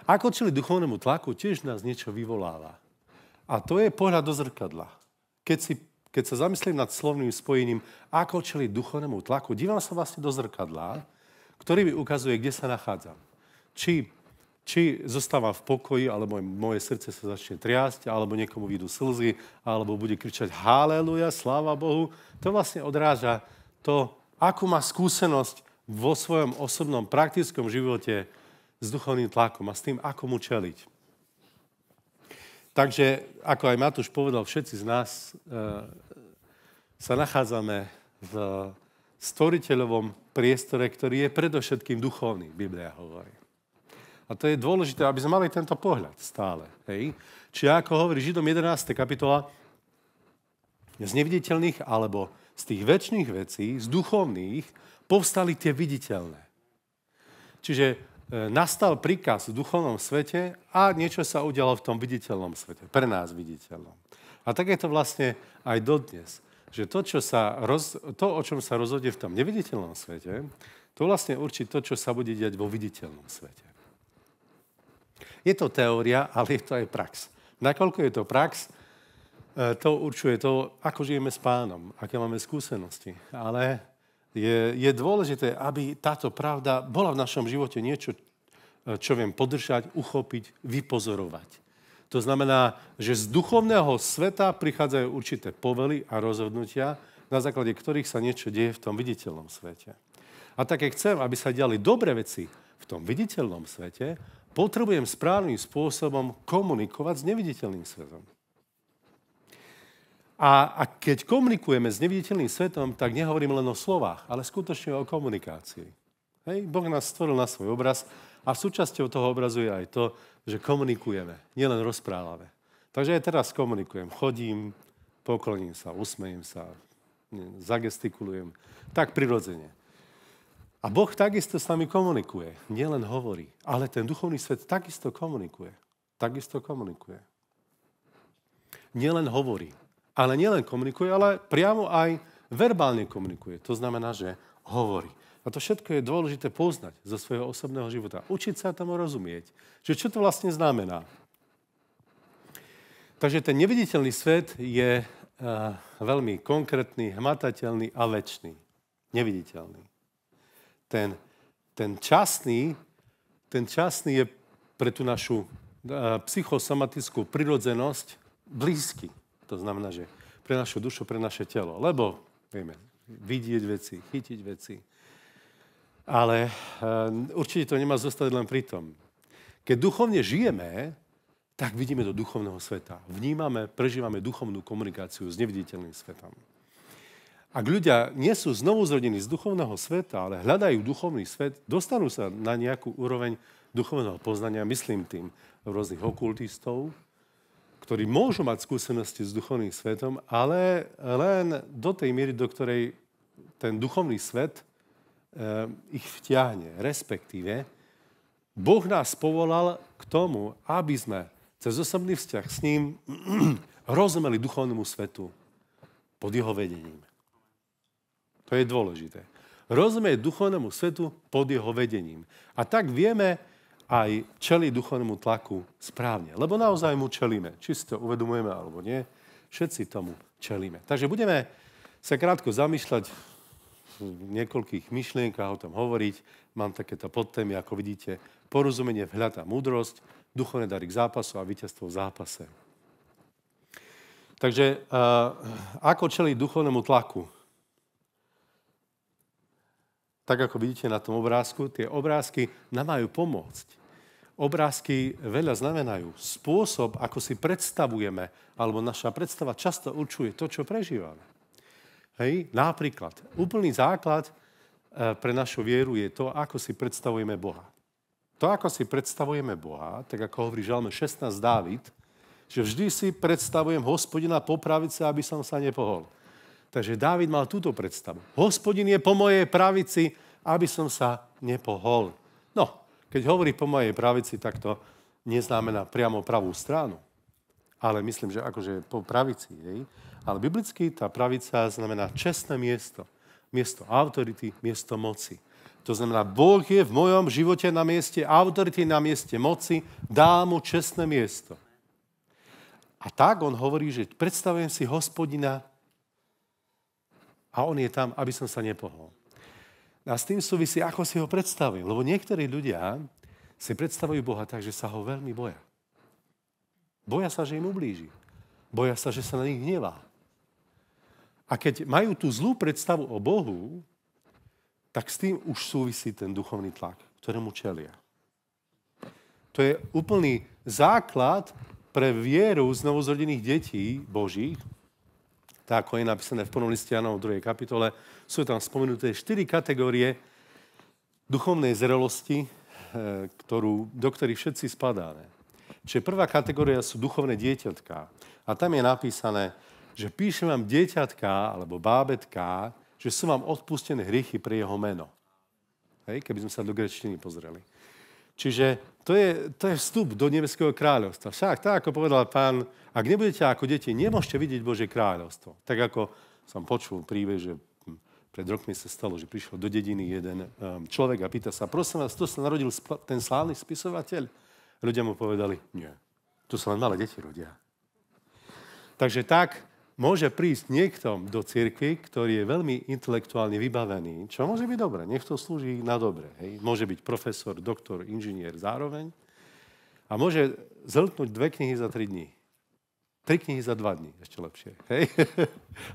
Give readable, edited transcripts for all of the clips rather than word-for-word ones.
Ako čeliť duchovnému tlaku, tiež nás niečo vyvoláva. A to je pohľad do zrkadla. Keď sa zamyslím nad slovným spojením, ako čeliť duchovnému tlaku, dívam sa vlastne do zrkadla, ktorý mi ukazuje, kde sa nachádzam. Či zostávam v pokoji, alebo moje srdce sa začne triasť, alebo niekomu vyjdú slzy, alebo bude kričať haleluja, sláva Bohu. To vlastne odráža to, akú má skúsenosť vo svojom osobnom, praktickom živote s duchovným tlakom a s tým, ako mu čeliť. Takže, ako aj Matúš povedal, všetci z nás sa nachádzame v stvoriteľovom priestore, ktorý je predovšetkým duchovný, Biblia hovorí. A to je dôležité, aby sme mali tento pohľad stále. Hej? Čiže ako hovorí Židom 11. kapitola, z neviditeľných alebo z tých večných vecí, z duchovných, povstali tie viditeľné. Čiže nastal príkaz v duchovnom svete a niečo sa udialo v tom viditeľnom svete. Pre nás viditeľnom. A tak je to vlastne aj dodnes. Že to, o čom sa rozhodne v tom neviditeľnom svete, to vlastne určí to, čo sa bude diať vo viditeľnom svete. Je to teória, ale je to aj prax. Nakoľko je to prax, to určuje to, ako žijeme s Pánom, aké máme skúsenosti. Ale je dôležité, aby táto pravda bola v našom živote niečo, čo viem podržať, uchopiť, vypozorovať. To znamená, že z duchovného sveta prichádzajú určité povely a rozhodnutia, na základe ktorých sa niečo deje v tom viditeľnom svete. A tak, keď chcem, aby sa diali dobré veci v tom viditeľnom svete, potrebujem správnym spôsobom komunikovať s neviditeľným svetom. A keď komunikujeme s neviditeľným svetom, tak nehovorím len o slovách, ale skutočne o komunikácii. Hej? Boh nás stvoril na svoj obraz a súčasťou toho obrazu je aj to, že komunikujeme, nielen rozprávame. Takže aj teraz komunikujem, chodím, pokloním sa, usmejem sa, zagestikulujem, tak prirodzene. A Boh takisto s nami komunikuje, nielen hovorí, ale ten duchovný svet takisto komunikuje. Nielen hovorí. Ale nielen komunikuje, ale priamo aj verbálne komunikuje. To znamená, že hovorí. A to všetko je dôležité poznať zo svojho osobného života. Učiť sa tomu rozumieť. Že čo to vlastne znamená. Takže ten neviditeľný svet je veľmi konkrétny, hmatateľný a večný. Neviditeľný. Ten časný je pre tú našu psychosomatickú prirodzenosť blízky. To znamená, že pre našu dušu, pre naše telo. Lebo vieme vidieť veci, chytiť veci. Ale určite to nemá zostať len pri tom. Keď duchovne žijeme, tak vidíme do duchovného sveta. Vnímame, prežívame duchovnú komunikáciu s neviditeľným svetom. Ak ľudia nie sú znovu zrodení z duchovného sveta, ale hľadajú duchovný svet, dostanú sa na nejakú úroveň duchovného poznania, myslím tým rôznych okultistov, ktorí môžu mať skúsenosti s duchovným svetom, ale len do tej miery, do ktorej ten duchovný svet ich vtiahne. Respektíve, Boh nás povolal k tomu, aby sme cez osobný vzťah s ním rozumeli duchovnému svetu pod jeho vedením. To je dôležité. Rozumieť duchovnému svetu pod jeho vedením. A tak vieme aj čeliť duchovnému tlaku správne. Lebo naozaj mu čelíme. Či si to uvedomujeme, alebo nie, všetci tomu čelíme. Takže budeme sa krátko zamýšľať v niekoľkých myšlienkach o tom hovoriť. Mám takéto podtémy, ako vidíte, porozumenie, vhľad a múdrosť, duchovné dary k zápasu a víťazstvo v zápase. Takže ako čeliť duchovnému tlaku? Tak, ako vidíte na tom obrázku, tie obrázky nám majú pomôcť. Obrázky veľa znamenajú. Spôsob, ako si predstavujeme, alebo naša predstava často určuje to, čo prežívame. Hej? Napríklad, úplný základ pre našu vieru je to, ako si predstavujeme Boha. To, ako si predstavujeme Boha, tak ako hovorí Žalme 16 Dávid, že vždy si predstavujem Hospodina po pravici, aby som sa nepohol. Takže Dávid mal túto predstavu. Hospodin je po mojej pravici, aby som sa nepohol. No, keď hovorí po mojej pravici, tak to neznamená priamo pravú stranu. Ale myslím, že akože po pravici. Hej? Ale biblicky tá pravica znamená čestné miesto. Miesto autority, miesto moci. To znamená, Boh je v mojom živote na mieste autority, na mieste moci, dá mu čestné miesto. A tak on hovorí, že predstavujem si Hospodina a on je tam, aby som sa nepohol. A s tým súvisí, ako si ho predstavujem. Lebo niektorí ľudia si predstavujú Boha tak, že sa ho veľmi boja. Boja sa, že im ublíži. Boja sa, že sa na nich hnevá. A keď majú tú zlú predstavu o Bohu, tak s tým už súvisí ten duchovný tlak, ktorému čelia. To je úplný základ pre vieru znovuzrodených detí Božích, tak ako je napísané v 1. liste Jánov 2. kapitole, sú tam spomenuté 4 kategórie duchovnej zrelosti, do ktorých všetci spadáme. Čiže prvá kategória sú duchovné dieťatká. A tam je napísané, že píšem vám dieťatká alebo bábetká, že sú vám odpustené hriechy pre jeho meno. Hej, keby sme sa do gréčtiny pozreli. Čiže to je vstup do nebeského kráľovstva. Však, tak ako povedal Pán, ak nebudete ako deti, nemôžete vidieť Božie kráľovstvo. Tak ako som počul príbeh, že pred rokmi sa stalo, že prišiel do dediny jeden človek a pýta sa, prosím vás, tu sa narodil ten slávny spisovateľ? Ľudia mu povedali, nie, tu sa len malé deti rodia. Takže tak môže prísť niekto do cirkvi, ktorý je veľmi intelektuálne vybavený, čo môže byť dobre, nech to slúži na dobre. Hej. Môže byť profesor, doktor, inžinier zároveň a môže zhltnúť 2 knihy za 3 dní. 3 knihy za 2 dní, ešte lepšie. Hej.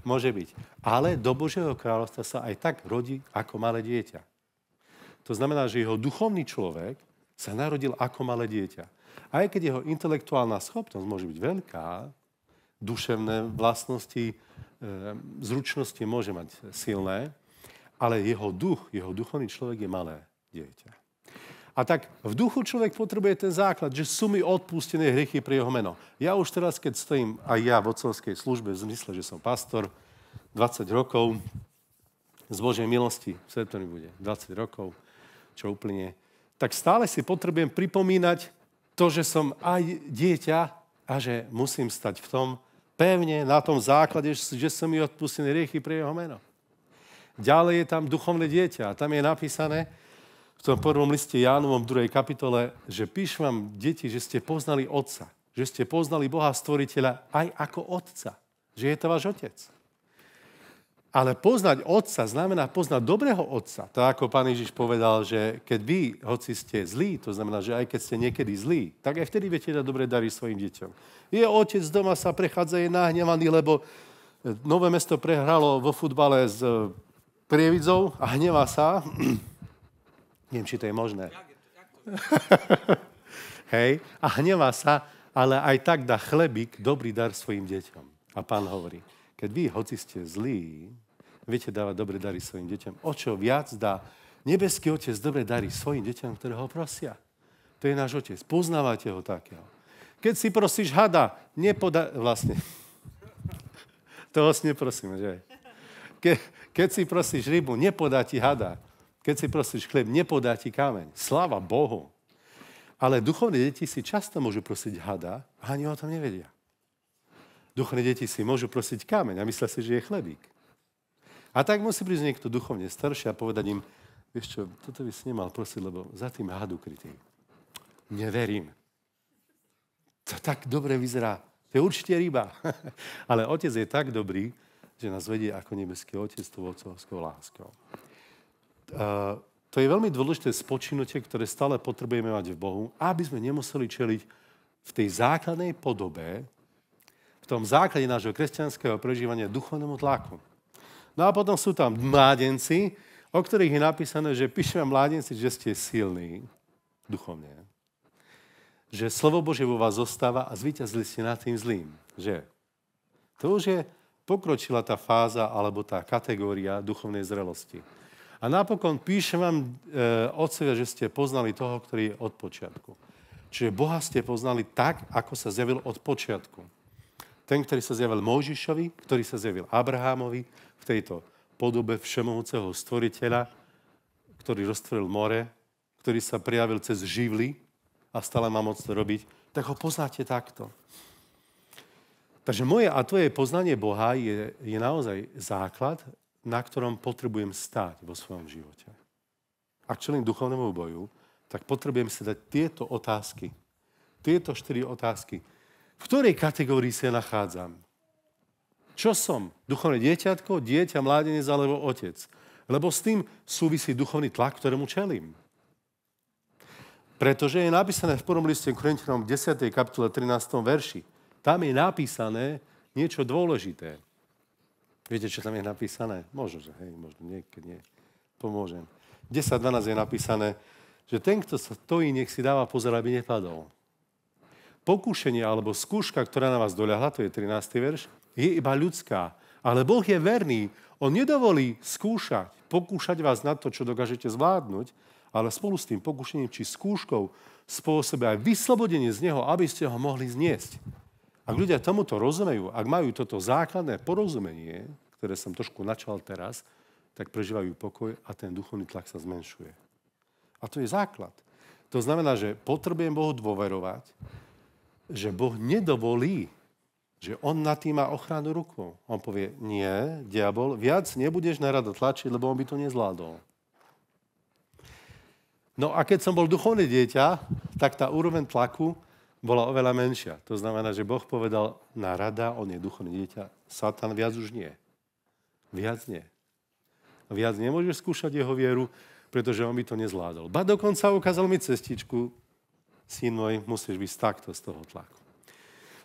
Môže byť. Ale do Božieho kráľovstva sa aj tak rodí ako malé dieťa. To znamená, že jeho duchovný človek sa narodil ako malé dieťa. Aj keď jeho intelektuálna schopnosť môže byť veľká, duševné vlastnosti, zručnosti môže mať silné, ale jeho duchovný človek je malé dieťa. A tak v duchu človek potrebuje ten základ, že sú mi odpustené hriechy pre jeho meno. Ja už teraz, keď stojím aj ja v otcovskej službe, v zmysle, že som pastor, 20 rokov, z Božej milosti, v septembri bude 20 rokov, čo úplne, tak stále si potrebujem pripomínať to, že som aj dieťa a že musím stať v tom pevne, na tom základe, že sú mi odpustené hriechy pre jeho meno. Ďalej je tam duchovné dieťa a tam je napísané v tom 1. liste Jánovom 2. kapitole, že píšem vám, deti, že ste poznali Otca, že ste poznali Boha Stvoriteľa aj ako Otca, že je to váš Otec. Ale poznať Otca znamená poznať dobrého Otca. To ako Pán Ježiš povedal, že keď vy, hoci ste zlí, to znamená, že aj keď ste niekedy zlí, tak aj vtedy viete dať dobré dary svojim deťom. Je otec doma sa prechádza, je nahnevaný, lebo Nové Mesto prehralo vo futbale s Prievidzou a hnevá sa. Neviem, či to je možné. Hej, a hnevá sa, ale aj tak dá chlebík, dobrý dar svojim deťom. A Pán hovorí, keď vy, hoci ste zlí, viete dávať dobré dary svojim deťom, o čo viac dá nebeský Otec dobré dary svojim deťom, ktoré ho prosia. To je náš Otec. Poznávate ho takého. Keď si prosíš hada, vlastne. To vás neprosíme, že? Keď si prosíš rybu, nepodá ti hada. Keď si prosíš chlieb, nepodá ti kameň. Sláva Bohu. Ale duchovné deti si často môžu prosiť hada a ani o tom nevedia. Duchovné deti si môžu prosiť kameň a myslia si, že je chlebík. A tak musí prísť niekto duchovne starší a povedať im, vieš čo, toto by si nemal prosiť, lebo za tým had ukrytý. Neverím. To tak dobre vyzerá. To je určite ryba. Ale Otec je tak dobrý, že nás vedie ako nebeský Otec tou otcovskou láskou. To je veľmi dôležité spočinutie, ktoré stále potrebujeme mať v Bohu, aby sme nemuseli čeliť v tej základnej podobe, v tom základe nášho kresťanského prežívania duchovnému tlaku. No a potom sú tam mládenci, o ktorých je napísané, že píšem vám mládenci, že ste silní duchovne. Že slovo Božie vo vás zostáva a zvíťazili ste nad tým zlým. Že? To už je pokročila tá fáza alebo tá kategória duchovnej zrelosti. A napokon píšem vám, otcovia, že ste poznali toho, ktorý je od počiatku. Čiže Boha ste poznali tak, ako sa zjavil od počiatku. Ten, ktorý sa zjavil Mojžišovi, ktorý sa zjavil Abrahámovi v tejto podobe všemohúceho stvoriteľa, ktorý roztvoril more, ktorý sa prijavil cez živly a stále má moc to robiť, tak ho poznáte takto. Takže moje a tvoje poznanie Boha je naozaj základ, na ktorom potrebujem stáť vo svojom živote. ak čelím duchovnému boju, tak potrebujem si dať tieto otázky. Tieto 4 otázky. V ktorej kategórii sa nachádzam? Čo som? Duchovné dieťatko, dieťa, mládenec alebo otec? Lebo s tým súvisí duchovný tlak, ktorému čelím. Pretože je napísané v prvom liste Korinťanom 10. kapitole 13. verši. Tam je napísané niečo dôležité. Viete, čo tam je napísané? Možno, že hej, možno niekedy nie. Pomôžem. 10.12 je napísané, že ten, kto sa stojí, nech si dáva pozor, aby nepadol. Pokúšenie alebo skúška, ktorá na vás doľahla, to je 13. verš, je iba ľudská. Ale Boh je verný. On nedovolí skúšať, pokúšať vás na to, čo dokážete zvládnuť, ale spolu s tým pokúšením či skúškou spôsobí aj vyslobodenie z neho, aby ste ho mohli zniesť. Ak ľudia tomuto rozumejú, ak majú toto základné porozumenie, ktoré som trošku načal teraz, tak prežívajú pokoj a ten duchovný tlak sa zmenšuje. A to je základ. To znamená, že potrebujem Bohu dôverovať, že Boh nedovolí, že on nad tým má ochranu ruku. On povie, nie, diabol, viac nebudeš narado tlačiť, lebo on by to nezvládol. No a keď som bol duchovné dieťa, tak tá úroveň tlaku bola oveľa menšia. To znamená, že Boh povedal, narada, on je duchovné dieťa, Satan viac už nie. Viac nie. Viac nemôžeš skúšať jeho vieru, pretože on by to nezvládol. Ba dokonca ukázal mi cestičku, syn môj, musíš byť takto z toho tlaku.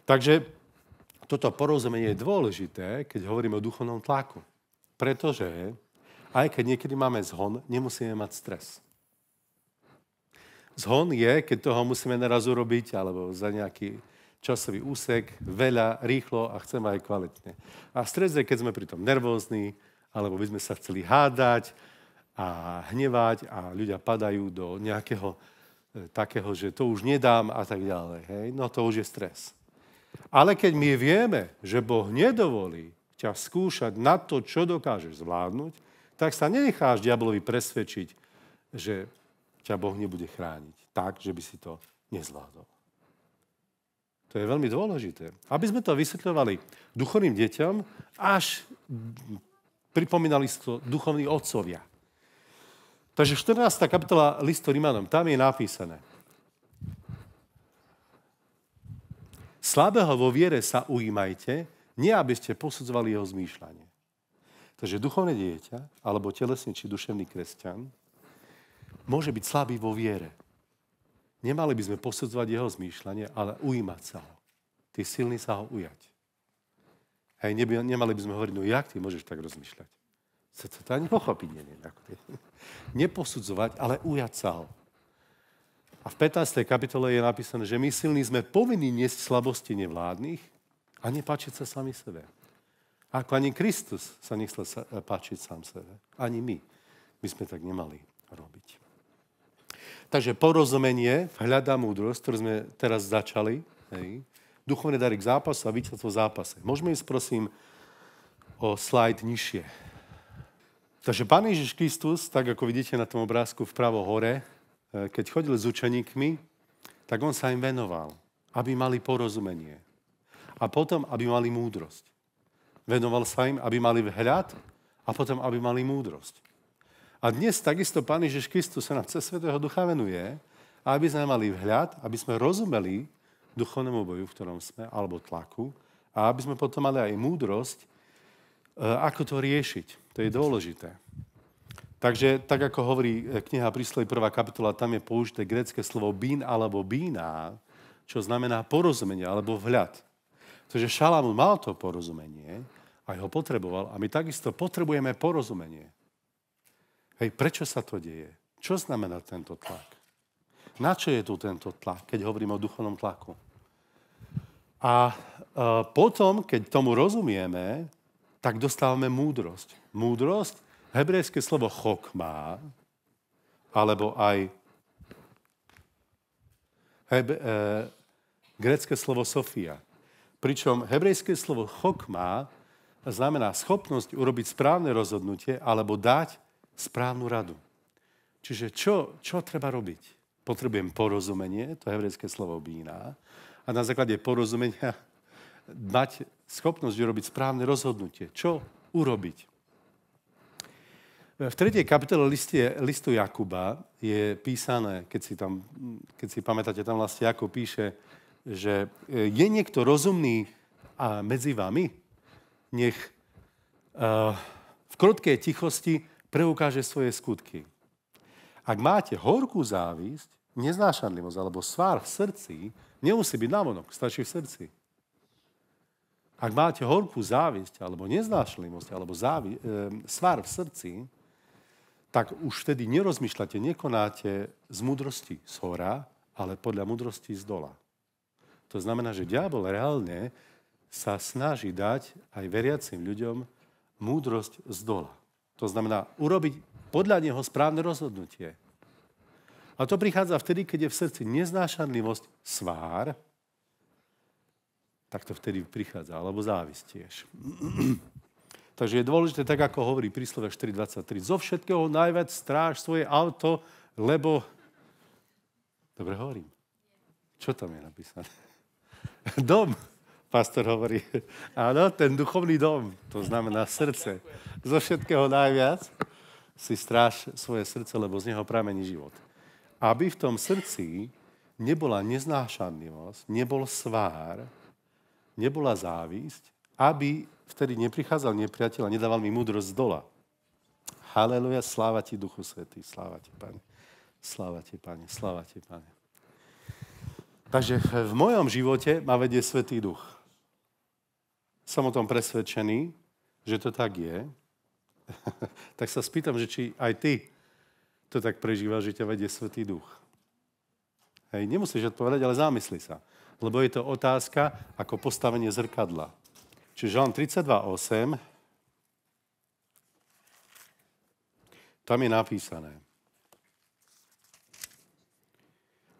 Takže toto porozumenie je dôležité, keď hovoríme o duchovnom tlaku. Pretože aj keď niekedy máme zhon, nemusíme mať stres. Zhon je, keď toho musíme naraz urobiť, alebo za nejaký časový úsek, veľa, rýchlo a chceme aj kvalitne. A stres je, keď sme pritom nervózni, alebo by sme sa chceli hádať a hnevať a ľudia padajú do nejakého takého, že to už nedám a tak ďalej. Hej? No to už je stres. Ale keď my vieme, že Boh nedovolí ťa skúšať na to, čo dokážeš zvládnuť, tak sa nenecháš diablovi presvedčiť, že ťa Boh nebude chrániť tak, že by si to nezvládol. To je veľmi dôležité. Aby sme to vysvetľovali duchovným deťom, až pripomínali to duchovní otcovia. Takže 14. kapitola listu Rimanom, tam je napísané. Slabého vo viere sa ujímajte, nie aby ste posudzovali jeho zmýšľanie. Takže duchovné dieťa, alebo telesný či duševný kresťan, môže byť slabý vo viere. Nemali by sme posudzovať jeho zmýšľanie, ale ujímať sa ho. Ty silný sa ho ujať. Hej, nemali by sme hovoriť, no jak ty môžeš tak rozmýšľať? Sa to ani pochopiť neviem. Neposudzovať, ale ujať sa ho. A v 15. kapitole je napísané, že my silní sme povinní niesť slabosti nevládnych a nepáčiť sa sami sebe. Ako ani Kristus sa nechcel páčiť sám sebe. Ani my. My sme tak nemali robiť. Takže porozumenie, hľadá múdrosť, ktorú sme teraz začali, hej, duchovné dary k zápasu a víťazstvo v zápase. Môžeme ísť, prosím, o slajd nižšie. Takže Pán Ježiš Kristus, tak ako vidíte na tom obrázku vpravo hore, keď chodil s učeníkmi, tak on sa im venoval, aby mali porozumenie. A potom, aby mali múdrosť. Venoval sa im, aby mali vhľad a potom, aby mali múdrosť. A dnes takisto Pán Ježiš Kristus sa nám cez Svätého Ducha venuje, aby sme mali vhľad, aby sme rozumeli duchovnému boju, v ktorom sme, alebo tlaku, a aby sme potom mali aj múdrosť, ako to riešiť. To je dôležité. Takže, tak ako hovorí kniha Príslovy 1. kapitola, tam je použité grécke slovo bín alebo bína, čo znamená porozumenie alebo vhľad. Takže Šalamún mal to porozumenie, aj ho potreboval, a my takisto potrebujeme porozumenie. Hej, prečo sa to deje? Čo znamená tento tlak? Na čo je tu tento tlak, keď hovoríme o duchovnom tlaku? A potom, keď tomu rozumieme, tak dostávame múdrosť. Múdrosť, hebrejské slovo chokmá, alebo aj grécke slovo sofia. Pričom hebrejské slovo chokmá znamená schopnosť urobiť správne rozhodnutie alebo dať správnu radu. Čiže čo treba robiť? Potrebujem porozumenie, to hebrejské slovo bína, a na základe porozumenia mať schopnosť urobiť správne rozhodnutie. Čo urobiť? V 3. kapitole listu Jakuba je písané, keď si pamätáte, tam vlastne Jakub píše, že je niekto rozumný medzi vami? Nech v krotkej tichosti preukáže svoje skutky. Ak máte horkú závisť, neznášanlivosť alebo svár v srdci, nemusí byť navonok, stačí v srdci. Ak máte horkú závisť alebo neznášanlivosť alebo svár v srdci, tak už vtedy nerozmýšľate, nekonáte z múdrosti z hora, ale podľa múdrosti z dola. To znamená, že diabol reálne sa snaží dať aj veriacim ľuďom múdrosť z dola. To znamená urobiť podľa neho správne rozhodnutie. A to prichádza vtedy, keď je v srdci neznášanlivosť svár, tak to vtedy prichádza, alebo závisť tiež. Takže je dôležité, tak ako hovorí príslove 4.23, zo všetkého najviac stráž svoje auto, lebo... Dobre hovorím. Čo tam je napísané? Dom, pastor hovorí. Áno, ten duchovný dom, to znamená srdce. Zo všetkého najviac si stráž svoje srdce, lebo z neho pramení život. Aby v tom srdci nebola neznášanlivosť, nebol svár, nebola závisť, aby vtedy neprichádzal nepriateľ a nedával mi múdrosť z dola. Haleluja, sláva ti, Duchu Svätý, sláva ti, Pane. Sláva ti, Pane, sláva ti, Pane. Takže v mojom živote ma vedie Svätý Duch. Som o tom presvedčený, že to tak je. Tak sa spýtam, že či aj ty to tak prežívaš, že ťa vedie Svätý Duch. Hej, nemusíš odpovedať, ale zamysli sa. Lebo je to otázka ako postavenie zrkadla. Čiže Žalm 32.8, tam je napísané.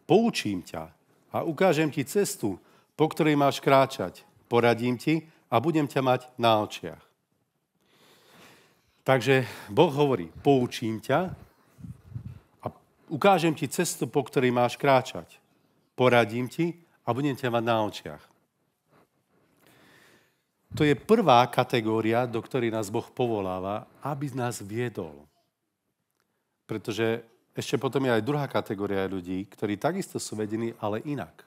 Poučím ťa a ukážem ti cestu, po ktorej máš kráčať. Poradím ti a budem ťa mať na očiach. Takže Boh hovorí, poučím ťa a ukážem ti cestu, po ktorej máš kráčať. Poradím ti a budem ťa mať na očiach. To je prvá kategória, do ktorej nás Boh povoláva, aby nás viedol. Pretože ešte potom je aj druhá kategória ľudí, ktorí takisto sú vedení, ale inak.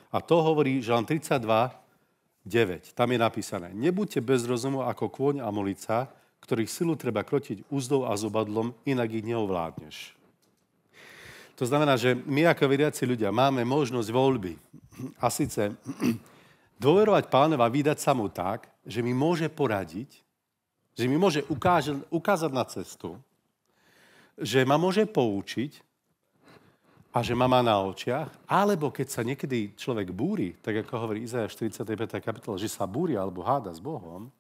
A to hovorí Žalm 32.9. Tam je napísané, nebuďte bez rozumu ako kôň a molica, ktorých silu treba krotiť úzdou a zobadlom, inak ich neovládneš. To znamená, že my ako veriaci ľudia máme možnosť voľby. A síce dôverovať Pánovi a vydať sa mu tak, že mi môže poradiť, že mi môže ukázať na cestu, že ma môže poučiť a že ma má na očiach, alebo keď sa niekedy človek búri, tak ako hovorí Izaiáš 45. kapitola, že sa búri alebo háda s Bohom,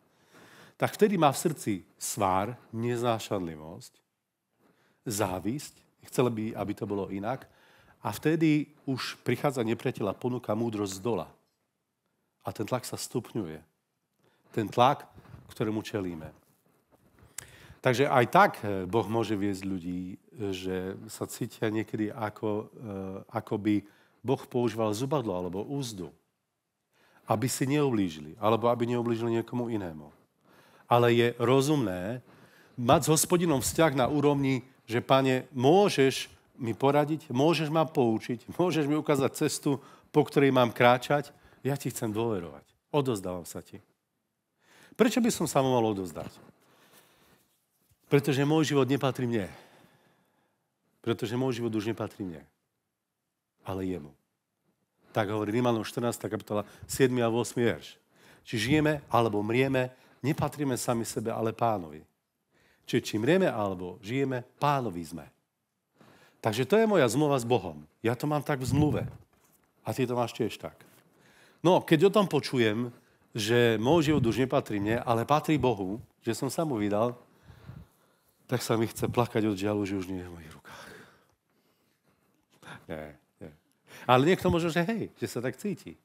tak vtedy má v srdci svár, neznášanlivosť, závisť, chcel by, aby to bolo inak, a vtedy už prichádza nepriateľ a ponúka múdrosť z dola. A ten tlak sa stupňuje. Ten tlak, ktorému čelíme. Takže aj tak Boh môže viesť ľudí, že sa cítia niekedy ako by Boh používal zubadlo alebo úzdu, aby si neublížili, alebo aby neublížili niekomu inému. Ale je rozumné mať s Hospodinom vzťah na úrovni, že Pane, môžeš mi poradiť, môžeš ma poučiť, môžeš mi ukázať cestu, po ktorej mám kráčať, ja ti chcem dôverovať. Odozdávam sa ti. Prečo by som sa mu mal odozdať? Pretože môj život nepatrí mne. Pretože môj život už nepatrí mne. Ale jemu. Tak hovorí Rimanom 14. kapitola, 7. a 8. verš. Či žijeme, alebo mrieme, nepatríme sami sebe, ale Pánovi. Čiže či mrieme, alebo žijeme, Pánovi sme. Takže to je moja zmluva s Bohom. Ja to mám tak v zmluve. A ty to máš tiež tak. No, keď o tom počujem, že môj život už nepatrí mne, ale patrí Bohu, že som sa mu vydal, tak sa mi chce plakať od žiaľu, že už nie je v mojich rukách. Nie. Ale niekto možno, že hej, že sa tak cíti.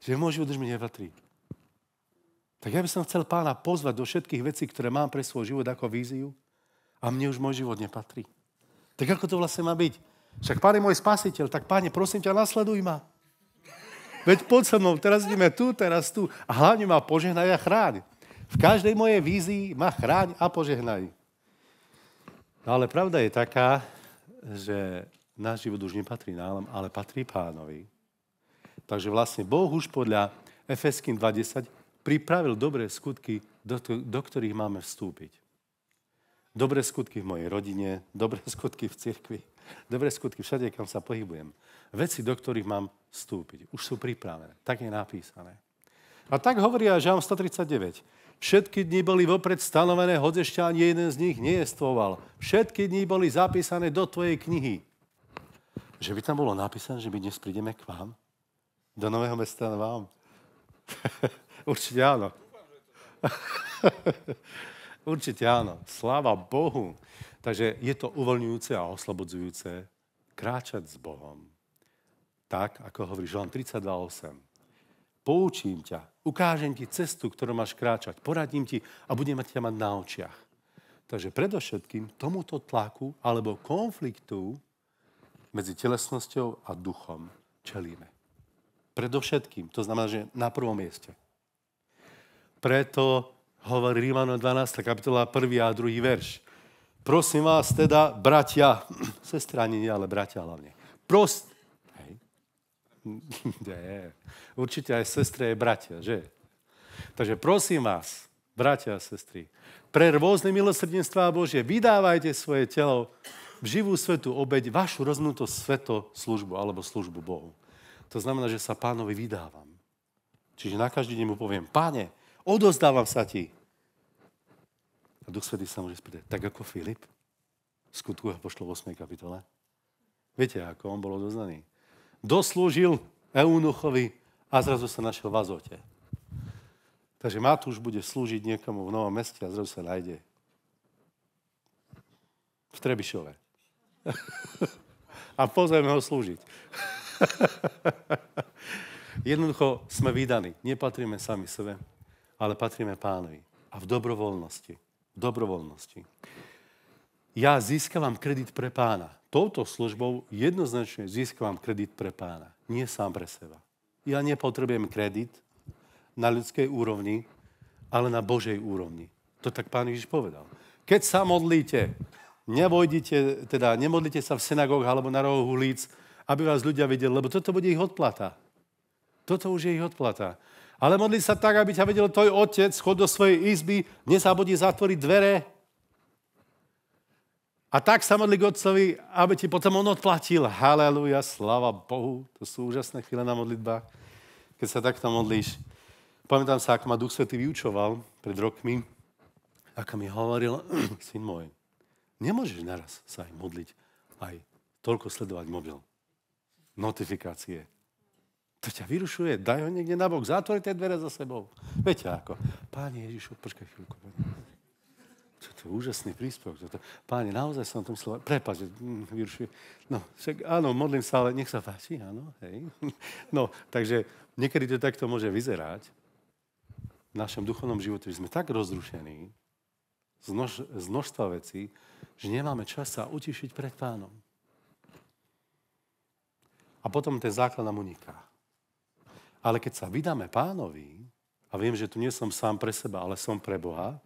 Že môj život už mi nepatrí. Tak ja by som chcel Pána pozvať do všetkých vecí, ktoré mám pre svoj život ako víziu a mne už môj život nepatrí. Tak ako to vlastne má byť? Však Pán je môj spasiteľ, tak Páne, prosím ťa, nasleduj ma. Veď poď so mnou, teraz ideme tu, teraz tu. A hlavne ma požehnaj a chráň. V každej mojej vízii ma chráň a požehnaj. No ale pravda je taká, že náš život už nepatrí nám, ale patrí Pánovi. Takže vlastne Boh už podľa Efeským 2.10 pripravil dobré skutky, do ktorých máme vstúpiť. Dobré skutky v mojej rodine, dobré skutky v cirkvi, dobré skutky všade, kam sa pohybujem. Veci, do ktorých mám vstúpiť. Už sú pripravené. Tak je napísané. A tak hovorí aj Žalm 139. Všetky dni boli vopred stanovené, hoď ešte ani jeden z nich nejestvoval. Všetky dni boli zapísané do tvojej knihy. Že by tam bolo napísané, že my dnes prídeme k vám? Do Nového Mesta na vám? Určite áno. Určite áno. Sláva Bohu. Takže je to uvoľňujúce a oslobodzujúce kráčať s Bohom. Tak, ako hovorí Žalm 32.8. Poučím ťa, ukážem ti cestu, ktorú máš kráčať, poradím ti a budem ťa mať na očiach. Takže predovšetkým tomuto tlaku alebo konfliktu medzi telesnosťou a duchom čelíme. Predovšetkým, to znamená, že na prvom mieste. Preto hovorí Rímanom 12. kapitola 1. a 2. verš. Prosím vás teda, bratia, sestra ani nie, ale bratia hlavne. Nie. Určite aj sestre, aj bratia, že? Takže prosím vás, bratia a sestry, pre rôzne milosrdenstva Božie, vydávajte svoje telo v živú svätú obeť, vašu rozhodnutú službu alebo službu Bohu. To znamená, že sa Pánovi vydávam. Čiže na každý deň mu poviem, Páne, odozdávam sa ti. A Duch Svätý sa môže spýtať, tak ako Filip v Skutku apoštolov 8. kapitole. Viete, ako on bol odoznaný. Doslúžil eunuchovi a zrazu sa našiel v Azote. Takže Matúš bude slúžiť niekomu v Novom Meste a zrazu sa nájde v Trebišove. A pozveme ho slúžiť. Jednoducho sme vydaní. Nepatríme sami sebe, ale patríme Pánovi. A v dobrovoľnosti. Ja získavam kredit pre Pána. Touto službou jednoznačne získavam kredit pre Pána. Nie sám pre seba. Ja nepotrebujem kredit na ľudskej úrovni, ale na Božej úrovni. To tak Pán Ježiš povedal. Keď sa modlíte, nemodlite sa v synagógach alebo na rohu ulic, aby vás ľudia videli, lebo toto bude ich odplata. Toto už je ich odplata. Ale modli sa tak, aby ťa videl tvoj otec, chod do svojej izby, nezabudni zatvoriť dvere. A tak sa modli k otcovi, aby ti potom on odplatil. Halelúja, sláva Bohu. To sú úžasné chvíle na modlitbách, keď sa takto modlíš. Pamätám sa, ako ma Duch Svätý vyučoval pred rokmi, ako mi hovoril, syn môj, nemôžeš naraz sa aj modliť, aj toľko sledovať mobil. Notifikácie. To ťa vyrušuje, daj ho niekde nabok, zatvori tie dvere za sebou. Viete ako? Páne Ježišu, počkaj chvíľku. To je úžasný príspevok. Páne, naozaj som to myslel, prepáč, vyrušuje. No, však áno, modlím sa, ale nech sa páči, áno, hej. No, takže niekedy to takto môže vyzerať v našom duchovnom živote, že sme tak rozrušení z množstva vecí, že nemáme čas sa utišiť pred Pánom. A potom ten základ nám uniká. Ale keď sa vydáme Pánovi, a viem, že tu nie som sám pre seba, ale som pre Boha,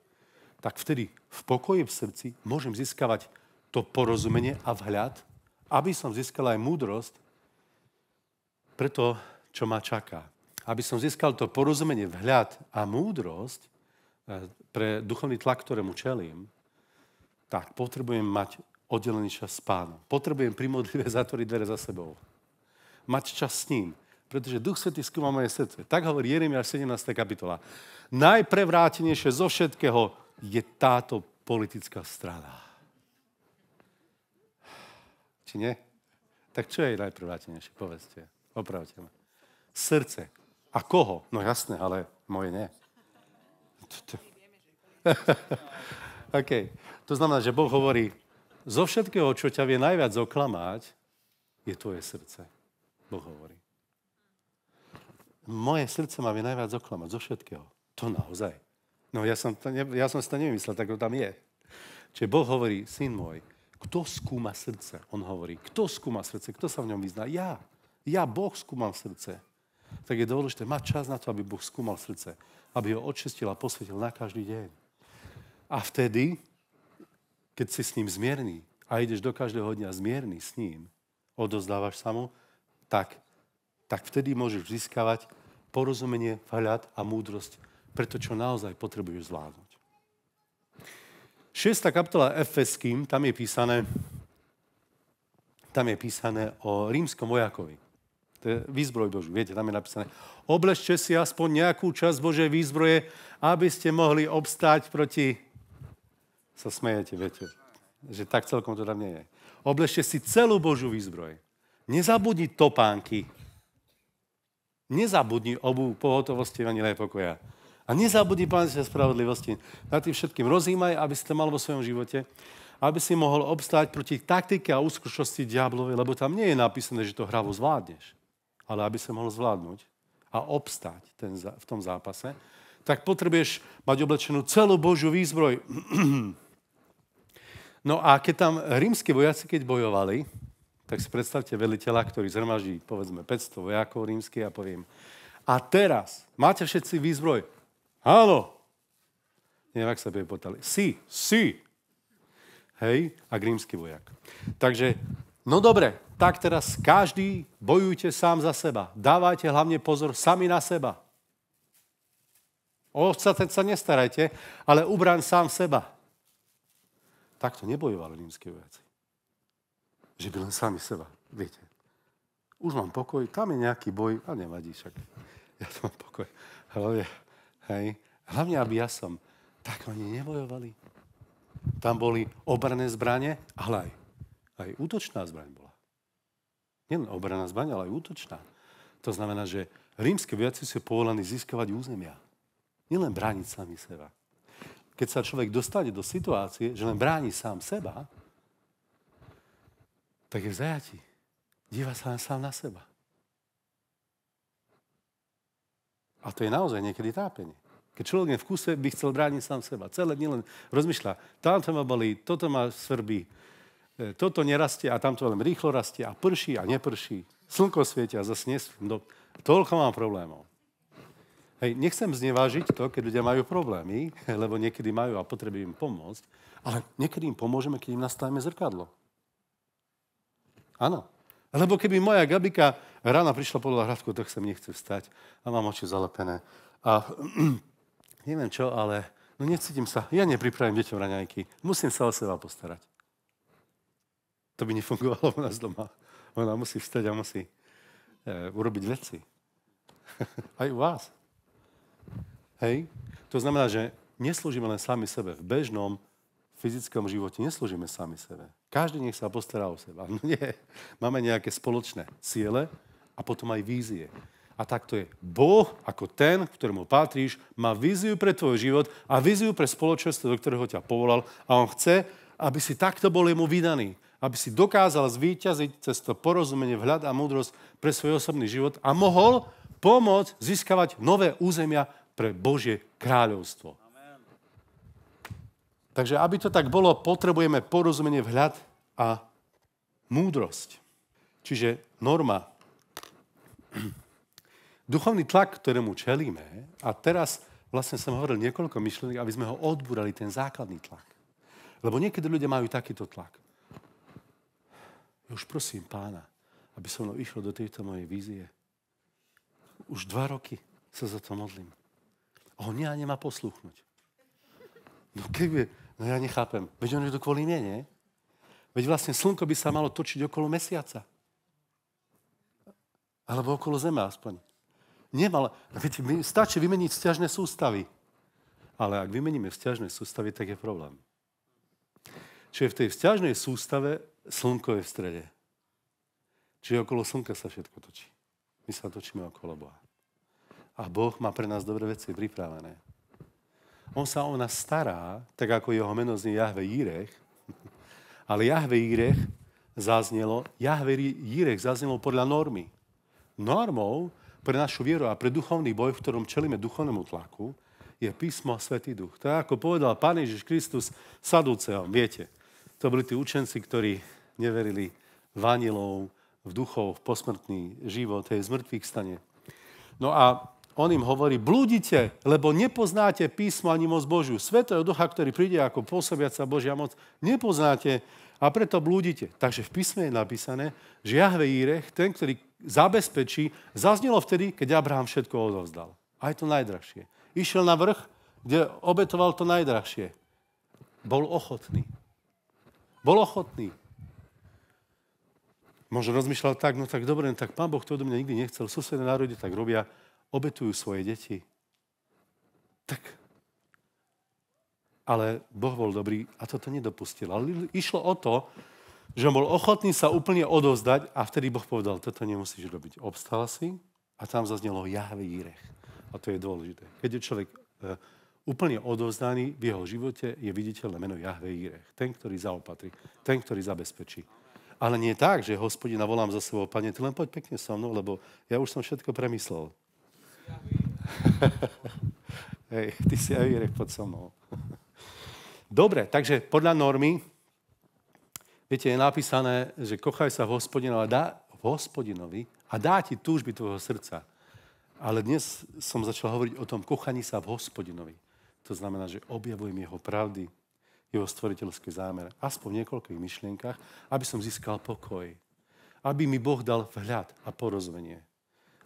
tak vtedy v pokoji v srdci môžem získavať to porozumenie a vhľad, aby som získal aj múdrosť pre to, čo ma čaká. Aby som získal to porozumenie, vhľad a múdrosť pre duchovný tlak, ktorému čelím, tak potrebujem mať oddelený čas s Pánom. Potrebujem pri modlitbe zatvoriť dvere za sebou. Mať čas s ním. Pretože Duch Svätý skúma moje srdce. Tak hovorí Jeremiáš 17. kapitola. Najprevrátenejšie zo všetkého je táto politická strana. Či nie? Tak čo je najprevrátenejšie? Povedzte. Opravte ma. Srdce. A koho? No jasné, ale moje nie. OK. To znamená, že Boh hovorí, zo všetkého, čo ťa vie najviac oklamať, je tvoje srdce. Boh hovorí. Moje srdce ma vie najviac oklamať zo všetkého. To naozaj. No ja som si to nevymyslel, tak to tam je. Čiže Boh hovorí, syn môj, kto skúma srdce? On hovorí, kto skúma srdce? Kto sa v ňom vyzná? Ja. Ja, Boh, skúmam srdce. Tak je dôležité mať čas na to, aby Boh skúmal srdce. Aby ho očistil a posvetil na každý deň. A vtedy keď si s ním zmierný a ideš do každého dňa zmierný s ním, odozdávaš sa mu, tak vtedy môžeš získavať porozumenie, vhľad a múdrosť pre to, čo naozaj potrebuješ zvládnuť. 6. kapitola Efeským, tam je písané o rímskom vojakovi. To je výzbroj Boží. Viete, tam je napísané, oblečte si aspoň nejakú časť Božej výzbroje, aby ste mohli obstáť proti... Sa smejete, viete, že tak celkom to tam nie je. Oblečte si celú Božú výzbroj. Nezabudni topánky. Nezabudni obu pohotovosti ani pokoja. A nezabudni Pána spravodlivosti. Na tým všetkým rozjímaj, aby si to mal vo svojom živote, aby si mohol obstáť proti taktike a úzkušnosti diablovej, lebo tam nie je napísané, že to hravo zvládneš, ale aby sa mohol zvládnuť a obstáť v tom zápase, tak potrebuješ mať oblečenú celú Božiu výzbroj. No a keď tam rímski vojaci, keď bojovali, tak si predstavte veliteľa, ktorý zhromaždí, povedzme, 500 vojakov rímskych a poviem, a teraz máte všetci výzbroj? Áno. Neviem, ak sa by potali. Si. Hej, a rímsky vojak. Takže, no dobre, tak teraz každý bojujte sám za seba. Dávajte hlavne pozor sami na seba. O ovca sa nestarajte, ale ubraň sám seba. Takto nebojovali rímski vojaci. Že by len sami seba, viete. Už mám pokoj, tam je nejaký boj, a nevadí však. Ja tu mám pokoj. Hlavne, aby ja som. Tak oni nebojovali. Tam boli obranné zbrane, ale aj útočná zbraň bola. Nielen obranná zbraň, ale aj útočná. To znamená, že rímski vojaci sú povolaní získavať územia. Nielen brániť sami seba. Keď sa človek dostane do situácie, že len bráni sám seba, tak je v zajatí. Díva sa len sám na seba. A to je naozaj niekedy trápenie. Keď človek v kuse by chcel brániť sám seba. Celé dni len rozmýšľa, tamto ma bolí, toto ma svrbí, toto nerastie a tamto len rýchlo rastie a prší a neprší. Slnko svietia a zase toľko mám problémov. Hej, nechcem znevážiť to, keď ľudia majú problémy, lebo niekedy majú a potrebujú im pomôcť, ale niekedy im pomôžeme, keď im nastavíme zrkadlo. Áno. Lebo keby moja Gabika ráno prišla podľa hradku, tak sa mi nechce vstať a mám oči zalepené. A neviem čo, ale necítim sa. Ja nepripravím deťom raňajky. Musím sa o seba postarať. To by nefungovalo u nás doma. Ona musí vstať a musí urobiť veci. Aj u vás. Hej? To znamená, že neslúžime len sami sebe. V bežnom fyzickom živote neslúžime sami sebe. Každý nech sa postará o seba. No nie. Máme nejaké spoločné ciele a potom aj vízie. A takto je. Boh, ako ten, ktorému patríš, má víziu pre tvoj život a víziu pre spoločenstvo, do ktorého ťa povolal. A on chce, aby si takto bol jemu vydaný. Aby si dokázal zvíťaziť cez to porozumenie, vhľad a múdrosť pre svoj osobný život a mohol pomôcť získavať nové územia pre Božie kráľovstvo. Amen. Takže aby to tak bolo, potrebujeme porozumenie, vhľad a múdrosť. Čiže norma. Duchovný tlak, ktorému čelíme, a teraz vlastne som hovoril niekoľko myšlienok, aby sme ho odbúrali, ten základný tlak. Lebo niekedy ľudia majú takýto tlak. Ja už prosím Pána, aby som išiel do tejto mojej vízie. Už 2 roky sa za to modlím. A on nemá poslúchnuť. No ja nechápem. Veď on je to kvôli mne, nie? Veď vlastne slnko by sa malo točiť okolo mesiaca. Alebo okolo Zeme aspoň. Stačí vymeniť vzťažné sústavy. Ale ak vymeníme vzťažné sústavy, tak je problém. Čiže v tej vzťažnej sústave slnko je v strede. Čiže okolo slnka sa všetko točí. My sa točíme okolo Boha. A Boh má pre nás dobré veci pripravené. On sa o nás stará, tak ako jeho meno znie Jahve Jirech, ale Jahve Jirech zaznelo podľa normy. Normou pre našu vieru a pre duchovný boj, v ktorom čelíme duchovnému tlaku, je písmo a Svätý Duch. To je, ako povedal Pán Ježiš Kristus Sadúceom. Viete, to boli tí učenci, ktorí neverili v anjelov, v duchov, v posmrtný život, z mŕtvych stane. No a on im hovorí, blúdite, lebo nepoznáte písmo ani moc Božiu. Svätého Ducha, ktorý príde ako pôsobiaca Božia moc, nepoznáte a preto blúdite. Takže v písme je napísané, že Jahve Jírech, ten, ktorý zabezpečí, zaznelo vtedy, keď Abraham všetko odovzdal. Aj to najdrahšie. Išiel na vrch, kde obetoval to najdrahšie. Bol ochotný. Bol ochotný. Možno rozmýšľal tak, no tak dobre, tak Pán Boh to odo mňa nikdy nechcel. Susedné národy tak robia, obetujú svoje deti. Tak. Ale Boh bol dobrý a toto nedopustil. Ale išlo o to, že bol ochotný sa úplne odovzdať a vtedy Boh povedal, toto nemusíš robiť. Obstal si a tam zaznelo Jahve Jírech. A to je dôležité. Keď je človek úplne odovzdaný, v jeho živote je viditeľné meno Jahve Jírech. Ten, ktorý zaopatrí, ten, ktorý zabezpečí. Ale nie tak, že Hospodina volám za sebou, Pane, ty len poď pekne so mnou, lebo ja už som všetko premyslel. Hej, ty si aj Jírech, poď so mnou. Dobre, takže podľa normy, viete, je napísané, že kochaj sa v Hospodinovi a dá ti túžby tvojho srdca. Ale dnes som začal hovoriť o tom kochaní sa v Hospodinovi. To znamená, že objavujem jeho pravdy, jeho stvoriteľský zámer, aspoň v niekoľkých myšlienkach, aby som získal pokoj. Aby mi Boh dal vhľad a porozumenie.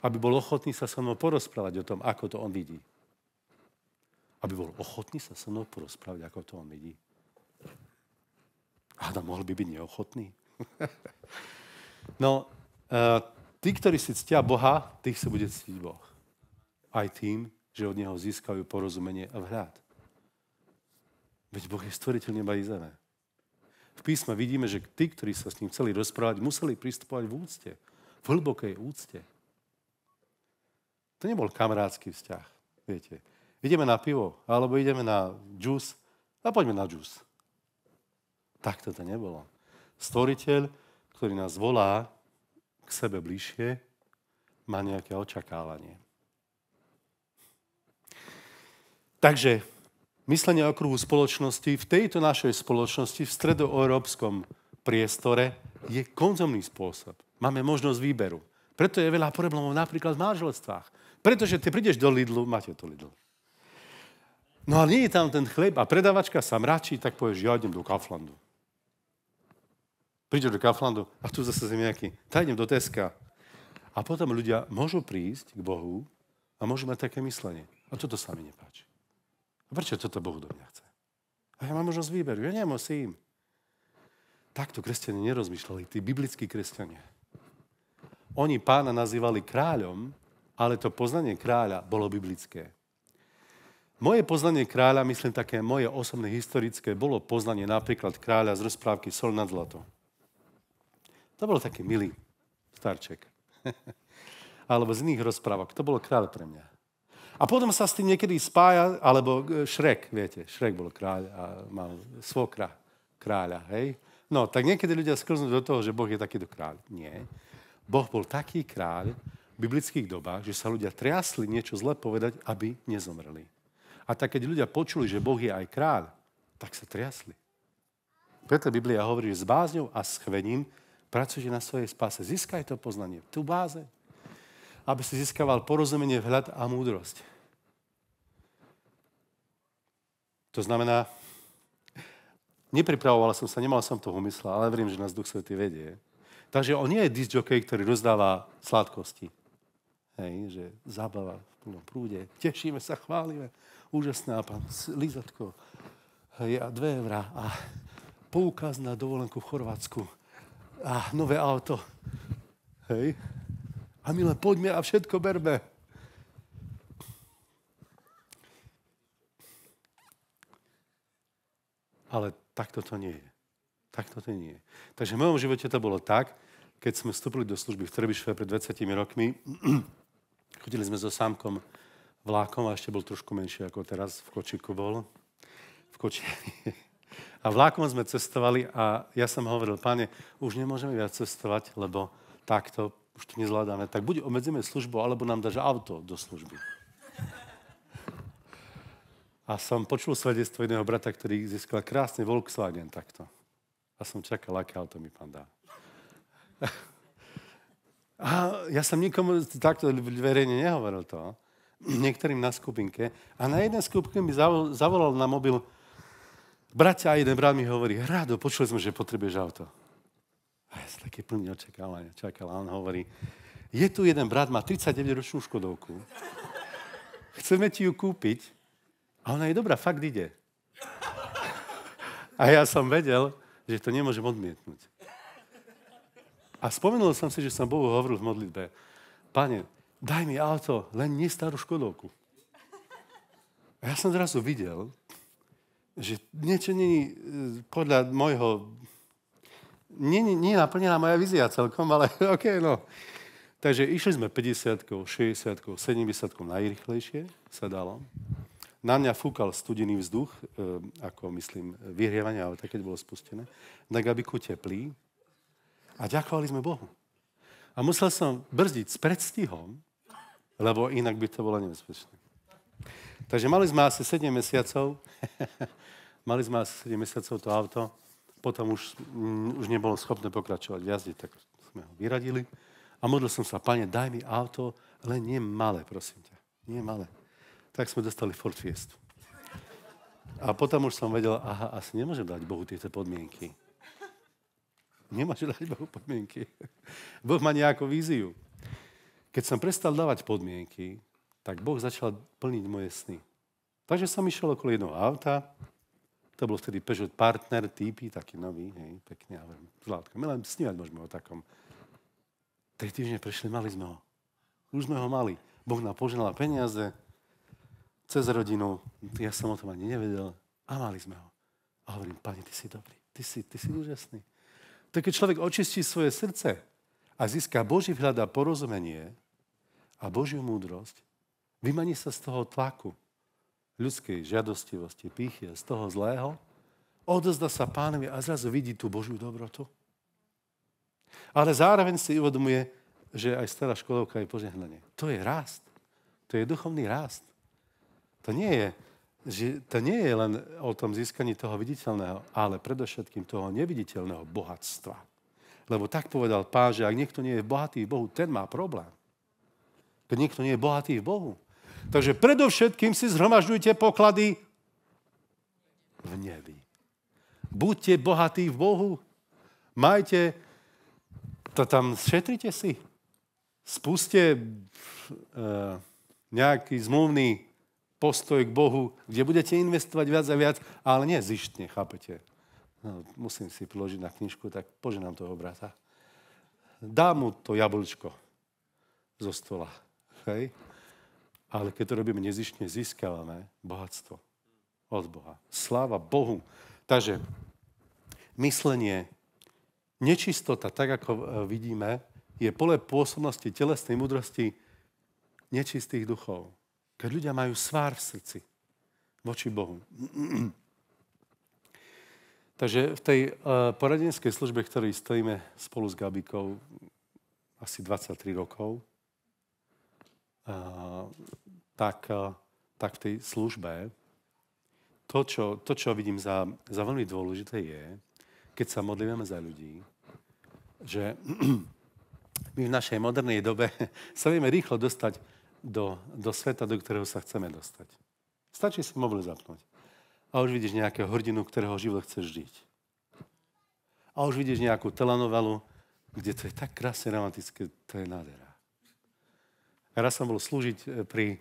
Aby bol ochotný sa so mnou porozprávať o tom, ako to on vidí. Aby bol ochotný sa so mnou porozprávať, ako to on vidí. Adam mohol by byť neochotný. No, tí, ktorí si ctia Boha, tých sa bude ctiť Boh. Aj tým, že od neho získajú porozumenie a vhľad. Veď Boh je stvoriteľ neba i zeme. V písme vidíme, že tí, ktorí sa s ním chceli rozprávať, museli pristupovať v úcte. V hlbokej úcte. To nebol kamarátsky vzťah, viete. Ideme na pivo, alebo ideme na džús, a poďme na džús. Tak to nebolo. Stvoriteľ, ktorý nás volá k sebe bližšie, má nejaké očakávanie. Takže myslenie okruhu spoločnosti v tejto našej spoločnosti, v stredoeurópskom priestore, je konzumný spôsob. Máme možnosť výberu. Preto je veľa problémov napríklad v manželstvách. Pretože ty prídeš do Lidlu, máte to Lidl. No a nie je tam ten chleb a predavačka sa mračí, tak povieš, ja idem do Kauflandu. Prídeš do Kauflandu a tu zase zemiaky. Tak idem do Teska. A potom ľudia môžu prísť k Bohu a môžu mať také myslenie. A toto sa mi nepáči. A prečo toto Boh do mňa chce? A ja mám možnosť výberu. Ja nemusím. Takto kresťania nerozmýšľali, tí biblickí kresťania. Oni Pána nazývali kráľom, ale to poznanie kráľa bolo biblické. Moje poznanie kráľa, myslím také moje osobné historické, bolo poznanie napríklad kráľa z rozprávky Sol nad zlato. To bol taký milý starček. Alebo z iných rozprávok. To bolo kráľ pre mňa. A potom sa s tým niekedy spája, alebo Šrek, viete, Šrek bol kráľ a mal svokra kráľa, hej? No, tak niekedy ľudia sklznú do toho, že Boh je takýto kráľ. Nie. Boh bol taký kráľ v biblických dobách, že sa ľudia triasli niečo zle povedať, aby nezomreli. A tak, keď ľudia počuli, že Boh je aj kráľ, tak sa triasli. Preto Biblia hovorí, že s bázňou a s chvením pracujte na svojej spáse. Získaj to poznanie, tú báze, aby si získaval porozumenie, vhľad a múdrosť. To znamená, nepripravoval som sa, nemal som to v úmysle, ale verím, že nás Duch Svätý vedie. Takže on nie je disc-jockey, ktorý rozdáva sladkosti. Hej, že zábava v plnom prúde. Tešíme sa, chválime. Úžasné, a pán Lízatko. Hej, a 2 eurá. A poukaz na dovolenku v Chorvátsku. A nové auto. Hej. A my len poďme a všetko berme. Ale takto to nie je. Takto to nie je. Takže v mojom živote to bolo tak, keď sme vstúpili do služby v Trebišove pred 20 rokmi, chodili sme so Sámkom vlákom a ešte bol trošku menší ako teraz, v kočíku bol. A vlákom sme cestovali a ja som hovoril, Páne, už nemôžeme viac cestovať, lebo takto už to nezvládame. Tak buď obmedzíme službu, alebo nám dáš auto do služby. A som počul svedectvo jedného brata, ktorý získal krásny Volkswagen takto. A som čakal, aké auto mi pán dá. A ja som nikomu takto verejne nehovoril to, niektorým na skupinke a na jednej skupinke mi zavolal na mobil bratia a jeden brat mi hovorí, Rado, počuli sme, že potrebuješ auto. A ja som taký plný očakávania čakal a on hovorí, je tu jeden brat, má 39-ročnú Škodovku. Chceme ti ju kúpiť a ona je dobrá, fakt ide. A ja som vedel, že to nemôžem odmietnúť. A spomenul som si, že som Bohu hovoril v modlitbe, Pane, daj mi auto, len nie starú Škodovku. A ja som zrazu videl, že niečo nie podľa môjho... Nie naplnená moja vízia celkom, ale okej, no. Takže išli sme 50-kou, 60-kou, 70-kou najrýchlejšie, sa dalo. Na mňa fúkal studený vzduch, ako myslím, vyhrievanie, ale tak, keď bolo spustené, na gabiku teplý. A ďakovali sme Bohu. A musel som brzdiť s predstihom, lebo inak by to bolo nebezpečné. Takže mali sme asi 7 mesiacov. Mali sme asi 7 mesiacov to auto. Potom už nebolo schopné pokračovať v jazde, tak sme ho vyradili. A modlil som sa, Pane, daj mi auto, len nie malé, prosím ťa. Nie malé. Tak sme dostali Ford Fiestu. A potom už som vedel, aha, asi nemôžem dať Bohu tieto podmienky. Nemôže dať Bohu podmienky. Boh má nejakú víziu. Keď som prestal dávať podmienky, tak Boh začal plniť moje sny. Takže som išiel okolo jedného auta, to bol vtedy Peugeot Partner, typy, taký nový, hej, pekný, ale zlátko. My len snívať môžeme o takom. 3 týždne prešli, mali sme ho. Už sme ho mali. Boh nám požehnal peniaze, cez rodinu, ja som o tom ani nevedel, a mali sme ho. A hovorím, Pane, ty si dobrý, ty si úžasný. To keď človek očistí svoje srdce a získa Boží vhľad a porozumenie a Božiu múdrosť, vymaní sa z toho tlaku ľudskej žiadostivosti, pýchy a z toho zlého, odozdá sa Pánovi a zrazu vidí tú Božiu dobrotu. Ale zároveň si uvedomuje, že aj stará Škodovka je požehnanie. To je rast. To je duchovný rast. To nie je len o tom získaní toho viditeľného, ale predovšetkým toho neviditeľného bohatstva. Lebo tak povedal Pán, že ak niekto nie je bohatý v Bohu, ten má problém. Keď niekto nie je bohatý v Bohu. Takže predovšetkým si zhromažďujte poklady v nebi. Buďte bohatí v Bohu. Majte, to tam šetrite si. Spúste nejaký zmluvný postoj k Bohu, kde budete investovať viac a viac, ale nie zištne, chápete? No, musím si priložiť na knižku, tak poženám toho brata. Dá mu to jablčko zo stola. Hej? Ale keď to robíme nezištne, získavame bohatstvo od Boha. Sláva Bohu. Takže myslenie, nečistota, tak ako vidíme, je pole pôsobnosti telesnej múdrosti nečistých duchov. Keď ľudia majú svár v srdci voči Bohu. Takže v tej poradenskej službe, ktorej stojíme spolu s Gabikou asi 23 rokov, tak v tej službe to, čo vidím za veľmi dôležité je, keď sa modlíme za ľudí, že my v našej modernej dobe sa vieme rýchlo dostať do sveta, do ktorého sa chceme dostať. Stačí si mobil zapnúť. A už vidíš nejakého hrdinu, ktorého život chceš žiť. A už vidíš nejakú telenovelu, kde to je tak krásne romantické, to je nádhera. Raz som bol slúžiť pri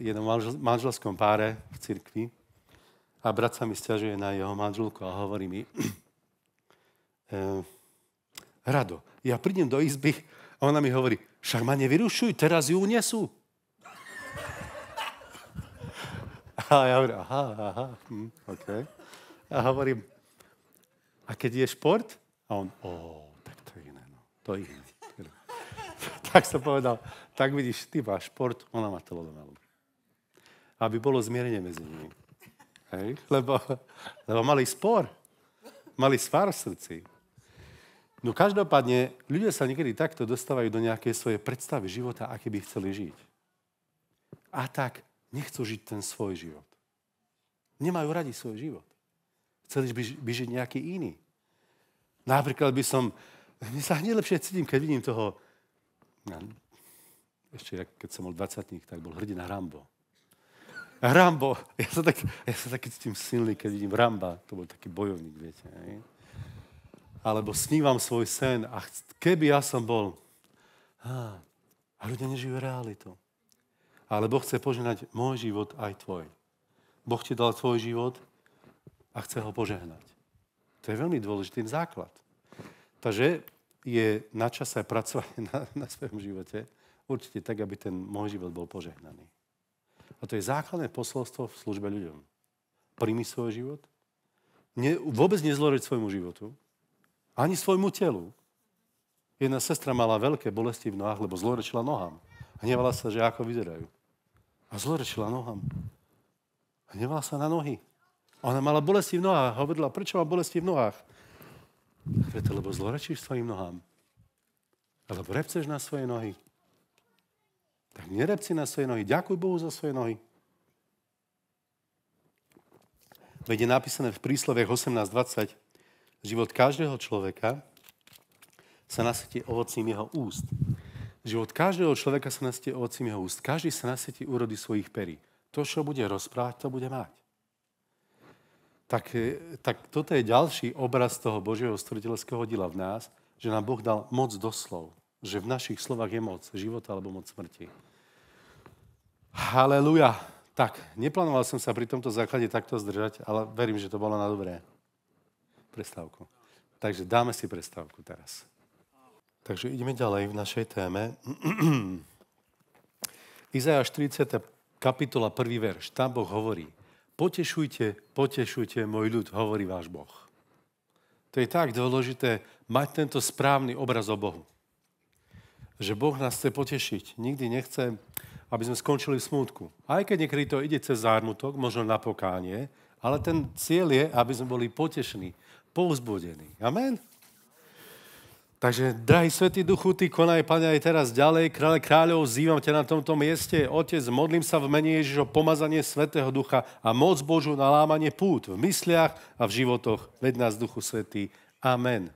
jednom manželskom páre v cirkvi a brat sa mi sťažuje na jeho manželku a hovorí mi, Rado, ja prídem do izby a ona mi hovorí, však ma nevyrušuj, teraz ju unesú. A ja hovorím, aha, OK. A hovorím, a keď je šport? A on, tak to je iné, no, to je iné. Tak som povedal, tak vidíš, ty máš šport, ona má telenovelu. Aby bolo zmierenie medzi nimi. Hej? Lebo mali spor. Mali svár v srdci. No každopádne, ľudia sa niekedy takto dostávajú do nejakej svojej predstavy života, aké by chceli žiť. A tak nechcú žiť ten svoj život. Nemajú radi svoj život. Chceli by žiť nejaký iný. Napríklad mne sa hneď lepšie cítim, keď vidím toho ešte keď som bol 20, tak bol hrdina Rambo. Rambo, ja som taký s tým silný, keď vidím Ramba, to bol taký bojovník, viete. Ne? Alebo snívam svoj sen a keby ja som bol, a ľudia nežijú realitu. Ale Boh chce požehnať môj život aj tvoj. Boh ti dal tvoj život a chce ho požehnať. To je veľmi dôležitý základ. Takže je na čase pracovať na svojom živote určite tak, aby ten môj život bol požehnaný. A to je základné posolstvo v službe ľuďom. Príjmi svoj život. Vôbec nezloreč svojmu životu. Ani svojmu telu. Jedna sestra mala veľké bolesti v nohách, lebo zlorečila nohám. Hnevala sa, že ako vyzerajú. A zlorečila nohám. Hnevala sa na nohy. Ona mala bolesti v nohách. Hovorila, prečo má bolesti v nohách? Preto, lebo zlorečíš svojim nohám. Alebo repceš na svoje nohy. Tak nerepci na svoje nohy. Ďakuj Bohu za svoje nohy. Veď je napísané v prísloviach 18:20, život každého človeka sa nasytí ovocím jeho úst. Život každého človeka sa nasytí ovocím jeho úst. Každý sa nasytí úrody svojich perí. To, čo bude rozprávať, to bude mať. Tak toto je ďalší obraz toho Božieho stvoriteľského diela v nás, že nám Boh dal moc doslov. Že v našich slovách je moc života alebo moc smrti. Halelujá. Tak, neplánoval som sa pri tomto základe takto zdržať, ale verím, že to bolo na dobré. Prestávku. Takže dáme si prestávku teraz. Takže ideme ďalej v našej téme. Izajáš 40. kapitola 1. verš. Tam Boh hovorí: potešujte, potešujte, môj ľud, hovorí váš Boh. To je tak dôležité mať tento správny obraz o Bohu. Že Boh nás chce potešiť. Nikdy nechce, aby sme skončili v smútku. Aj keď niekedy to ide cez zármutok, možno na pokánie, ale ten cieľ je, aby sme boli potešení, povzbudení. Amen? Takže, drahý Svätý Duchu, ty konaj, Pane, aj teraz ďalej. Kráľe kráľov, zývam ťa na tomto mieste. Otec, modlím sa v mene Ježiša o pomazanie Svätého Ducha a moc Božiu na lámanie pút v mysliach a v životoch. Veď nás, Duchu Svätý. Amen.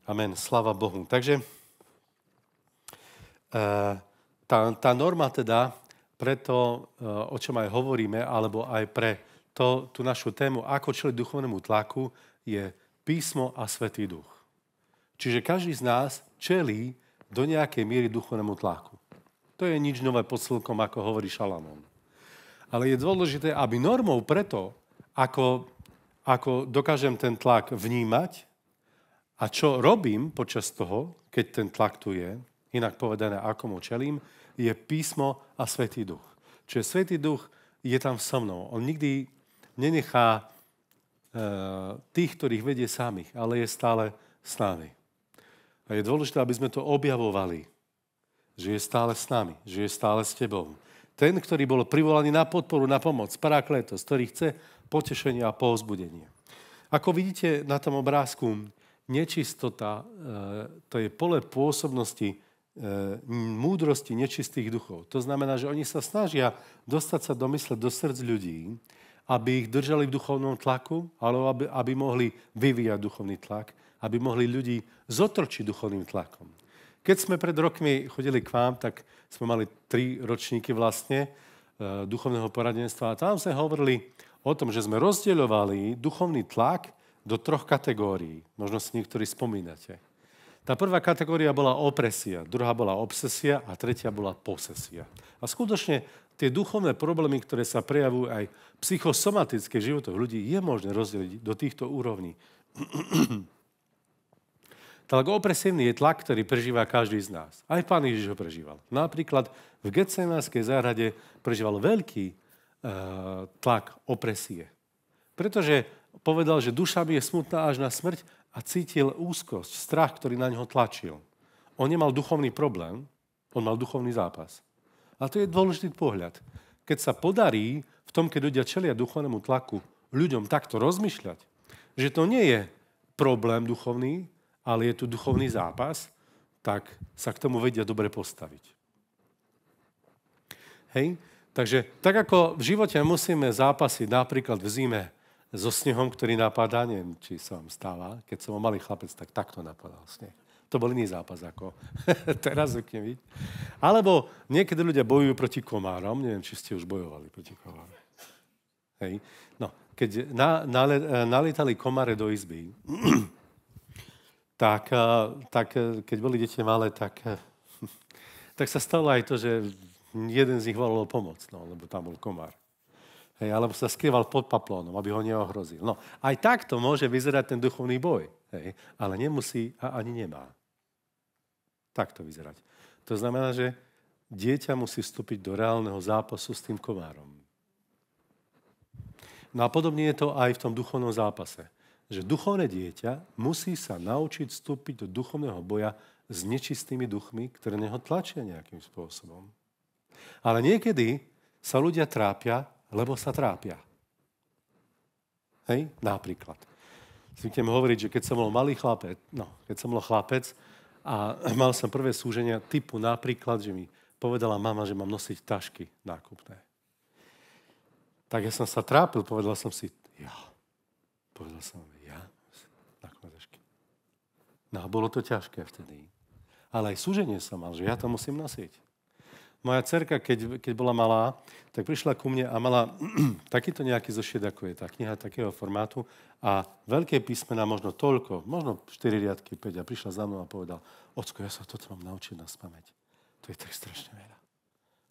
Amen. Sláva Bohu. Takže tá norma teda, preto, o čom aj hovoríme, alebo aj pre tú našu tému, ako čeliť duchovnému tlaku, je písmo a Svätý Duch. Čiže každý z nás čelí do nejakej miery duchovnému tlaku. To je nič nové pod slnkom, ako hovorí Šalamón. Ale je dôležité, aby normou preto, ako dokážem ten tlak vnímať a čo robím počas toho, keď ten tlak tu je, inak povedané, ako mu čelím, je písmo a Svätý Duch. Čiže Svätý Duch je tam so mnou. On nikdy nenechá tých, ktorých vedie samých, ale je stále s nami. A je dôležité, aby sme to objavovali, že je stále s nami, že je stále s tebou. Ten, ktorý bol privolaný na podporu, na pomoc, parakletos, ktorý chce potešenie a povzbudenie. Ako vidíte na tom obrázku, nečistota, to je pole pôsobnosti múdrosti nečistých duchov. To znamená, že oni sa snažia dostať sa do mysle, do srdc ľudí, aby ich držali v duchovnom tlaku, alebo aby mohli vyvíjať duchovný tlak, aby mohli ľudí zotročiť duchovným tlakom. Keď sme pred rokmi chodili k vám, tak sme mali 3 ročníky vlastne duchovného poradenstva a tam sme hovorili o tom, že sme rozdeľovali duchovný tlak do 3 kategórií. Možno si niektorí spomínate. Tá prvá kategória bola opresia, druhá bola obsesia a tretia bola posesia. A skutočne tie duchovné problémy, ktoré sa prejavujú aj psychosomatické v životoch ľudí, je možné rozdeliť do týchto úrovní. Tlak opresívny je tlak, ktorý prežíva každý z nás. Aj Pán Ježiš ho prežíval. Napríklad v Getsemanskej záhrade prežíval veľký tlak opresie. Pretože povedal, že duša mi je smutná až na smrť a cítil úzkosť, strach, ktorý na ňo tlačil. On nemal duchovný problém, on mal duchovný zápas. A to je dôležitý pohľad. Keď sa podarí v tom, keď ľudia čelia duchovnému tlaku, ľuďom takto rozmýšľať, že to nie je problém duchovný, ale je tu duchovný zápas, tak sa k tomu vedia dobre postaviť. Hej? Takže tak ako v živote musíme zápasiť napríklad v zime so snehom, ktorý napadá, neviem, či sa vám stáva, keď som malý chlapec, tak takto napadal sneh. To bol iný zápas ako teraz, zvykne byť. Alebo niekedy ľudia bojujú proti komárom. Neviem, či ste už bojovali proti komárom. Hej. No, keď nalietali komáre do izby, tak keď boli deti malé, tak sa stalo aj to, že jeden z nich volal pomoc, no, lebo tam bol komár. Hej, alebo sa skrýval pod paplónom, aby ho neohrozil. No, aj takto môže vyzerať ten duchovný boj, hej, ale nemusí a ani nemá. Takto vyzerať. To znamená, že dieťa musí vstúpiť do reálneho zápasu s tým komárom. No a podobne je to aj v tom duchovnom zápase. Že duchovné dieťa musí sa naučiť vstúpiť do duchovného boja s nečistými duchmi, ktoré neho tlačia nejakým spôsobom. Ale niekedy sa ľudia trápia, lebo sa trápia. Hej? Napríklad. Zvyknem hovoriť, že keď som bol malý chlapec, keď som bol chlapec a mal som prvé súženia typu napríklad, že mi povedala mama, že mám nosiť tašky nákupné. Tak ja som sa trápil, povedal som si, Povedal som, nákupné tašky. No a bolo to ťažké vtedy. Ale aj súženie som mal, že ja to musím nosiť. Moja dcerka, keď bola malá, tak prišla ku mne a mala takýto nejaký zošiet, ako je tá kniha takého formátu a veľké písmená, možno 4 riadky, 5 a prišla za mnou a povedal, ocko, ja sa toto mám naučiť naspamäť. To je tak strašne veľa.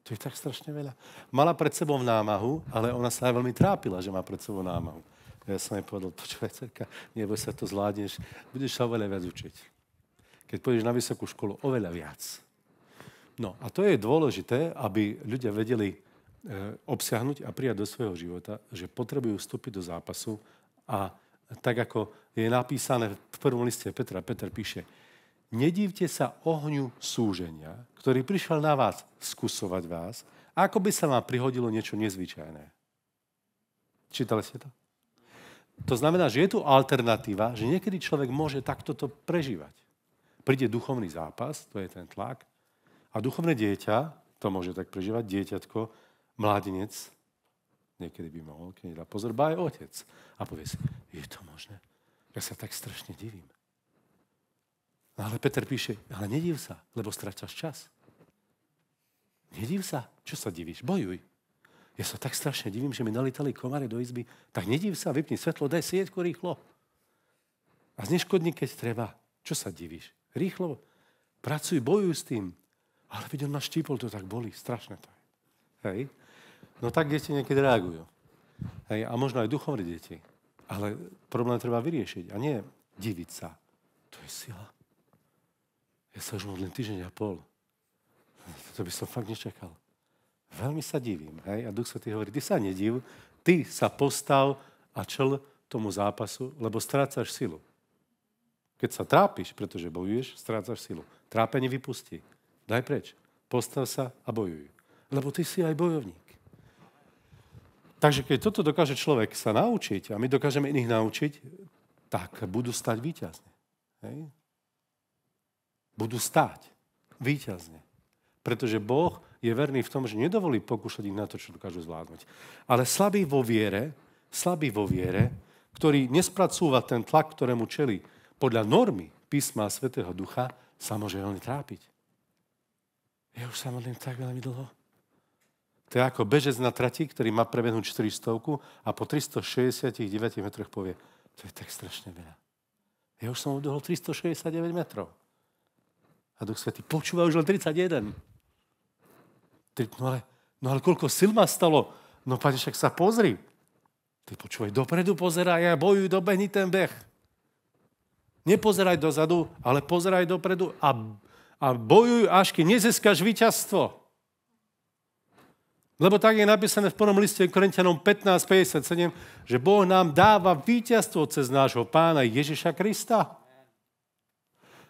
To je tak strašne veľa. Mala pred sebou námahu, ale ona sa aj veľmi trápila, že má pred sebou námahu. Ja som jej povedal, počúvaj, dcerka, neboj sa, to zvládneš, budeš sa oveľa viac učiť. Keď pôjdeš na vysokú školu, oveľa viac. No a to je dôležité, aby ľudia vedeli obsiahnuť a prijať do svojho života, že potrebujú vstúpiť do zápasu a tak, ako je napísané v prvom liste Petra, Peter píše, nedívte sa ohňu súženia, ktorý prišiel na vás skúsovať vás, ako by sa vám prihodilo niečo nezvyčajné. Čítali ste to? To znamená, že je tu alternatíva, že niekedy človek môže takto to prežívať. Príde duchovný zápas, to je ten tlak, a duchovné dieťa, to môže tak prežívať, dieťatko, mládenec, niekedy by mohol, keď nedá pozor, ba aj otec. A povie si, je to možné? Ja sa tak strašne divím. No ale Peter píše, ale nediv sa, lebo strácaš čas. Nediv sa. Čo sa divíš? Bojuj. Ja sa tak strašne divím, že mi nalitali komáre do izby. Tak nediv sa, vypni svetlo, daj svietku rýchlo. A zneškodni, keď treba. Čo sa divíš? Rýchlo. Pracuj, bojuj s tým. Ale videl, ma štípol, to tak bolí. Strašné to je. Hej? No tak deti niekedy reagujú. Hej? A možno aj duchovné deti. Ale problém treba vyriešiť. A nie diviť sa. To je sila. Ja sa už modlím týždeň a pol. To by som fakt nečakal. Veľmi sa divím. Hej? A Duch Svätý hovorí, ty sa nediv, ty sa postav a čel tomu zápasu, lebo strácaš silu. Keď sa trápiš, pretože bojuješ, strácaš silu. Trápenie vypustí. Daj preč. Postav sa a bojuj. Lebo ty si aj bojovník. Takže keď toto dokáže človek sa naučiť, a my dokážeme iných naučiť, tak budú stať víťazne. Hej? Budú stáť víťazne. Pretože Boh je verný v tom, že nedovolí pokúšať ich na to, čo dokážu zvládnuť. Ale slabý vo viere, ktorý nespracúva ten tlak, ktorému čelí podľa normy písma Svätého Ducha, sa môže veľmi trápiť. Ja už sa modlím tak veľmi dlho. To je ako bežec na trati, ktorý má prebehnúť 400 a po 369 metroch povie, to je tak strašne veľa. Ja už som odbehol 369 metrov. A Duch Svätý počúva už len 31. No ale koľko sil ma stalo? No Pane, však sa pozri. Ty počúvaj, dopredu pozeraj a bojuj, dobehni ten beh. Nepozeraj dozadu, ale pozeraj dopredu a bojuj, až keď nezískaš víťazstvo. Lebo tak je napísané v prvom liste Korinťanom 15:57, že Boh nám dáva víťazstvo cez nášho Pána Ježiša Krista.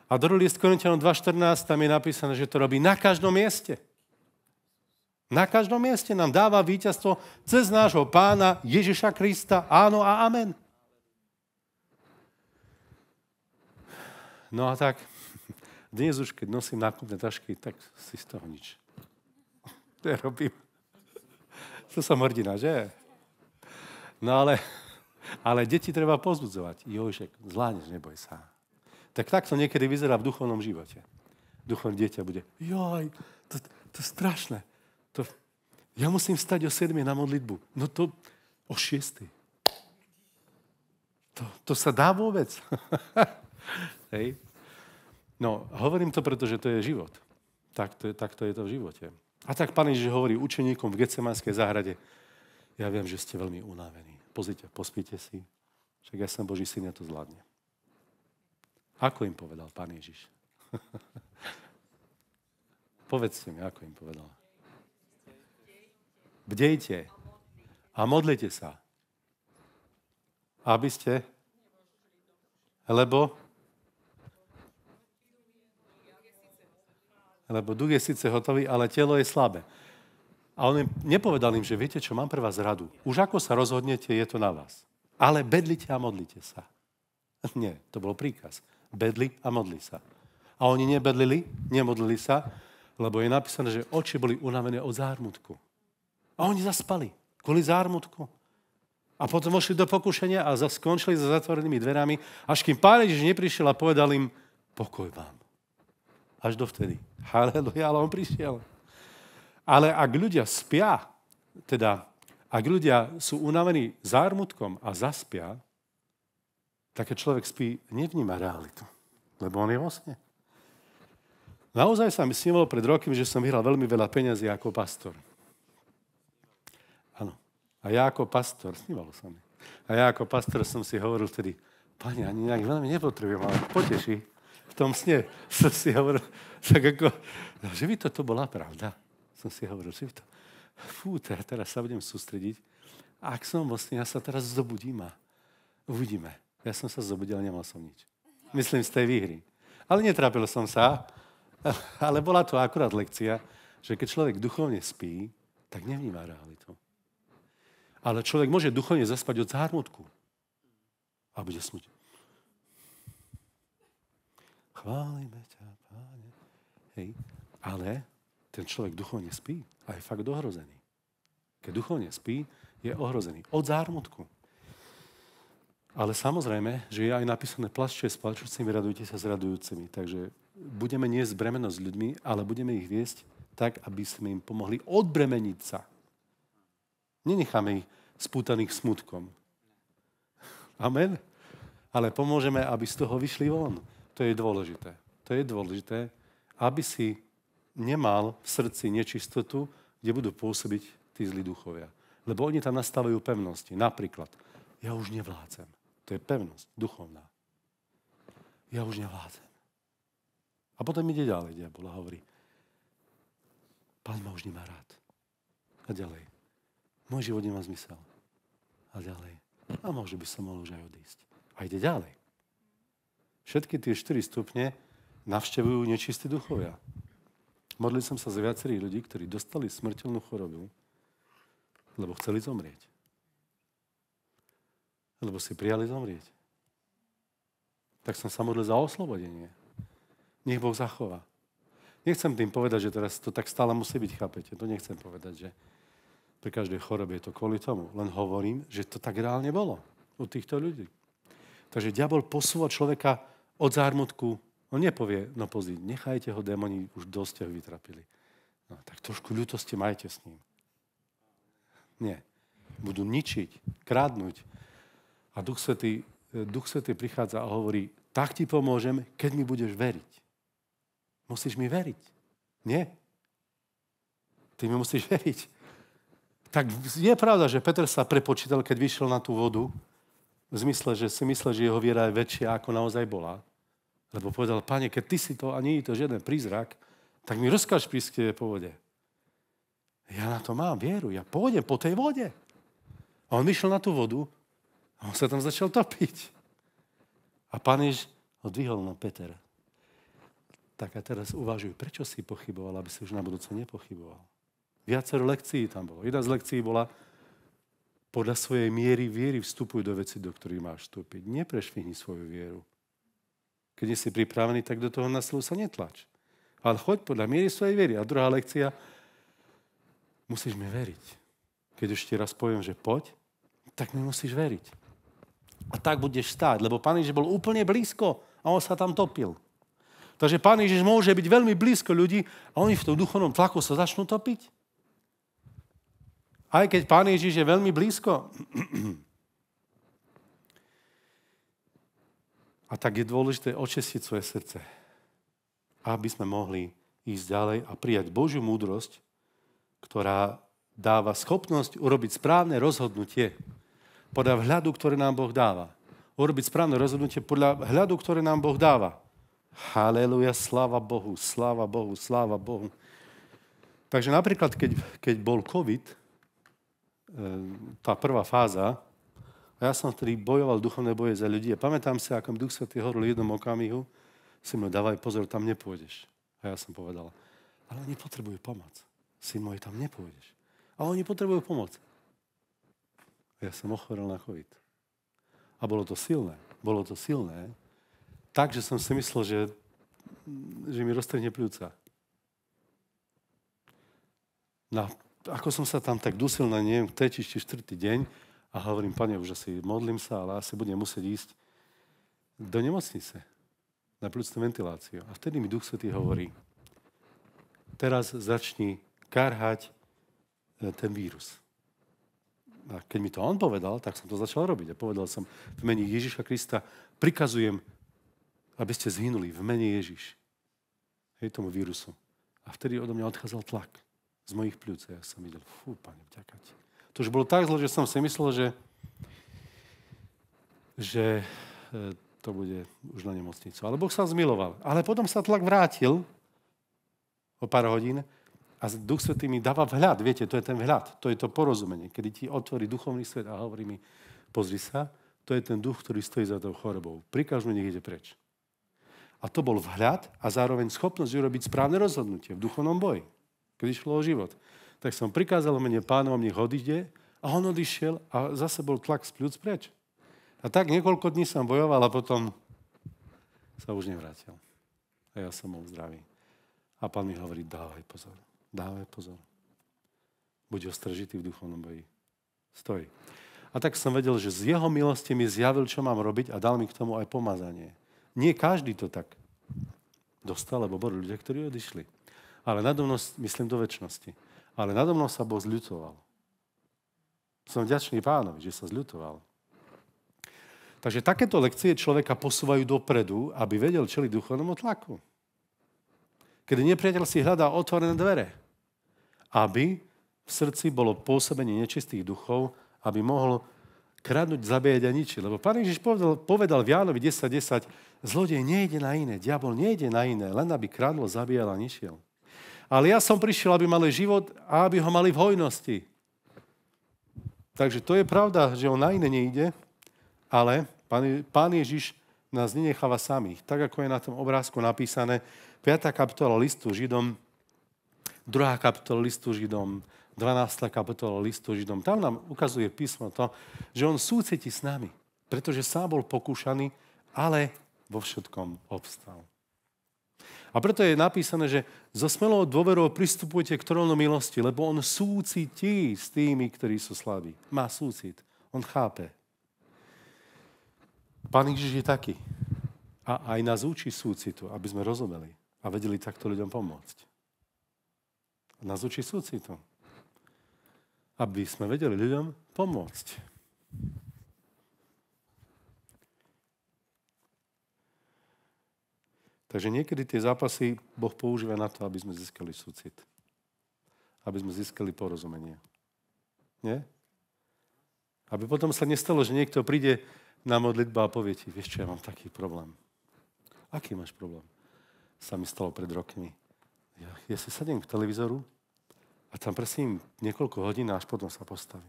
A druhý list Korinťanom 2:14, tam je napísané, že to robí na každom mieste. Na každom mieste nám dáva víťazstvo cez nášho Pána Ježiša Krista. Áno a amen. No a tak, dnes už, keď nosím nákupné tašky, tak si z toho nič nerobím. To som hrdina, že? No ale deti treba pozbudzovať. Jožek, zvládneš, neboj sa. Tak to niekedy vyzerá v duchovnom živote. Duchovné dieťa bude, to je strašné. Ja musím vstať o 7 na modlitbu. No to o 6. To sa dá vôbec. Hej. No, hovorím to, pretože to je život. Takto je to v živote. A tak Pán Ježiš hovorí učeníkom v Getsemanskej záhrade, ja viem, že ste veľmi unavení. Pozrite, pospíte si. Však ja som Boží syn, ja to zvládnem. Ako im povedal Pán Ježiš? Povedzte mi, ako im povedal. Bdejte a modlite sa. Aby ste... Lebo duch je síce hotový, ale telo je slabé. A on im nepovedal im, že viete čo, mám pre vás radu. Už ako sa rozhodnete, je to na vás. Ale bedlite a modlite sa. Nie, to bol príkaz. Bedli a modli sa. A oni nebedlili, nemodlili sa, lebo je napísané, že oči boli unavené od zármutku. A oni zaspali kvôli zármutku. A potom vošli do pokušenia a skončili za zatvorenými dverami, až kým Pán Ježiš neprišiel a povedal im, pokoj vám. Až dovtedy. Halleluja, ale on prišiel. Ale ak ľudia spia, teda ak ľudia sú unavení zármutkom a zaspia, tak keď človek spí, nevníma realitu. Lebo on je vo sne. Naozaj sa mi snívalo pred rokmi, že som vyhral veľmi veľa peňazí ako pastor. Áno. A ja ako pastor, snívalo sa mi. A ja ako pastor som si hovoril vtedy, Pane, ani nejak veľmi nepotrebujem, ale poteší. V tom sne som si hovoril, tak ako, že by to bola pravda. Som si hovoril, že by to... teraz sa budem sústrediť. Ak som vo sne, ja sa teraz zobudím a uvidíme. Ja som sa zobudil a nemal som nič. Myslím z tej výhry. Ale netrápil som sa, ale bola to akurát lekcia, že keď človek duchovne spí, tak nevníma realitu. Ale človek môže duchovne zaspať od zármutku. A bude smúť. Chválime ťa, Páne. Hej. Ale ten človek duchovne spí a je fakt ohrozený. Keď duchovne spí, je ohrozený. Od zármutku. Ale samozrejme, že je aj napísané plačte s plačúcimi, radujte sa s radujúcimi. Takže budeme niesť bremeno s ľuďmi, ale budeme ich viesť tak, aby sme im pomohli odbremeniť sa. Nenecháme ich spútaných smutkom. Amen? Ale pomôžeme, aby z toho vyšli von. To je dôležité. To je dôležité, aby si nemal v srdci nečistotu, kde budú pôsobiť tí zlí duchovia. Lebo oni tam nastavujú pevnosti. Napríklad, ja už nevládzem. To je pevnosť duchovná. Ja už nevládzem. A potom ide ďalej diabol a hovorí, Pán ma už nemá rád. A ďalej. Môj život nemá zmysel. A ďalej. A možno by som mohol už aj odísť. A ide ďalej. Všetky tie 4 stupne navštevujú nečistí duchovia. Modlil som sa za viacerých ľudí, ktorí dostali smrteľnú chorobu, lebo chceli zomrieť. Lebo si prijali zomrieť. Tak som sa modlil za oslobodenie. Nech Boh zachová. Nechcem tým povedať, že teraz to tak stále musí byť, chápete? To nechcem povedať, že pri každej chorobe je to kvôli tomu. Len hovorím, že to tak reálne bolo u týchto ľudí. Takže diabol posúva človeka od zármutku. On nepovie, no pozri, nechajte ho, démoni už dosť ho vytrapili. No, tak trošku ľútosti majte s ním. Nie. Budú ničiť, krádnuť. A Duch Svätý prichádza a hovorí, tak ti pomôžem, keď mi budeš veriť. Musíš mi veriť. Nie? Ty mi musíš veriť. Tak je pravda, že Peter sa prepočítal, keď vyšiel na tú vodu, v zmysle, že si myslel, že jeho viera je väčšia, ako naozaj bola. Lebo povedal, Pane, keď ty si to a nie je to žiaden prízrak, tak mi rozkáž prísť k tebe po vode. Ja na to mám vieru, ja pôjdem po tej vode. A on vyšiel na tú vodu a on sa tam začal topiť. A Pán Ježiš ho dvihol na Peter. Tak a teraz uvažuj, prečo si pochyboval, aby si už na budúce nepochyboval. Viacero lekcií tam bolo. Jedna z lekcií bola, podľa svojej miery viery vstupuj do veci, do ktorých máš vstúpiť. Neprešvihni svoju vieru. Keď nie si pripravený, tak do toho na silu sa netlač. Ale choď podľa miery svojej viery. A druhá lekcia, musíš mi veriť. Keď už ti raz poviem, že poď, tak mi musíš veriť. A tak budeš stáť, lebo Pán Ježiš bol úplne blízko. A a on sa tam topil. Takže Pán Ježiš môže byť veľmi blízko ľudí a oni v tom duchovnom tlaku sa začnú topiť. Aj keď Pán Ježiš je veľmi blízko. A tak je dôležité očistiť svoje srdce, aby sme mohli ísť ďalej a prijať Božiu múdrosť, ktorá dáva schopnosť urobiť správne rozhodnutie podľa vhľadu, ktoré nám Boh dáva. Urobiť správne rozhodnutie podľa hľadu, ktoré nám Boh dáva. Halelúja, sláva Bohu, sláva Bohu, sláva Bohu. Takže napríklad, keď bol COVID, tá prvá fáza, a ja som vtedy bojoval duchovné boje za ľudí a pamätám sa, ako Duch Svätý hovoril v jednom okamihu, syn môj, dávaj pozor, tam nepôjdeš. A ja som povedal, ale oni potrebujú pomoc. Syn môj, tam nepôjdeš. A oni potrebujú pomoc. A ja som ochorel na COVID. A bolo to silné. Bolo to silné. Takže som si myslel, že mi roztrhne pľúca. No, ako som sa tam tak dusil na neviem, 3. či 4. deň a hovorím, Pane, už asi modlím sa, ale asi budem musieť ísť do nemocnice na pľúcnu ventiláciu. A vtedy mi Duch Svätý hovorí, teraz začni karhať ten vírus. A keď mi to on povedal, tak som to začal robiť. A povedal som, v mene Ježiša Krista prikazujem, aby ste zhynuli v mene Ježiš. Hej, tomu vírusu. A vtedy odo mňa odchádzal tlak z mojich pľúc. Ja som videl, Pane, vďaka ti. To už bolo tak zle, že som si myslel, že to bude už na nemocnicu. Ale Boh sa zmiloval. Ale potom sa tlak vrátil o pár hodín a Duch Svätý mi dáva vhľad. Viete, to je ten vhľad. To je to porozumenie. Kedy ti otvorí duchovný svet a hovorí mi, pozri sa, to je ten duch, ktorý stojí za tou chorobou. Prikaž mu, nech ide preč. A to bol vhľad a zároveň schopnosť urobiť správne rozhodnutie v duchovnom boji, keď išlo o život. Tak som prikázal mene Pánovom, nech odíde a on odišiel a zase bol tlak z pľúc preč. A tak niekoľko dní som bojoval a potom sa už nevrátil. A ja som bol zdravý. A Pán mi hovorí, dávaj pozor, dávaj pozor. Buď ostržitý v duchovnom boji. Stoj. A tak som vedel, že z jeho milosti mi zjavil, čo mám robiť a dal mi k tomu aj pomazanie. Nie každý to tak dostal, lebo boli ľudia, ktorí odišli. Ale nado mnou, myslím do večnosti, ale nado mnou sa Boh zľutoval. Som vďačný Pánovi, že sa zľutoval. Takže takéto lekcie človeka posúvajú dopredu, aby vedel čeliť duchovnému tlaku. Kedy nepriateľ si hľadá otvorené dvere, aby v srdci bolo pôsobenie nečistých duchov, aby mohol kradnúť, zabíjať a ničiť. Lebo Pán Ježiš povedal v Jánovi 10.10, zlodej nejde na iné, diabol nejde na iné, len aby kradol, zabíjal a ničil. Ale ja som prišiel, aby mali život a aby ho mali v hojnosti. Takže to je pravda, že on na iné nejde, ale Pán Ježiš nás nenecháva samých. Tak, ako je na tom obrázku napísané, 5. kapitola listu Židom, 2. kapitola listu Židom, 12. kapitola listu Židom. Tam nám ukazuje písmo to, že on súciti s nami, pretože sám bol pokúšaný, ale vo všetkom obstal. A preto je napísané, že so smelou dôverou pristupujte k trónu milosti, lebo on súcití s tými, ktorí sú slabí. Má súcit. On chápe. Pán Ježiš je taký. A aj nás učí súcitu, aby sme rozumeli a vedeli takto ľuďom pomôcť. Nás učí súcitu, aby sme vedeli ľuďom pomôcť. Takže niekedy tie zápasy Boh používa na to, aby sme získali súcit. Aby sme získali porozumenie. Nie? Aby potom sa nestalo, že niekto príde na modlitbu a povie ti, vieš čo, ja mám taký problém. Aký máš problém? Sa mi stalo pred rokmi. Ja si sadnem k televízoru a tam presím niekoľko hodín a až potom sa postavím.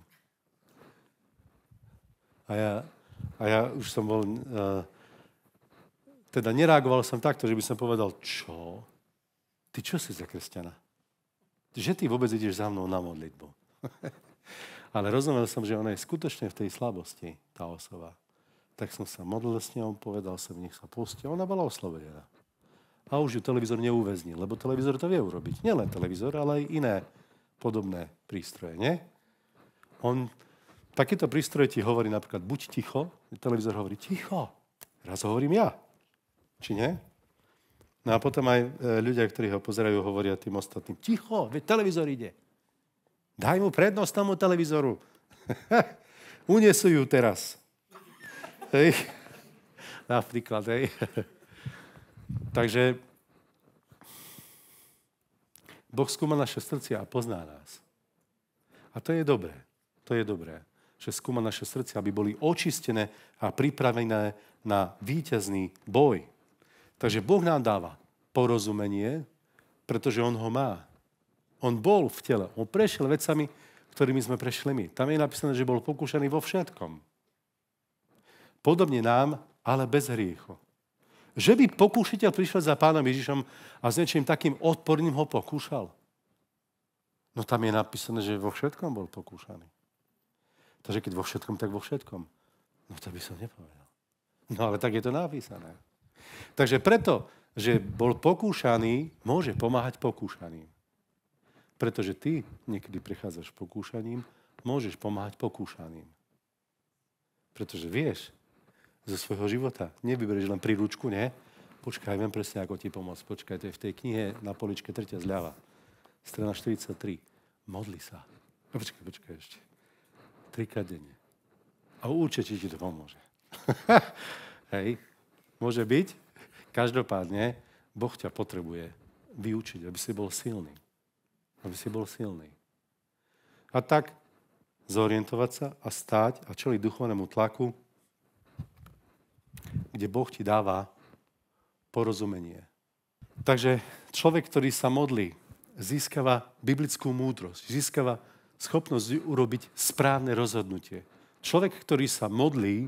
A ja už som bol... Teda nereagoval som takto, že by som povedal, čo? Ty čo si za kresťana? Že ty vôbec ideš za mnou na modlitbu? Ale rozumel som, že ona je skutočne v tej slabosti, tá osoba. Tak som sa modlil s ňou, povedal som, nech sa pustí. Ona bola oslobodená. A už ju televízor neuväznil, lebo televízor to vie urobiť. Nielen televízor, ale aj iné podobné prístroje, nie? Takýto prístroj ti hovorí napríklad, buď ticho, televízor hovorí, ticho. Raz hovorím ja. Či nie? No a potom aj ľudia, ktorí ho pozerajú, hovoria tým ostatným, ticho, veď televízor ide. Daj mu prednosť tomu televízoru. Unesú ju teraz. Hej. Napríklad, hej. Takže Boh skúma naše srdcia a pozná nás. A to je dobré. To je dobré, že skúma naše srdcia, aby boli očistené a pripravené na víťazný boj. Takže Boh nám dáva porozumenie, pretože on ho má. On bol v tele. On prešiel vecami, ktorými sme prešli my. Tam je napísané, že bol pokúšaný vo všetkom. Podobne nám, ale bez hriechu. Že by pokúšiteľ prišiel za Pánom Ježišom a s niečím takým odporným ho pokúšal. No tam je napísané, že vo všetkom bol pokúšaný. Takže keď vo všetkom, tak vo všetkom. No to by som nepovedal. No ale tak je to napísané. Takže preto, že bol pokúšaný, môže pomáhať pokúšaným. Pretože ty niekedy prechádzaš pokúšaním, môžeš pomáhať pokúšaným. Pretože vieš zo svojho života, nevyberieš len príručku, nie? Počkaj, viem presne, ako ti pomôcť. Počkaj, to je v tej knihe na poličke 3. zľava. Strana 43. Modli sa. Počkaj ešte. 3-krát denne. A určite ti to pomôže. Hej. Môže byť? Každopádne, Boh ťa potrebuje vyučiť, aby si bol silný. Aby si bol silný. A tak zorientovať sa a stáť a čeliť duchovnému tlaku, kde Boh ti dáva porozumenie. Takže človek, ktorý sa modlí, získava biblickú múdrosť, získava schopnosť urobiť správne rozhodnutie. Človek, ktorý sa modlí,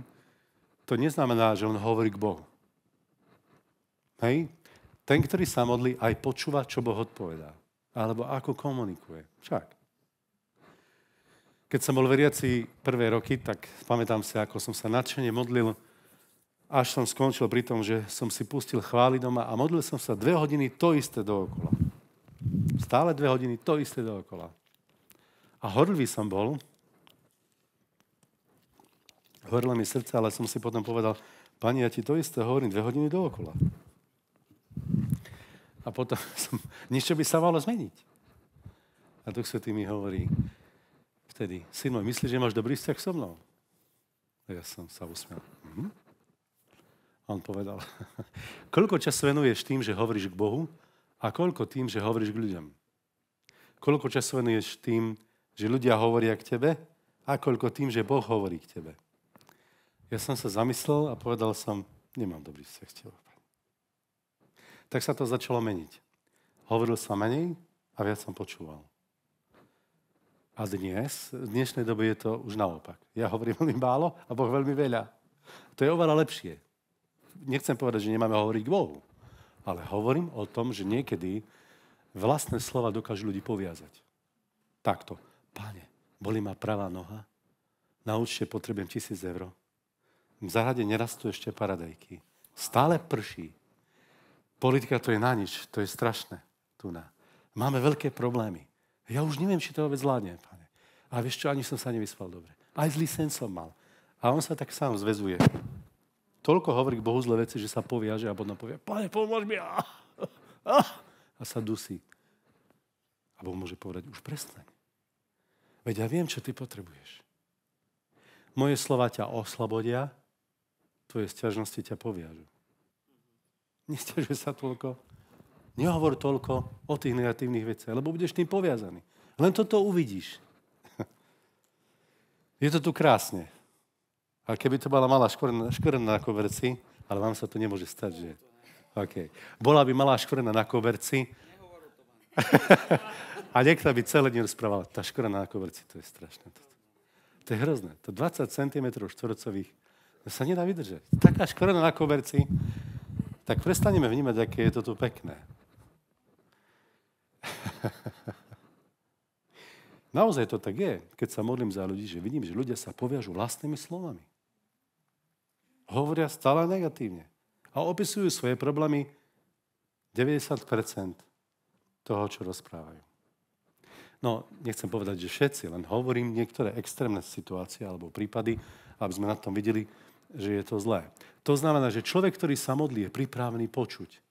to neznamená, že on hovorí k Bohu. Hej? Ten, ktorý sa modlí, aj počúva, čo Boh odpovedá. Alebo ako komunikuje. Však. Keď som bol veriaci prvé roky, tak pamätám si, ako som sa nadšene modlil, až som skončil pri tom, že som si pustil chvály doma a modlil som sa 2 hodiny to isté dookola. Stále 2 hodiny to isté dookola. A horlivý som bol. Horilo mi srdce, ale som si potom povedal, Pani, ja ti to isté hovorím 2 hodiny dookola. A potom niečo by sa malo zmeniť. A Duch Svätý mi hovorí vtedy, syn môj, myslíš, že máš dobrý vzťah so mnou? A ja som sa usmial. A on povedal, koľko času venuješ tým, že hovoríš k Bohu a koľko tým, že hovoríš k ľuďom? Koľko času venuješ tým, že ľudia hovoria k tebe a koľko tým, že Boh hovorí k tebe? Ja som sa zamyslel a povedal som, nemám dobrý vzťah s tebou. Tak sa to začalo meniť. Hovoril som menej a viac som počúval. A dnes, v dnešnej dobe je to už naopak. Ja hovorím veľmi málo a Boh veľmi veľa. To je oveľa lepšie. Nechcem povedať, že nemáme hovoriť k Bohu, ale hovorím o tom, že niekedy vlastné slova dokážu ľudí poviazať. Takto. Páne, bolí ma pravá noha, na účte potrebujem 1000 eur. V záhrade nerastú ešte paradajky. Stále prší. Politika to je na nič, to je strašné. Máme veľké problémy. Ja už neviem, či to vôbec zvládne, Pane. A vieš čo, ani som sa nevyspal dobre. Aj zlý sen som mal. A on sa tak sám zväzuje. Toľko hovorí k Bohu zlé veci, že sa poviaže a potom povie, Pane, pomôž mi. A sa dusí. A Boh môže povedať, už prestaň. Veď ja viem, čo ty potrebuješ. Moje slova ťa oslobodia, tvoje sťažnosti ťa poviažu. Nesťažuj sa toľko. Nehovor toľko o tých negatívnych veciach, lebo budeš tým poviazaný. Len toto uvidíš. Je to tu krásne. A keby to bola malá škvrna na koberci, ale vám sa to nemôže stať, že? Okay. Bola by malá škvrna na koberci a niekto by celý deň rozprával, tá škvrna na koberci, to je strašné. To je hrozné. To 20 cm štvorcových, to sa nedá vydržať. Taká škvrna na koberci, tak prestaneme vnímať, aké je to tu pekné. Naozaj to tak je, keď sa modlím za ľudí, že vidím, že ľudia sa poviažu vlastnými slovami. Hovoria stále negatívne. A opisujú svoje problémy 90% toho, čo rozprávajú. No, nechcem povedať, že všetci, len hovorím niektoré extrémne situácie alebo prípady, aby sme na tom videli, že je to zlé. To znamená, že človek, ktorý sa modlí, je pripravený počuť.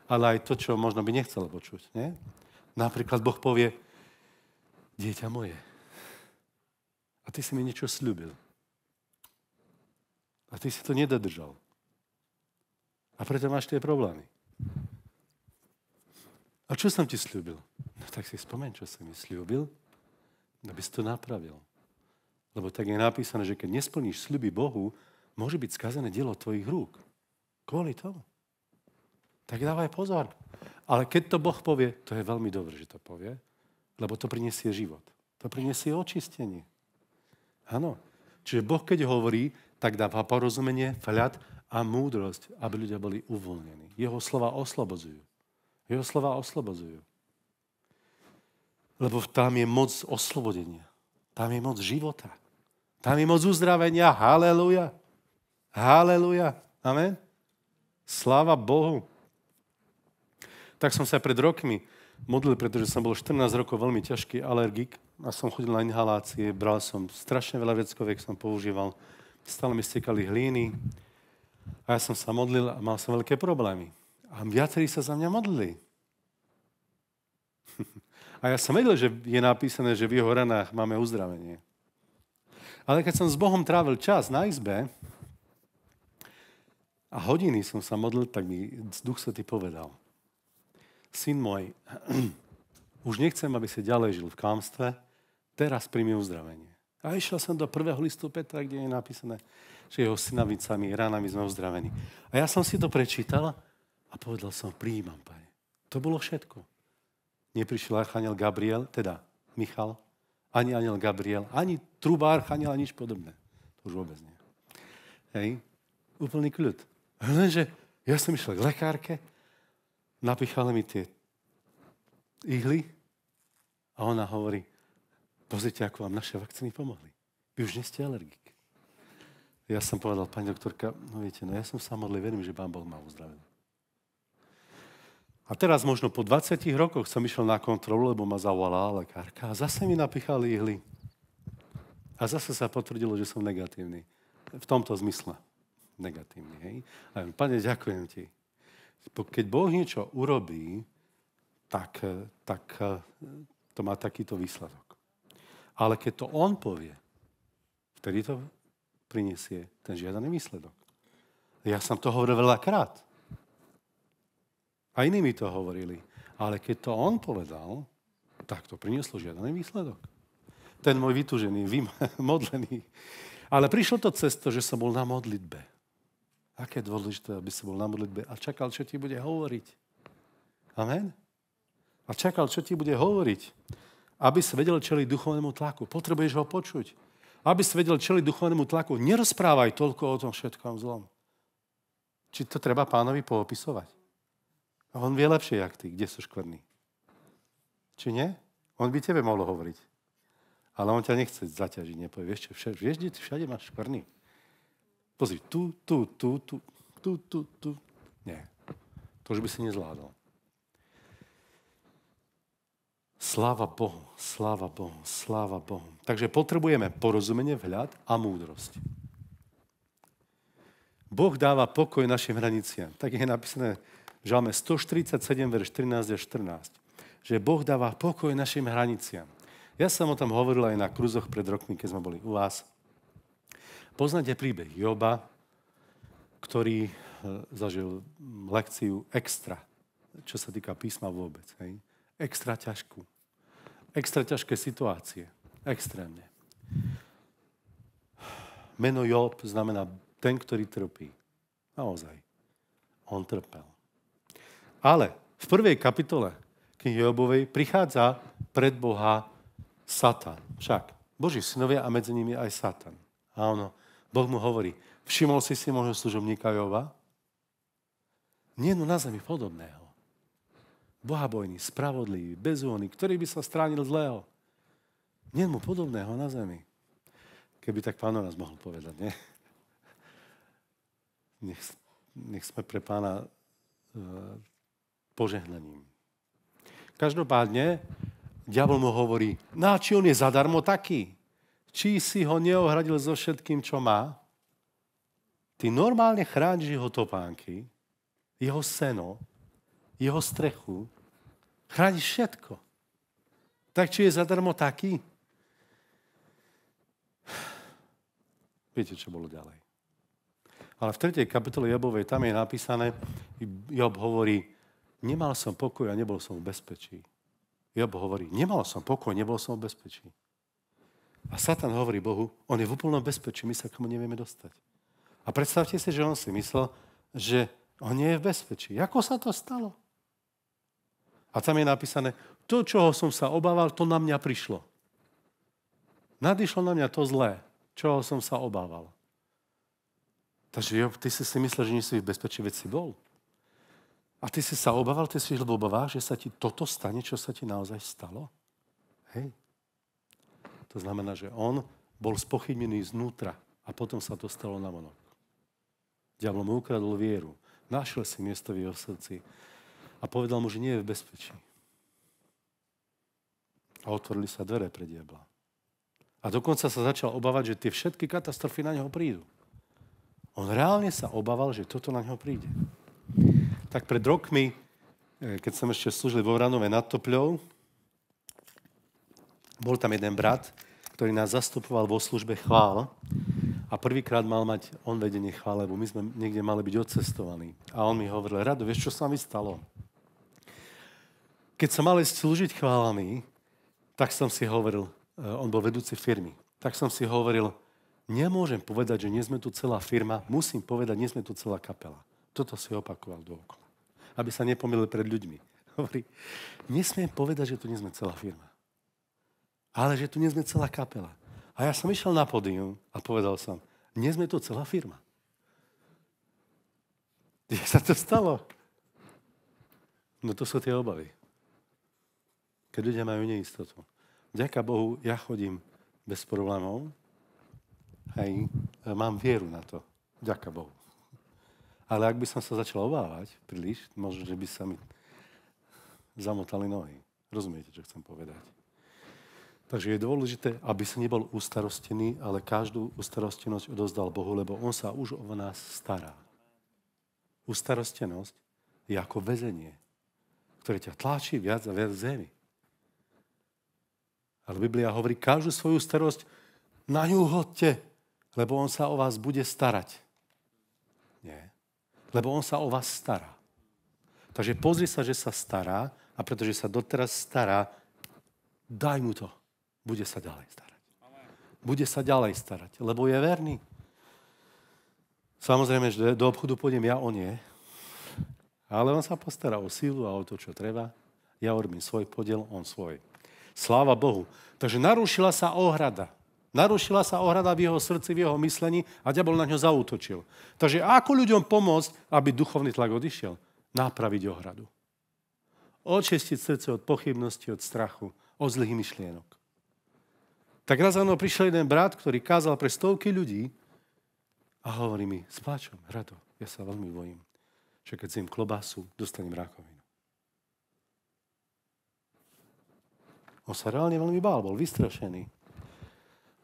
Ale aj to, čo možno by nechcel počuť. Nie? Napríklad Boh povie, dieťa moje, a ty si mi niečo sľúbil. A ty si to nedodržal. A preto máš tie problémy. A čo som ti sľúbil? No tak si spomeň, čo som mi sľúbil, aby si to napravil. Lebo tak je napísané, že keď nesplníš sľuby Bohu, môže byť skazené dielo tvojich rúk. Kvôli tomu. Tak dávaj pozor. Ale keď to Boh povie, to je veľmi dobré, že to povie, lebo to prinesie život. To prinesie očistenie. Áno. Čiže Boh, keď hovorí, tak dáva porozumenie, vhľad a múdrosť, aby ľudia boli uvoľnení. Jeho slova oslobodzujú. Jeho slova oslobodzujú. Lebo tam je moc oslobodenia. Tam je moc života. Tam je moc uzdravenia. Haleluja. Haleluja. Amen. Sláva Bohu. Tak som sa pred rokmi modlil, pretože som bol 14 rokov veľmi ťažký alergik a som chodil na inhalácie, bral som strašne veľa vreckoviek, som používal, stále mi stekali hlíny a ja som sa modlil a mal som veľké problémy. A viacerí sa za mňa modlili. A ja som vedel, že je napísané, že v jeho ranách máme uzdravenie. Ale keď som s Bohom trávil čas na izbe a hodiny som sa modlil, tak mi Duch Svätý povedal, syn môj, už nechcem, aby si ďalej žil v klamstve, teraz príjmi uzdravenie. A išiel som do 1. listu Petra, kde je napísané, že jeho synavicami, ránami sme uzdravení. A ja som si to prečítal a povedal som, prijímam, Pane. To bolo všetko. Neprišiel archaniel Gabriel, teda Michal, ani aniel Gabriel, ani truba archaniela, nič podobné. To už vôbec nie. Hej, úplný kľud. Lenže ja som išiel k lekárke, napíchali mi tie ihly a ona hovorí, pozrite, ako vám naše vakcíny pomohli. Vy už nie ste alergik. Ja som povedal, pani doktorka, no viete, no ja som sa modlil, verím, že Pán Boh ma uzdravil. A teraz možno po 20 rokoch som išiel na kontrolu, lebo ma zavolala lekárka a zase mi napíchali ihly. A zase sa potvrdilo, že som negatívny. V tomto zmysle negatívny. Hej? A Pane, ďakujem ti. Keď Boh niečo urobí, tak to má takýto výsledok. Ale keď to on povie, vtedy to prinesie ten žiadaný výsledok. Ja som to hovoril veľakrát. A iní mi to hovorili. Ale keď to on povedal, tak to prinieslo žiadaný výsledok. Ten môj vytužený, modlený. Ale prišlo to cez to, že som bol na modlitbe. Aké je dôležité, aby si bol na modlitbe a čakal, čo ti bude hovoriť. Amen? A čakal, čo ti bude hovoriť. Aby si vedel čeliť duchovnému tlaku. Potrebuješ ho počuť. Aby si vedel čeliť duchovnému tlaku. Nerozprávaj toľko o tom všetkom zlom. Či to treba Pánovi poopisovať? A on vie lepšie, jak ty, kde sú škvrny. Či nie? On by tebe mohol hovoriť. Ale on ťa nechce zaťažiť, nepovie. Vieš, kde ty všade máš škvrny? Pozri, tu. Nie. To už by si nezvládol. Sláva Bohu, sláva Bohu, sláva Bohu. Takže potrebujeme porozumenie, vhľad a múdrosť. Boh dáva pokoj našim hraniciam. Tak je napísané v Žalme 147, verš 13 až 14, že Boh dáva pokoj našim hraniciam. Ja som o tom hovoril aj na kruzoch pred rokmi, keď sme boli u vás. Poznáte príbeh Joba, ktorý zažil lekciu extra, čo sa týka písma vôbec. Hej? Extra ťažkú. Extra ťažké situácie. Extrémne. Meno Job znamená ten, ktorý trpí. Naozaj. On trpel. Ale v 1. kapitole knihy Jobovej prichádza pred Boha Satan. Však Boží synovia a medzi nimi aj Satan. A Boh mu hovorí, všimol si môjho služobníka Joba? Nie na zemi podobného. Bohabojný, spravodlivý, bezúhonný, ktorý by sa stránil zlého. Nie mu podobného na zemi. Keby tak Pán nás mohol povedať, nie? Nech sme pre Pána požehnaním. Každopádne, diabol mu hovorí, či on je zadarmo taký? Či si ho neohradil so všetkým, čo má? ty normálne chrániš jeho topánky, jeho seno, jeho strechu, chrániš všetko. Tak či je zadarmo taký? Viete, čo bolo ďalej. Ale v 3. kapitole Jobovej tam je napísané, Job hovorí, nemal som pokoj a nebol som v bezpečí. Job hovorí, nemal som pokoj, nebol som v bezpečí. A Satan hovorí Bohu, on je v úplnom bezpečí, my sa k tomu nevieme dostať. A predstavte si, že on si myslel, že on nie je v bezpečí. Ako sa to stalo? A tam je napísané, to, čoho som sa obával, to na mňa prišlo. Nadišlo na mňa to zlé, čoho som sa obával. Takže Job, ty si myslel, že nie si v bezpečí, veď si bol. A ty si sa obával, ty si v obavách, že sa ti toto stane, čo sa ti naozaj stalo? Hej. To znamená, že on bol spochybnený znútra a potom sa to stalo navonok. Diabol mu ukradol vieru. Našiel si miesto v jeho srdci a povedal mu, že nie je v bezpečí. A otvorili sa dvere pre diabla. A dokonca sa začal obávať, že tie všetky katastrofy na neho prídu. On reálne sa obával, že toto na neho príde. Tak pred rokmi, keď som ešte slúžil vo Vranove nad Topľou, bol tam jeden brat, ktorý nás zastupoval vo službe chvál a prvýkrát mal mať on vedenie chvál, lebo my sme niekde mali byť odcestovaní. A on mi hovoril, Rado, vieš, čo sa mi stalo? Keď som mal ísť slúžiť chválami, tak som si hovoril, on bol vedúci firmy, tak som si hovoril, nemôžem povedať, že nie sme tu celá firma, musím povedať, nie sme tu celá kapela. Toto si opakoval dookola, aby sa nepomýlil pred ľuďmi. Hovorí, nesmiem povedať, že tu nie sme celá firma, ale že tu nie sme celá kapela. A ja som išiel na pódium a povedal som, nie sme tu celá firma. Jak sa to stalo? No to sú tie obavy. Keď ľudia majú neistotu. Vďaka Bohu, ja chodím bez problémov. Hej, mám vieru na to. Vďaka Bohu. Ale ak by som sa začal obávať príliš, možno, že by sa mi zamotali nohy. Rozumiete, čo chcem povedať? Takže je dôležité, aby sa nebol ustarostený, ale každú ustarostenosť odozdal Bohu, lebo on sa už o nás stará. Ustarostenosť je ako väzenie, ktoré ťa tlačí viac a viac zemi. Ale Biblia hovorí, každú svoju starosť na ňu hodte, lebo on sa o vás bude starať. Nie. Lebo on sa o vás stará. Takže pozri sa, že sa stará a pretože sa doteraz stará, daj mu to. Bude sa ďalej starať. Bude sa ďalej starať, lebo je verný. Samozrejme, že do obchodu pôjdem ja, on nie. Ale on sa postará o sílu a o to, čo treba. Ja urobím svoj podiel, on svoj. Sláva Bohu. Takže narušila sa ohrada. Narušila sa ohrada v jeho srdci, v jeho myslení a diabol na ňo zaútočil. Takže ako ľuďom pomôcť, aby duchovný tlak odišiel? Napraviť ohradu. Očistiť srdce od pochybnosti, od strachu, od zlých myšlienok. Tak raz za mnou prišiel jeden brat, ktorý kázal pre stovky ľudí a hovorí mi, s pláčom, Rado, ja sa veľmi bojím, že keď zjem klobásu, dostanem rakovinu. On sa reálne veľmi bál, bol vystrašený.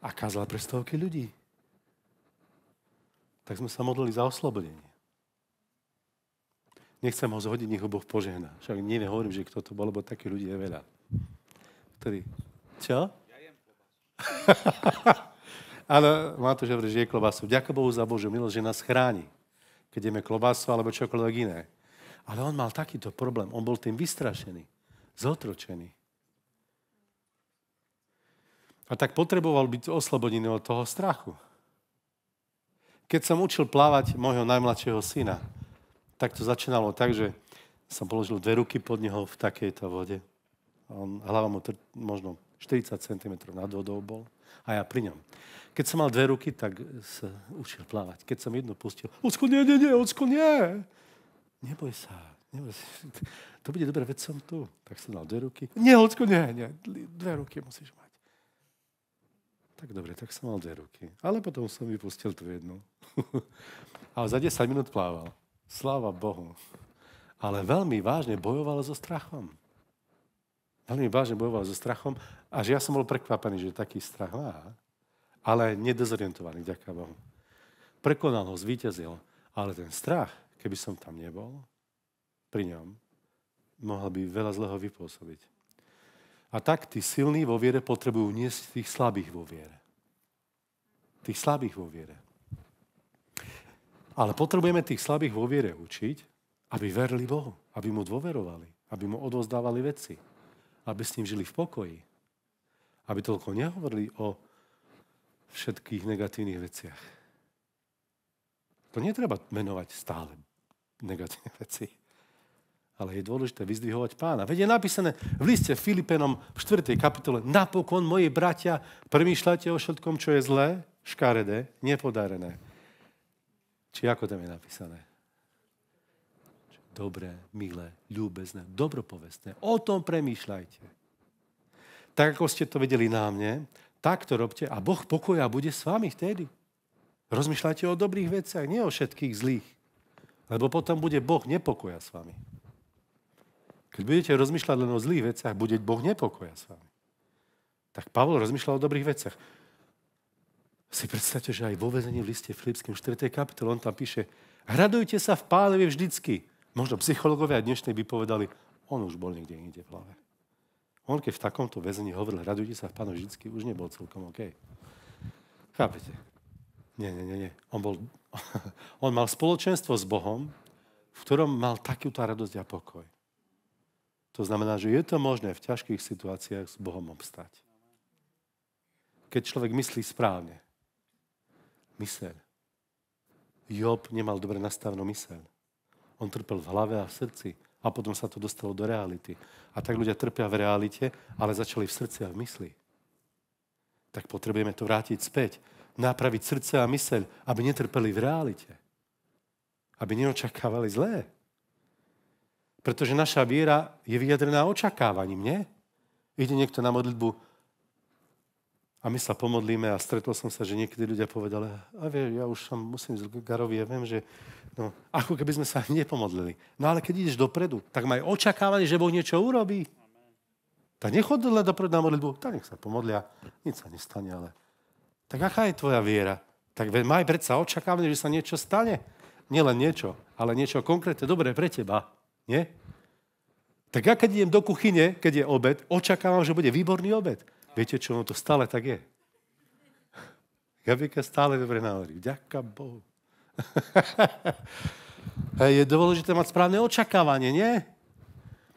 A kázal pre stovky ľudí. Tak sme sa modlili za oslobodenie. Nechcem ho zhodiť, nech ho Boh požehná. Však nehovorím, že kto to bol, lebo takých ľudí je veľa. Ktorý... Čo? Ja jem klobásu. Ale Matúš hovorí, že je klobásu. Ďakujem Bohu za Božiu milosť, že nás chráni. Keď jeme klobásu alebo čokoľvek iné. Ale on mal takýto problém. On bol tým vystrašený. Zotročený. A tak potreboval byť oslobodený od toho strachu. Keď som učil plávať môjho najmladšieho syna, tak to začínalo tak, že som položil 2 ruky pod neho v takejto vode. Hlava mu možno 40 cm nad vodou bol a ja pri ňom. Keď som mal 2 ruky, tak sa učil plávať. Keď som jednu pustil, Ocko, nie, Ocko, nie. Neboj sa. To bude dobré, veď som tu. Tak som dal 2 ruky. Nie, Ocko, nie. 2 ruky musíš mať. Tak dobre, tak som mal 2 ruky. Ale potom som vypustil tú jednu. Ale za 10 minút plával. Sláva Bohu. Ale veľmi vážne bojoval so strachom. Veľmi vážne bojoval so strachom. A že ja som bol prekvapený, že taký strach má. Ale nedezorientovaný, ďaká Bohu. prekonal ho, zvíťazil. Ale ten strach, keby som tam nebol, pri ňom, mohol by veľa zlého vypôsobiť. A tak tí silní vo viere potrebujú niesť tých slabých vo viere. Tých slabých vo viere. Ale potrebujeme tých slabých vo viere učiť, aby verili Bohu, aby mu dôverovali, aby mu odovzdávali veci, aby s ním žili v pokoji, aby toľko nehovorili o všetkých negatívnych veciach. To netreba menovať stále negatívne veci, ale je dôležité vyzdvihovať Pána. Veď je napísané v liste Filipenom v 4. kapitole: napokon, moji bratia, premýšľajte o všetkom, čo je zlé, škaredé, nepodarené. Či ako tam je napísané? Dobré, milé, ľúbezné, dobropovestné. O tom premýšľajte. Tak, ako ste to vedeli na mne, tak to robte a Boh pokoja bude s vami vtedy. Rozmýšľajte o dobrých veciach, nie o všetkých zlých. Lebo potom bude Boh nepokoja s vami. Keď budete rozmýšľať len o zlých veciach, bude Boh nepokoja s vami. Tak Pavol rozmýšľal o dobrých veciach. Si predstavte, že aj vo väzení v liste Filipským 4. kapitole on tam píše: radujte sa v Pánovi vždycky. Možno psychológovia dnešnej by povedali, on už bol niekde inde v hlave. On keď v takomto väzení hovoril, radujte sa v Pánovi vždycky, už nebol celkom OK. Chápete? Nie. On mal spoločenstvo s Bohom, v ktorom mal takúto radosť a pokoj. To znamená, že je to možné v ťažkých situáciách s Bohom obstať. Keď človek myslí správne. Myseľ. Job nemal dobre nastavenú myseľ. On trpel v hlave a v srdci a potom sa to dostalo do reality. A tak ľudia trpia v realite, ale začali v srdci a v mysli. Tak potrebujeme to vrátiť späť. Napraviť srdce a myseľ, aby netrpeli v realite. Aby neočakávali zlé. Pretože naša viera je vyjadrená očakávaním, nie? Ide niekto na modlitbu a my sa pomodlíme a stretol som sa, že niekedy ľudia povedali, ja už som musím z Garovi, ja viem, že ako keby sme sa nepomodlili. No ale keď ideš dopredu, tak maj očakávanie, že Boh niečo urobí. Tak nechod len dopredu na modlitbu, tak nech sa pomodlia, nič sa nestane, ale tak aká je tvoja viera? Tak maj predsa očakávanie, že sa niečo stane. Nielen niečo, ale niečo konkrétne, dobré pre teba. Nie? Tak ja keď idem do kuchyne, keď je obed, očakávam, že bude výborný obed. Viete čo, ono to stále tak je. Gabika stále dobre nahorí. Ďaká Bohu. Je dôležité mať správne očakávanie, nie?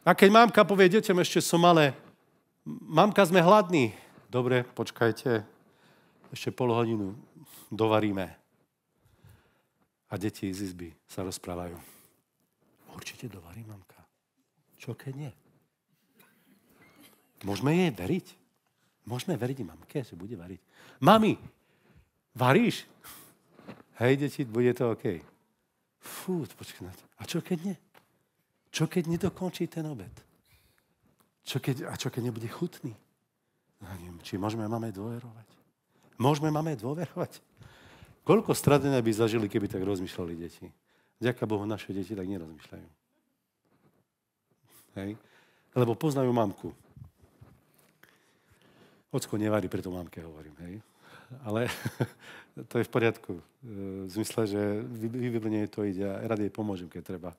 A keď mamka povie deťom, ešte som malé, mamka, sme hladní. Dobre, počkajte, ešte pol hodinu dovaríme. A deti z izby sa rozprávajú. Určite dovarí, mamka. Čo keď nie? Môžeme jej veriť? Môžeme veriť mamke, že bude variť. Mami, varíš? Hej, deti, bude to OK. Fú, počkaj. A čo keď nie? Čo keď nedokončí ten obed? Čo keď nebude chutný? Či môžeme mame dôverovať? Môžeme mame dôverovať? Koľko stradenia by zažili, keby tak rozmýšľali deti? Ďaká Bohu, naše deti tak nerozmýšľajú. Hej? Lebo poznajú mamku. Ocko nevarí, preto mamke hovorím. Hej? Ale to je v poriadku. V zmysle, že vybrne to ide a rád jej pomôžem, keď treba.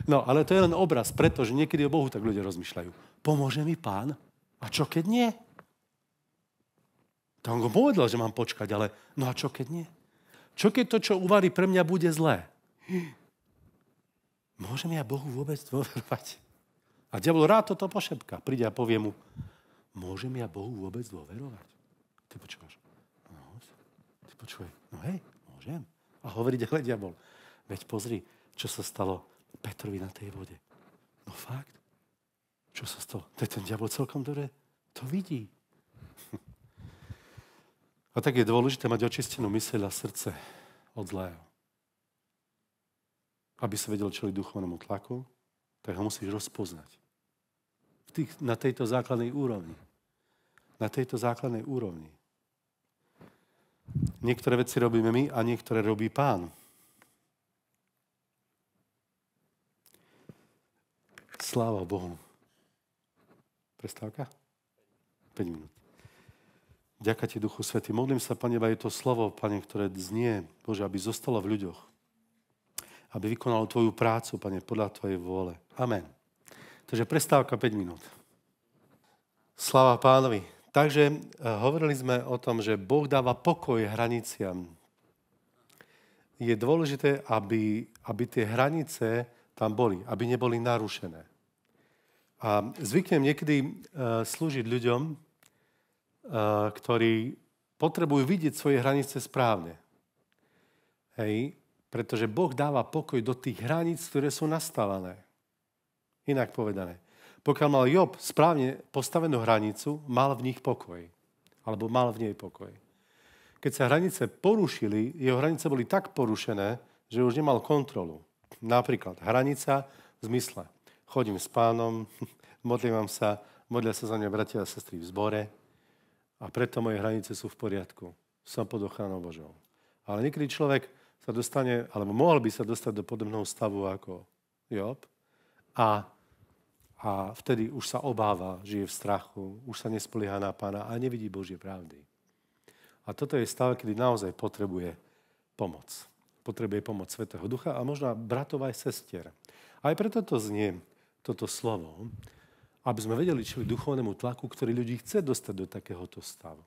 No, ale to je len obraz, pretože niekedy o Bohu tak ľudia rozmýšľajú. Pomôže mi Pán? A čo keď nie? To on go povedal, že mám počkať, ale no a čo keď nie? Čo keď to, čo uvarí pre mňa, bude zlé? Môžem ja Bohu vôbec dôverovať? A diabol rád toto pošepká. Príde a povie mu, môžem ja Bohu vôbec dôverovať? Ty počúvaš? No, ty počúvaj. No hej, môžem. A hovorí ďalej diabol. Veď pozri, čo sa stalo Petrovi na tej vode. No fakt. Čo sa stalo? To je ten diabol celkom dobre. To vidí. A tak je dôležité mať očistenú myseľ a srdce od zlého. Aby sa vedel čeliť duchovnému tlaku, tak ho musíš rozpoznať. Na tejto základnej úrovni. Na tejto základnej úrovni. Niektoré veci robíme my a niektoré robí Pán. Sláva Bohu. Prestávka? 5 minút. Ďakujem ti, Duchu Svätý. Modlím sa, Pane, aj to slovo, Pane, ktoré znie, Bože, aby zostalo v ľuďoch. Aby vykonalo tvoju prácu, Pane, podľa tvojej vôle. Amen. Takže prestávka 5 minút. Sláva Pánovi. Takže hovorili sme o tom, že Boh dáva pokoj hraniciam. Je dôležité, aby tie hranice tam boli, aby neboli narušené. A zvyknem niekedy slúžiť ľuďom, ktorí potrebujú vidieť svoje hranice správne. Hej, pretože Boh dáva pokoj do tých hraníc, ktoré sú nastávané. Inak povedané. Pokiaľ mal Job správne postavenú hranicu, mal v nich pokoj. Alebo mal v nej pokoj. Keď sa hranice porušili, jeho hranice boli tak porušené, že už nemal kontrolu. Napríklad hranica v zmysle. Chodím s Pánom, modlím sa, modlia sa za mňa bratia a sestry v zbore a preto moje hranice sú v poriadku. Som pod ochranou Božou. Ale niekedy človek sa dostane, alebo mohol by sa dostať do podobného stavu ako Job a vtedy už sa obáva, žije v strachu, už sa nespolieha na Pána a nevidí Božie pravdy. A toto je stav, kedy naozaj potrebuje pomoc. Potrebuje pomoc Svätého Ducha a možno bratov aj sestier. Aj preto to znie, toto slovo, aby sme vedeli čeliť duchovnému tlaku, ktorý ľudí chce dostať do takéhoto stavu.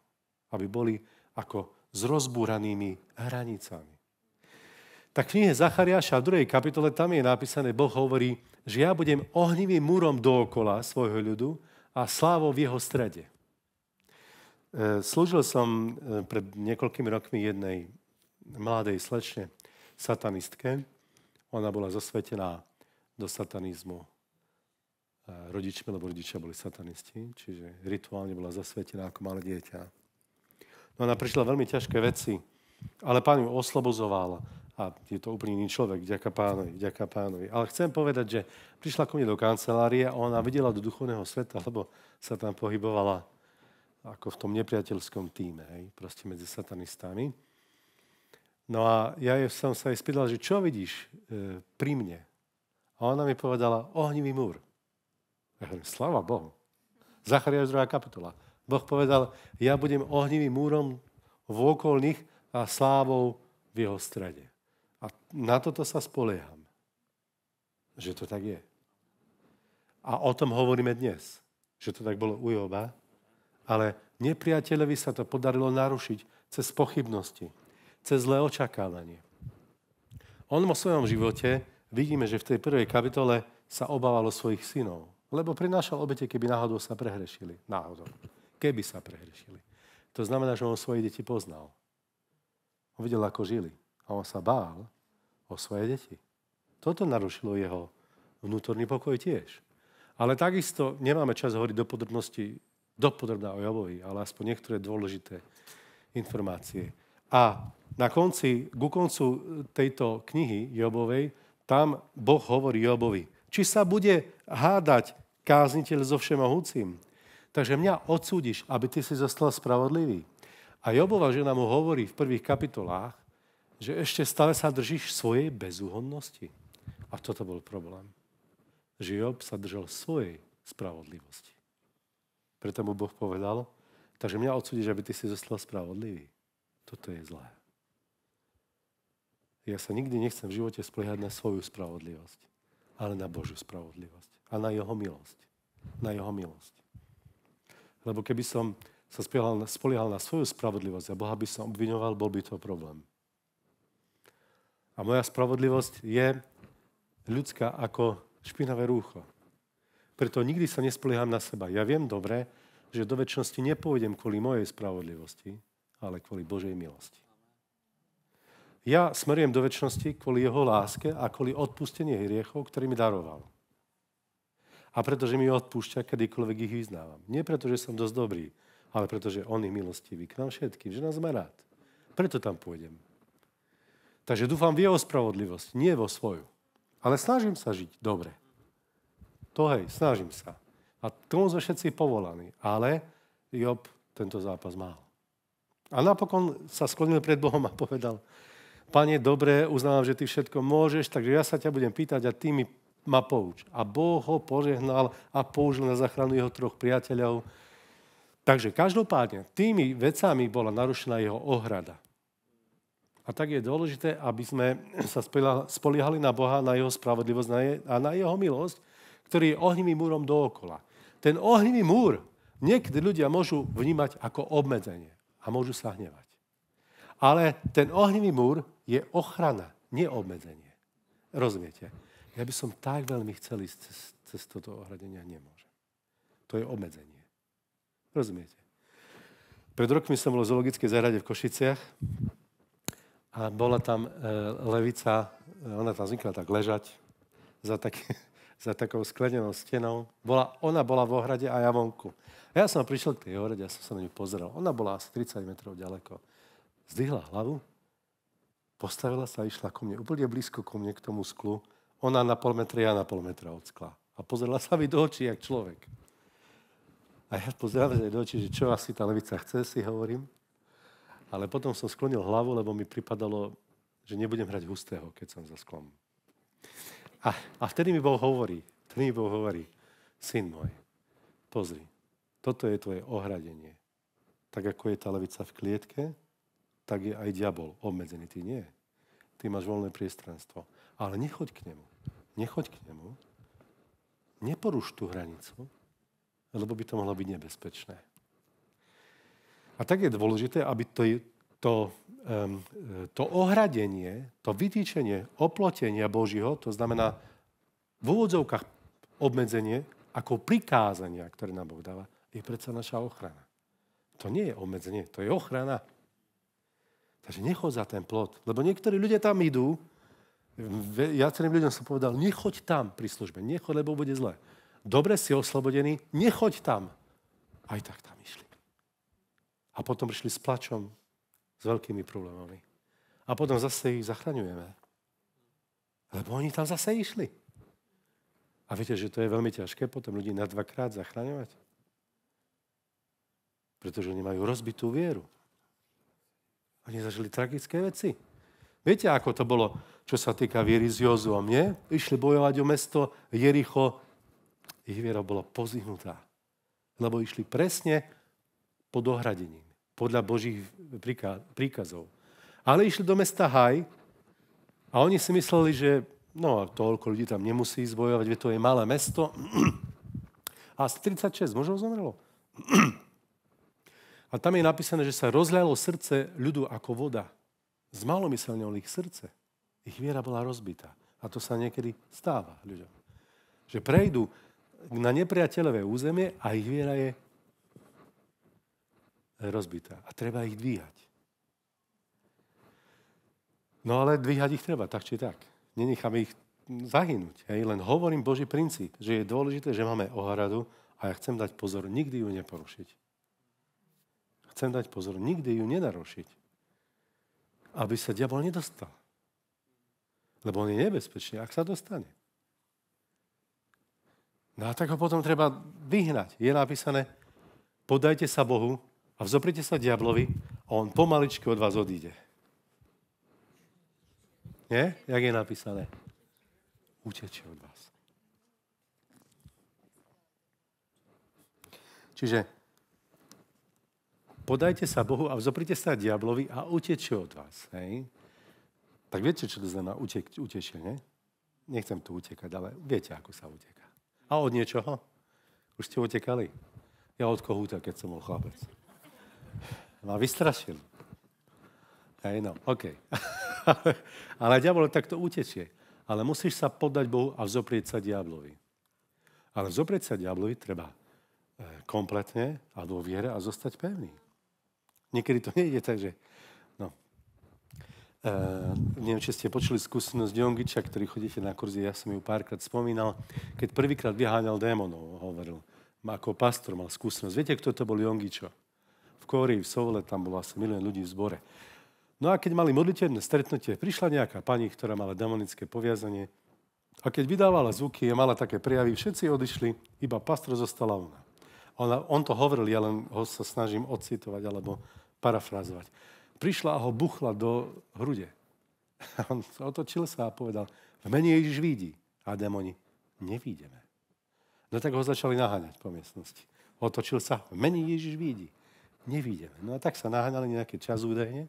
Aby boli ako s rozbúranými hranicami. Tak v knihe Zachariáša v 2. kapitole tam je napísané, Boh hovorí, že ja budem ohnivým múrom dookola svojho ľudu a slávou v jeho strede. Slúžil som pred niekoľkými rokmi jednej mladej slečne, satanistke. Ona bola zasvetená do satanizmu rodičmi, lebo rodičia boli satanisti, čiže rituálne bola zasvetená ako malé dieťa. No ona prešla veľmi ťažké veci, ale Pán ju oslobozoval a je to úplne iný človek, vďaka Pánovi. Ale chcem povedať, že prišla ku mne do kancelárie a ona videla do duchovného sveta, lebo sa tam pohybovala ako v tom nepriateľskom tíme, hej, proste medzi satanistami. No a ja som sa jej spýtal, že čo vidíš pri mne? A ona mi povedala, ohnivý múr. Ja hovorím, sláva Bohu. Zachariáš 2. kapitola. Boh povedal, ja budem ohnivým múrom v okolných a slávou v jeho strede. A na toto sa spolieham, že to tak je. A o tom hovoríme dnes, že to tak bolo u Joba, ale nepriateľovi sa to podarilo narušiť cez pochybnosti, cez zlé očakávanie. On vo svojom živote, vidíme, že v tej 1. kapitole sa obával o svojich synov, lebo prinášal obete, keby náhodou sa prehrešili. Náhodou. Keby sa prehrešili. To znamená, že on svoje deti poznal. On videl, ako žili. A on sa bál o svoje deti. Toto narušilo jeho vnútorný pokoj tiež. Ale takisto nemáme čas hovoriť dopodrobná o Jobovi, ale aspoň niektoré dôležité informácie. A ku koncu tejto knihy Jobovej, tam Boh hovorí Jobovi, či sa bude hádať kázniteľ so Všemohúcim. Takže mňa odsúdiš, aby ty si zostal spravodlivý. A Jobova žena mu hovorí v prvých kapitolách, že ešte stále sa držíš svojej bezúhonnosti. A toto bol problém. Že Job sa držal svojej spravodlivosti. Preto mu Boh povedal, takže mňa odsúdiš, aby ty si zostal spravodlivý. Toto je zlé. Ja sa nikdy nechcem v živote spoliehať na svoju spravodlivosť, ale na Božiu spravodlivosť a na jeho milosť. Na jeho milosť. Lebo keby som sa spoliehal na svoju spravodlivosť a Boha by som obviňoval, bol by to problém. A moja spravodlivosť je ľudská ako špinavé rúcho. Preto nikdy sa nespolieham na seba. Ja viem dobre, že do večnosti nepôjdem kvôli mojej spravodlivosti, ale kvôli Božej milosti. Ja smerujem do večnosti kvôli jeho láske a kvôli odpustenie hriechov, ktorý mi daroval. A pretože mi odpúšťa, kedykoľvek ich vyznávam. Nie preto, že som dosť dobrý, ale preto, že on je milostivý k nám všetkým, že nás má rád. Preto tam pôjdem. Takže dúfam v jeho spravodlivosť, nie vo svoju. Ale snažím sa žiť dobre. Snažím sa. A k tomu sme všetci povolaní. Ale Job tento zápas mal. A napokon sa sklonil pred Bohom a povedal, Pane, dobre, uznávam, že ty všetko môžeš, takže ja sa ťa budem pýtať a ty mi ma pouč. A Boh ho požehnal a použil na záchranu jeho 3 priateľov. Takže každopádne tými vecami bola narušená jeho ohrada. A tak je dôležité, aby sme sa spoliehali na Boha, na jeho spravodlivosť a na jeho milosť, ktorý je ohnivým múrom dookola. Ten ohnivý múr niekedy ľudia môžu vnímať ako obmedzenie a môžu sa hnevať. Ale ten ohnivý múr je ochrana, nie obmedzenie. Rozumiete? Ja by som tak veľmi chcel ísť cez toto ohradenie a nemôžem. To je obmedzenie. Rozumiete? Pred rokmi som bol v zoologickej záhrade v Košiciach a bola tam levica, ona tam zvykla tak ležať za takou sklenenou stenou. Ona bola v ohrade a ja vonku. A ja som prišiel k tej ohrade a som sa na ňu pozeral. Ona bola asi 30 metrov ďaleko. Zdvihla hlavu, postavila sa a išla ko mne, úplne blízko ko mne, k tomu sklu. Ona na pol metra, ja na pol metra od skla. A pozerala sa mi do očí, jak človek. A ja pozerám sa do očí, že čo asi tá levica chce, si hovorím. Ale potom som sklonil hlavu, lebo mi pripadalo, že nebudem hrať hustého, keď som za sklom. A vtedy mi Boh hovorí, syn môj, pozri, toto je tvoje ohradenie. Tak ako je tá levica v klietke, tak je aj diabol obmedzený. Ty nie. Ty máš voľné priestranstvo. Ale nechoď k nemu. Neporuš tú hranicu, lebo by to mohlo byť nebezpečné. A tak je dôležité, aby to ohradenie, to vytýčenie oplotenia Božího, to znamená v úvodzovkách obmedzenie, ako prikázania, ktoré nám Boh dáva, je predsa naša ochrana. To nie je obmedzenie, to je ochrana. Takže nechoď za ten plot, lebo niektorí ľudia tam idú, viacerým ľuďom som povedal, nechoď tam pri službe, nechoď, lebo bude zle. Dobre si oslobodený, nechoď tam. Aj tak tam išli. A potom prišli s plačom, s veľkými problémami. A potom zase ich zachraňujeme. Lebo oni tam zase išli. A viete, že to je veľmi ťažké potom ľudí na dvakrát zachraňovať? Pretože oni majú rozbitú vieru. Oni zažili tragické veci. Viete, ako to bolo, čo sa týka viery s Jozuom, nie? Išli bojovať o mesto Jericho. Ich viera bola pozvihnutá. Lebo išli presne pod ohradením, podľa Božích príkazov. Ale išli do mesta Haj a oni si mysleli, že toľko ľudí tam nemusí ísť bojovať, veď to je malé mesto. A z 36 mužov zomrelo. A tam je napísané, že sa rozľalo srdce ľudu ako voda. Zmalomyselnilo ich srdce. Ich viera bola rozbitá. A to sa niekedy stáva ľuďom. Že prejdú na nepriateľové územie a ich viera je rozbitá. A treba ich dvíhať. No ale dvíhať ich treba, tak či tak. Nenecháme ich zahynúť. Hej? Len hovorím Boží princíp, že je dôležité, že máme ohradu a ja chcem dať pozor, nikdy ju neporušiť. Chcem dať pozor, nikdy ju nenarušiť. Aby sa diabol nedostal. Lebo on je nebezpečný, ak sa dostane. No a tak ho potom treba vyhnať. Je napísané, podajte sa Bohu a vzoprite sa diablovi a on pomaličky od vás odíde. Nie? Jak je napísané? Utečie od vás. Čiže podajte sa Bohu a vzoprite sa diablovi a utečie od vás. Hej? Tak viete, čo to znamená utečie, nie? Nechcem tu utekať, ale viete, ako sa uteká. A od niečoho? Už ste utekali? Ja od kohúta, keď som bol chlapec. Ma vystrašil. Hej, no, okej. Ale diabol takto utečie. Ale musíš sa poddať Bohu a vzoprieť sa diablovi. Ale vzoprieť sa diablovi treba kompletne a vo viere a zostať pevný. Niekedy to nejde tak, že neviem, či ste počuli skúsenosť Jongiča, ktorý chodíte na kurzy, ja som ju párkrát spomínal, keď prvýkrát vyháňal démonov, hovoril. Ako pastor mal skúsenosť. Viete, kto to bol Jongičo? V Kórii, v Soule, tam bolo asi 1 000 000 ľudí v zbore. No a keď mali modlitebné stretnutie, prišla nejaká pani, ktorá mala demonické poviazanie a keď vydávala zvuky a mala také prejavy, všetci odišli, iba pastor zostala ona. On to hovoril, ja len ho sa snažím odcitovať alebo parafrázovať. Prišla a ho buchla do hrude. On otočil sa a povedal, v mene Ježiš vidí. A démoni, nevídeme. No tak ho začali naháňať po miestnosti. Otočil sa, v mene Ježiš vidí. Nevidíme. No a tak sa naháňali nejaký čas údajne.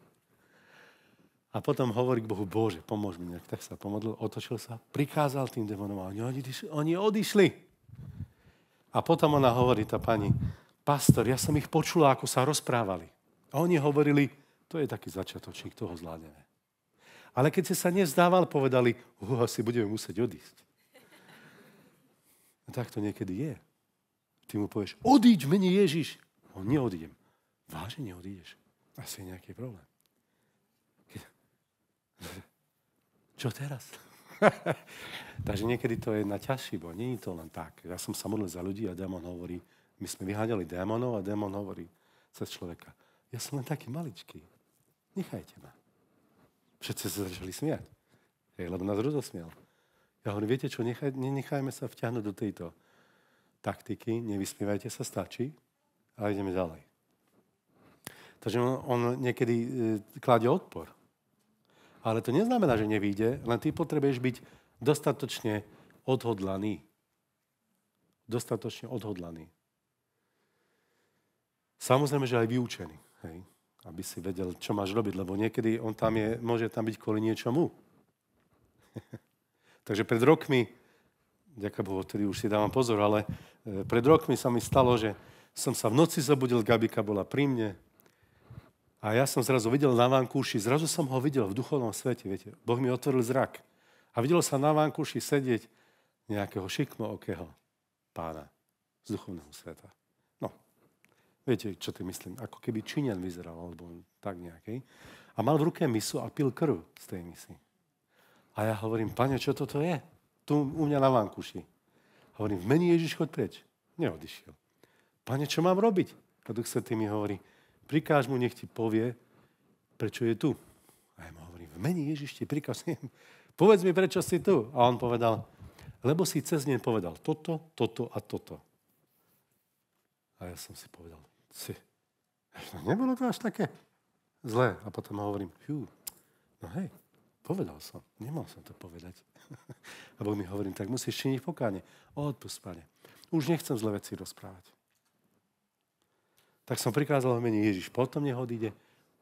A potom hovorí k Bohu, Bože, pomôž mi nejak. Tak sa pomodlil, otočil sa, prikázal tým démonom a oni odišli. A potom ona hovorí, tá pani, pastor, ja som ich počula, ako sa rozprávali. A oni hovorili, to je taký začiatočník, toho zvládneme. Ale keď si sa nezdával, povedali, asi budeme musieť odísť. A tak to niekedy je. Ty mu povieš, odíď v mene Ježiš. On neodídem. Vážne neodídeš. Asi je nejaký problém. Čo teraz? Takže niekedy to je na ťažší, bo nie je to len tak. Ja som sa modlil za ľudí a démon hovorí, my sme vyháňali démonov a démon hovorí cez človeka, ja som len taký maličký, nechajte ma. Všetci sa začali smiať, lebo nás rozosmial. Ja hovorím, viete čo, nenechajme sa vťahnuť do tejto taktiky, nevysmievajte sa, stačí, a ideme ďalej. Takže on niekedy kladie odpor. Ale to neznamená, že nevíde, len ty potrebuješ byť dostatočne odhodlaný. Dostatočne odhodlaný. Samozrejme, že aj vyučený. Hej? Aby si vedel, čo máš robiť, lebo niekedy on tam je, môže tam byť kvôli niečomu. Takže pred rokmi, ďakujem Bohu, ktorý už si dávam pozor, ale pred rokmi sa mi stalo, že som sa v noci zobudil, Gabika bola pri mne, a ja som zrazu videl na vankúši, zrazu som ho videl v duchovnom svete, viete. Boh mi otvoril zrak. A videl sa na vankúši sedieť nejakého šikmookého pána z duchovného sveta. No, viete, čo ty myslím? Ako keby Číňan vyzeral, alebo tak nejakej. A mal v ruke misu a pil krv z tej misy. A ja hovorím, Pane, čo toto je? Tu u mňa na vankúši. Hovorím, v mene Ježiš, choď preč. Neodišiel. Pane, čo mám robiť? A Duch Svätý mi hovorí, prikáž mu, nech ti povie, prečo je tu. A ja mu hovorím, v mene Ježiš ti prikáž, povedz mi, prečo si tu. A on povedal, lebo si cez deň povedal toto, toto a toto. A ja som si povedal, nebolo to až také zlé. A potom hovorím, no hej, povedal som, nemal som to povedať. A Boh mi hovorí, tak musíš činiť pokánie. Odpusť, Pane. Už nechcem zlé veci rozprávať. Tak som prikázal v mene Ježiš, potom nech odíde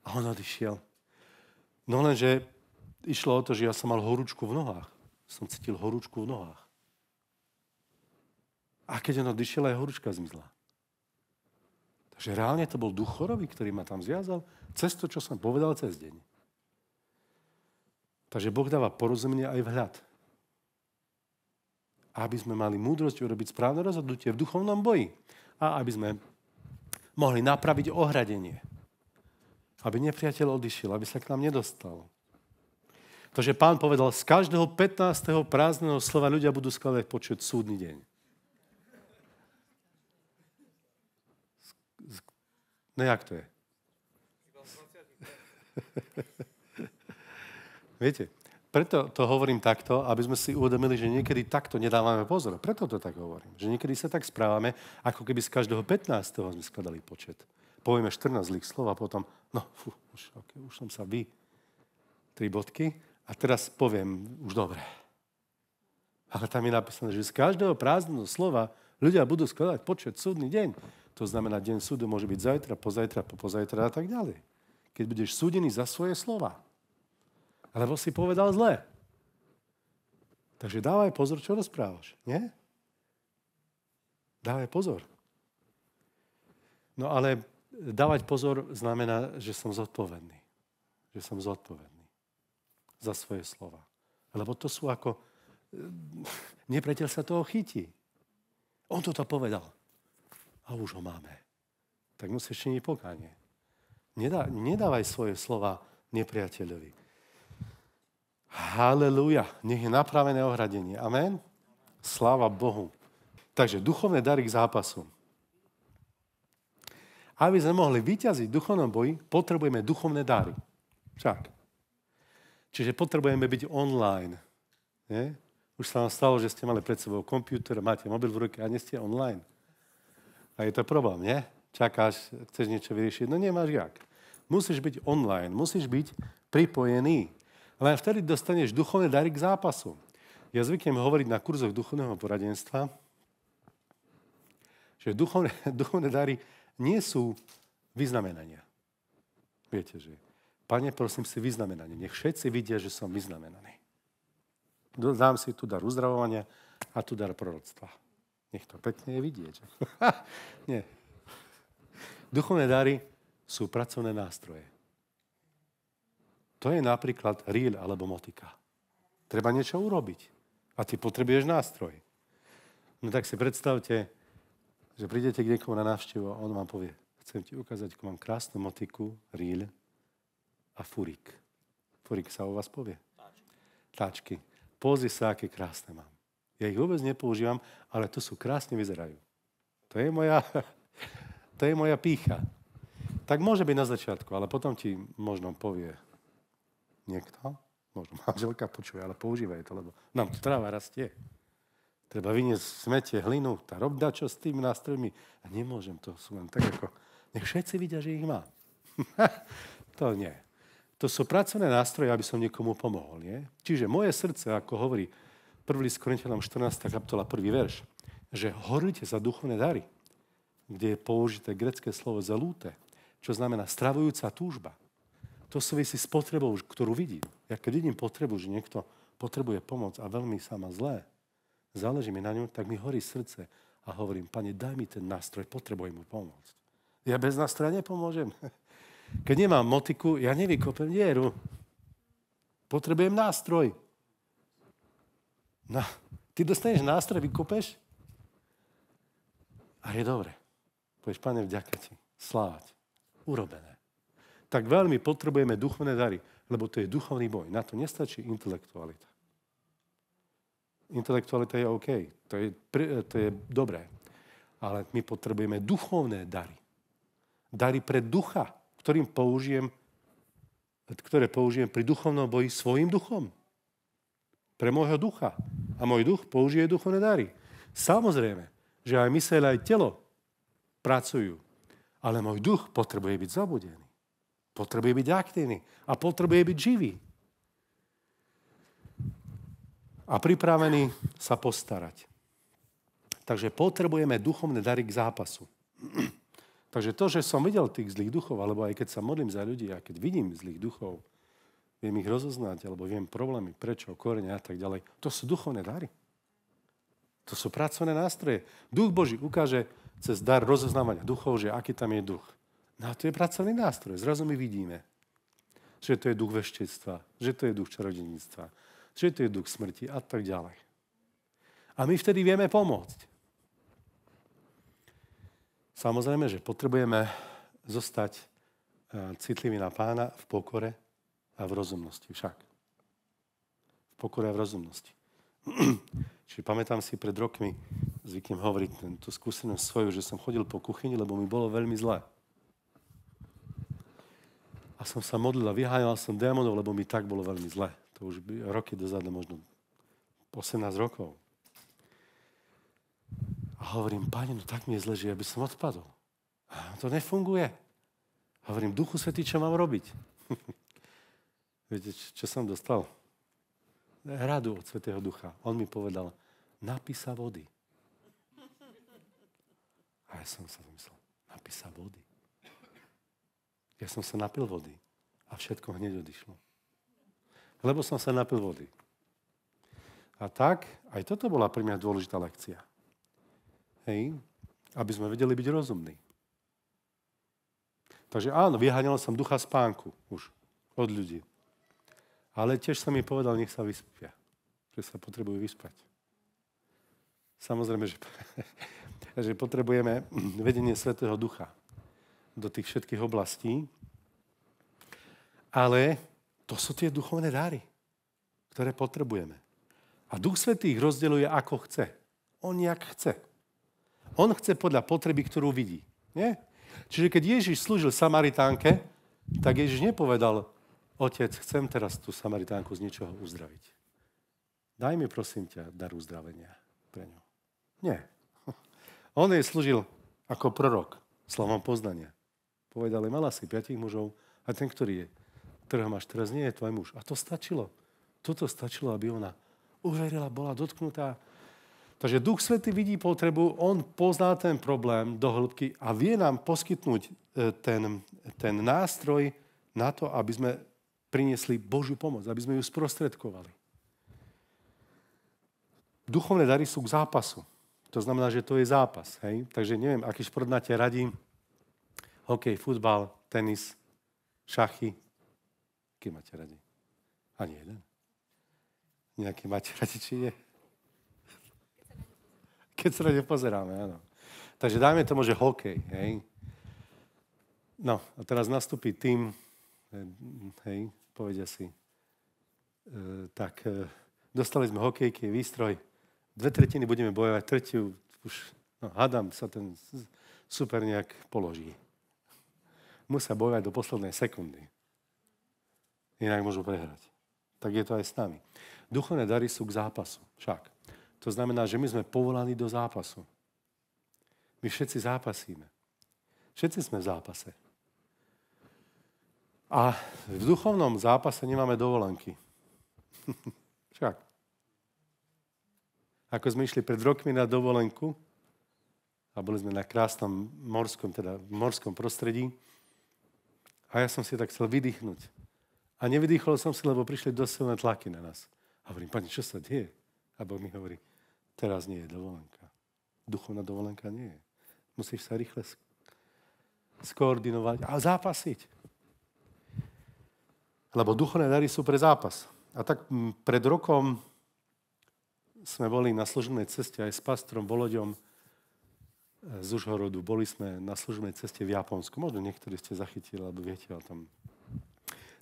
a on odišiel. No lenže išlo o to, že ja som mal horúčku v nohách. Som cítil horúčku v nohách. A keď on odišiel, aj horúčka zmizla. Takže reálne to bol duch choroby, ktorý ma tam zviazal cez to, čo som povedal cez deň. Takže Boh dáva porozumenie aj vhľad. Aby sme mali múdrosť urobiť správne rozhodnutie v duchovnom boji. A aby sme mohli napraviť ohradenie. Aby nepriateľ odišiel, aby sa k nám nedostal. Takže Pán povedal, z každého 15. prázdneho slova ľudia budú skladať počuť súdny deň. No jak to je? Viete, preto to hovorím takto, aby sme si uvedomili, že niekedy takto nedávame pozor. Preto to tak hovorím. Že niekedy sa tak správame, ako keby z každého 15. sme skladali počet. Povieme 14 zlých slov a potom, už som sa 3 bodky a teraz poviem, už dobre. Ale tam je napísané, že z každého prázdneho slova ľudia budú skladať počet súdny deň. To znamená, deň súdu môže byť zajtra, pozajtra, popozajtra a tak ďalej. Keď budeš súdený za svoje slova. Alebo si povedal zle. Takže dávaj pozor, čo rozprávaš. Nie? Dávaj pozor. No ale dávať pozor znamená, že som zodpovedný. Že som zodpovedný za svoje slova. Lebo to sú ako... Nepriateľ sa toho chytí. On toto povedal. A už ho máme. Tak musíš činiť pokánie. Nedávaj svoje slova nepriateľovi. Halelúja. Nech je napravené ohradenie. Amen. Sláva Bohu. Takže duchovné dary k zápasu. Aby sme mohli vyťaziť v duchovnom boji, potrebujeme duchovné dary. Však. Čiže potrebujeme byť online. Nie? Už sa vám stalo, že ste mali pred sebou počítač, máte mobil v ruke a nie ste online. A je to problém, nie? Čakáš, chceš niečo vyriešiť, no nemáš jak. Musíš byť online, musíš byť pripojený. Len vtedy dostaneš duchovné dary k zápasu. Ja zvyknem hovoriť na kurzoch duchovného poradenstva, Že duchovné dary nie sú vyznamenania. Viete, že Pane, prosím si vyznamenanie. Nech všetci vidia, že som vyznamenaný. Dám si tu dar uzdravovania a tu dar proroctva. Nech to pekne je vidieť. Že? Nie. Duchovné dary sú pracovné nástroje. To je napríklad rýľ alebo motika. Treba niečo urobiť. A ty potrebuješ nástroj. No tak si predstavte, že prídete k niekomu na návštevu a on vám povie, chcem ti ukázať, ako mám krásnu motiku, rýľ a furík. Furík sa u vás povie? Táčky. Pozri sa, aké krásne mám. Ja ich vôbec nepoužívam, ale to sú krásne vyzerajú. To je moja pýcha. Tak môže byť na začiatku, ale potom ti možno povie niekto, možno manželka počuje, ale používaj to, lebo nám tu tráva rastie. Treba vyniesť smetie, hlinu, rob dačo s tými nástrojmi. A nemôžem, to sú len tak ako... Nech všetci vidia, že ich mám. To nie. To sú pracovné nástroje, aby som niekomu pomohol. Nie? Čiže moje srdce, ako hovorí 1. Korinťanom 14. kapitola 1. verš, že horlite za duchovné dary, kde je použité grécke slovo zelúte, čo znamená stravujúca túžba. To súvisí s potrebou, ktorú vidím. Ja keď vidím potrebu, že niekto potrebuje pomoc a veľmi sa má zlé, záleží mi na ňu, tak mi horí srdce a hovorím, Pane, daj mi ten nástroj, potrebujem mu pomôcť. Ja bez nástroja nepomôžem. Keď nemám motiku, ja nevykopem dieru. Potrebujem nástroj. No, ty dostaneš nástroj, vykopeš a je dobre. Povieš, Pane, vďaka ti. Sláva ti. Urobené. Tak veľmi potrebujeme duchovné dary, lebo to je duchovný boj. Na to nestačí intelektualita. Intelektualita je OK. To je dobré. Ale my potrebujeme duchovné dary. Dary pre ducha, ktoré použijem pri duchovnom boji svojim duchom. Pre môjho ducha. A môj duch použije duchovné dary. Samozrejme, že aj myseľ, aj telo pracujú. Ale môj duch potrebuje byť zabudený. Potrebuje byť aktívny. A potrebuje byť živý. A pripravený sa postarať. Takže potrebujeme duchovné dary k zápasu. Takže to, že som videl tých zlých duchov, alebo aj keď sa modlím za ľudí a keď vidím zlých duchov, viem ich rozoznať, alebo viem problémy, prečo, korene a tak ďalej, to sú duchovné dary. To sú pracovné nástroje. Duch Boží ukáže cez dar rozoznávania duchov, že aký tam je duch. No a to je pracovný nástroj. Zrazu my vidíme, že to je duch veštectva, že to je duch čarodeníctva, že to je duch smrti a tak ďalej. A my vtedy vieme pomôcť. Samozrejme, že potrebujeme zostať citliví na Pána v pokore a v rozumnosti však. V pokore a v rozumnosti. Čiže pamätám si pred rokmi, zvyknem hovoriť tú skúsenosť svoju, že som chodil po kuchyni, lebo mi bolo veľmi zlé. A som sa modlil a vyháňal som démonov, lebo mi tak bolo veľmi zlé. To už roky dozadu, možno 18 rokov. A hovorím, Pane, no tak mi je zle, že ja by som odpadol. A to nefunguje. Hovorím, Duchu Svätý, čo mám robiť? Viete, čo som dostal? Radu od Svätého Ducha. On mi povedal, napí sa vody. A ja som sa myslel, napí sa vody. Ja som sa napil vody a všetko hneď odišlo. Lebo som sa napil vody. A tak, aj toto bola pre mňa dôležitá lekcia. Hej, aby sme vedeli byť rozumní. Takže áno, vyháňal som ducha spánku už od ľudí. Ale tiež som mi povedal, nech sa vyspia. Že sa potrebujú vyspať. Samozrejme, že potrebujeme vedenie Svätého Ducha do tých všetkých oblastí. Ale to sú tie duchovné dary, ktoré potrebujeme. A Duch Svätý ich rozdeľuje ako chce. On jak chce. On chce podľa potreby, ktorú vidí. Nie? Čiže keď Ježiš slúžil Samaritánke, tak Ježiš nepovedal, Otec, chcem teraz tú Samaritánku z niečoho uzdraviť. Daj mi, prosím ťa, dar uzdravenia pre ňu. Nie. On jej slúžil ako prorok, slovom poznania. Povedal, mala si 5 mužov a ten, ktorý je, ktorého máš teraz, nie je tvoj muž. A to stačilo. Toto stačilo, aby ona uverila, bola dotknutá Takže Duch Svätý vidí potrebu, on pozná ten problém do hĺbky a vie nám poskytnúť ten nástroj na to, aby sme priniesli Božiu pomoc, aby sme ju sprostredkovali. Duchovné dary sú k zápasu. To znamená, že to je zápas. Hej? Takže neviem, aký šport máte radi. Hokej, futbal, tenis, šachy. Aký máte radi? Ani jeden. Nejaký máte radi, či nie? Keď sa na ne pozeráme, áno. Takže dajme tomu, že hokej, hej. No, a teraz nastúpi tým, hej, povedia si, dostali sme hokejky, výstroj, 2/3 budeme bojovať, tretiu už, hádam, sa ten super nejak položí. Musia bojovať do poslednej sekundy. Inak môžu prehrať. Tak je to aj s nami. Duchovné dary sú k zápasu, však. To znamená, že my sme povolaní do zápasu. My všetci zápasíme. Všetci sme v zápase. A v duchovnom zápase nemáme dovolenky. Však. Ako sme išli pred rokmi na dovolenku a boli sme na krásnom morskom prostredí a ja som si tak chcel vydýchnuť. A nevydýchol som si, lebo prišli dosť silné tlaky na nás. A hovorím, Pani, čo sa deje? A Boh mi hovorí, teraz nie je dovolenka. Duchovná dovolenka nie je. Musíš sa rýchle skoordinovať a zápasiť. Lebo duchovné dary sú pre zápas. A tak pred rokom sme boli na služobnej ceste aj s pastorom Voloďom z Užhorodu. Boli sme na služobnej ceste v Japonsku. Možno niektorí ste zachytili, alebo viete o tom.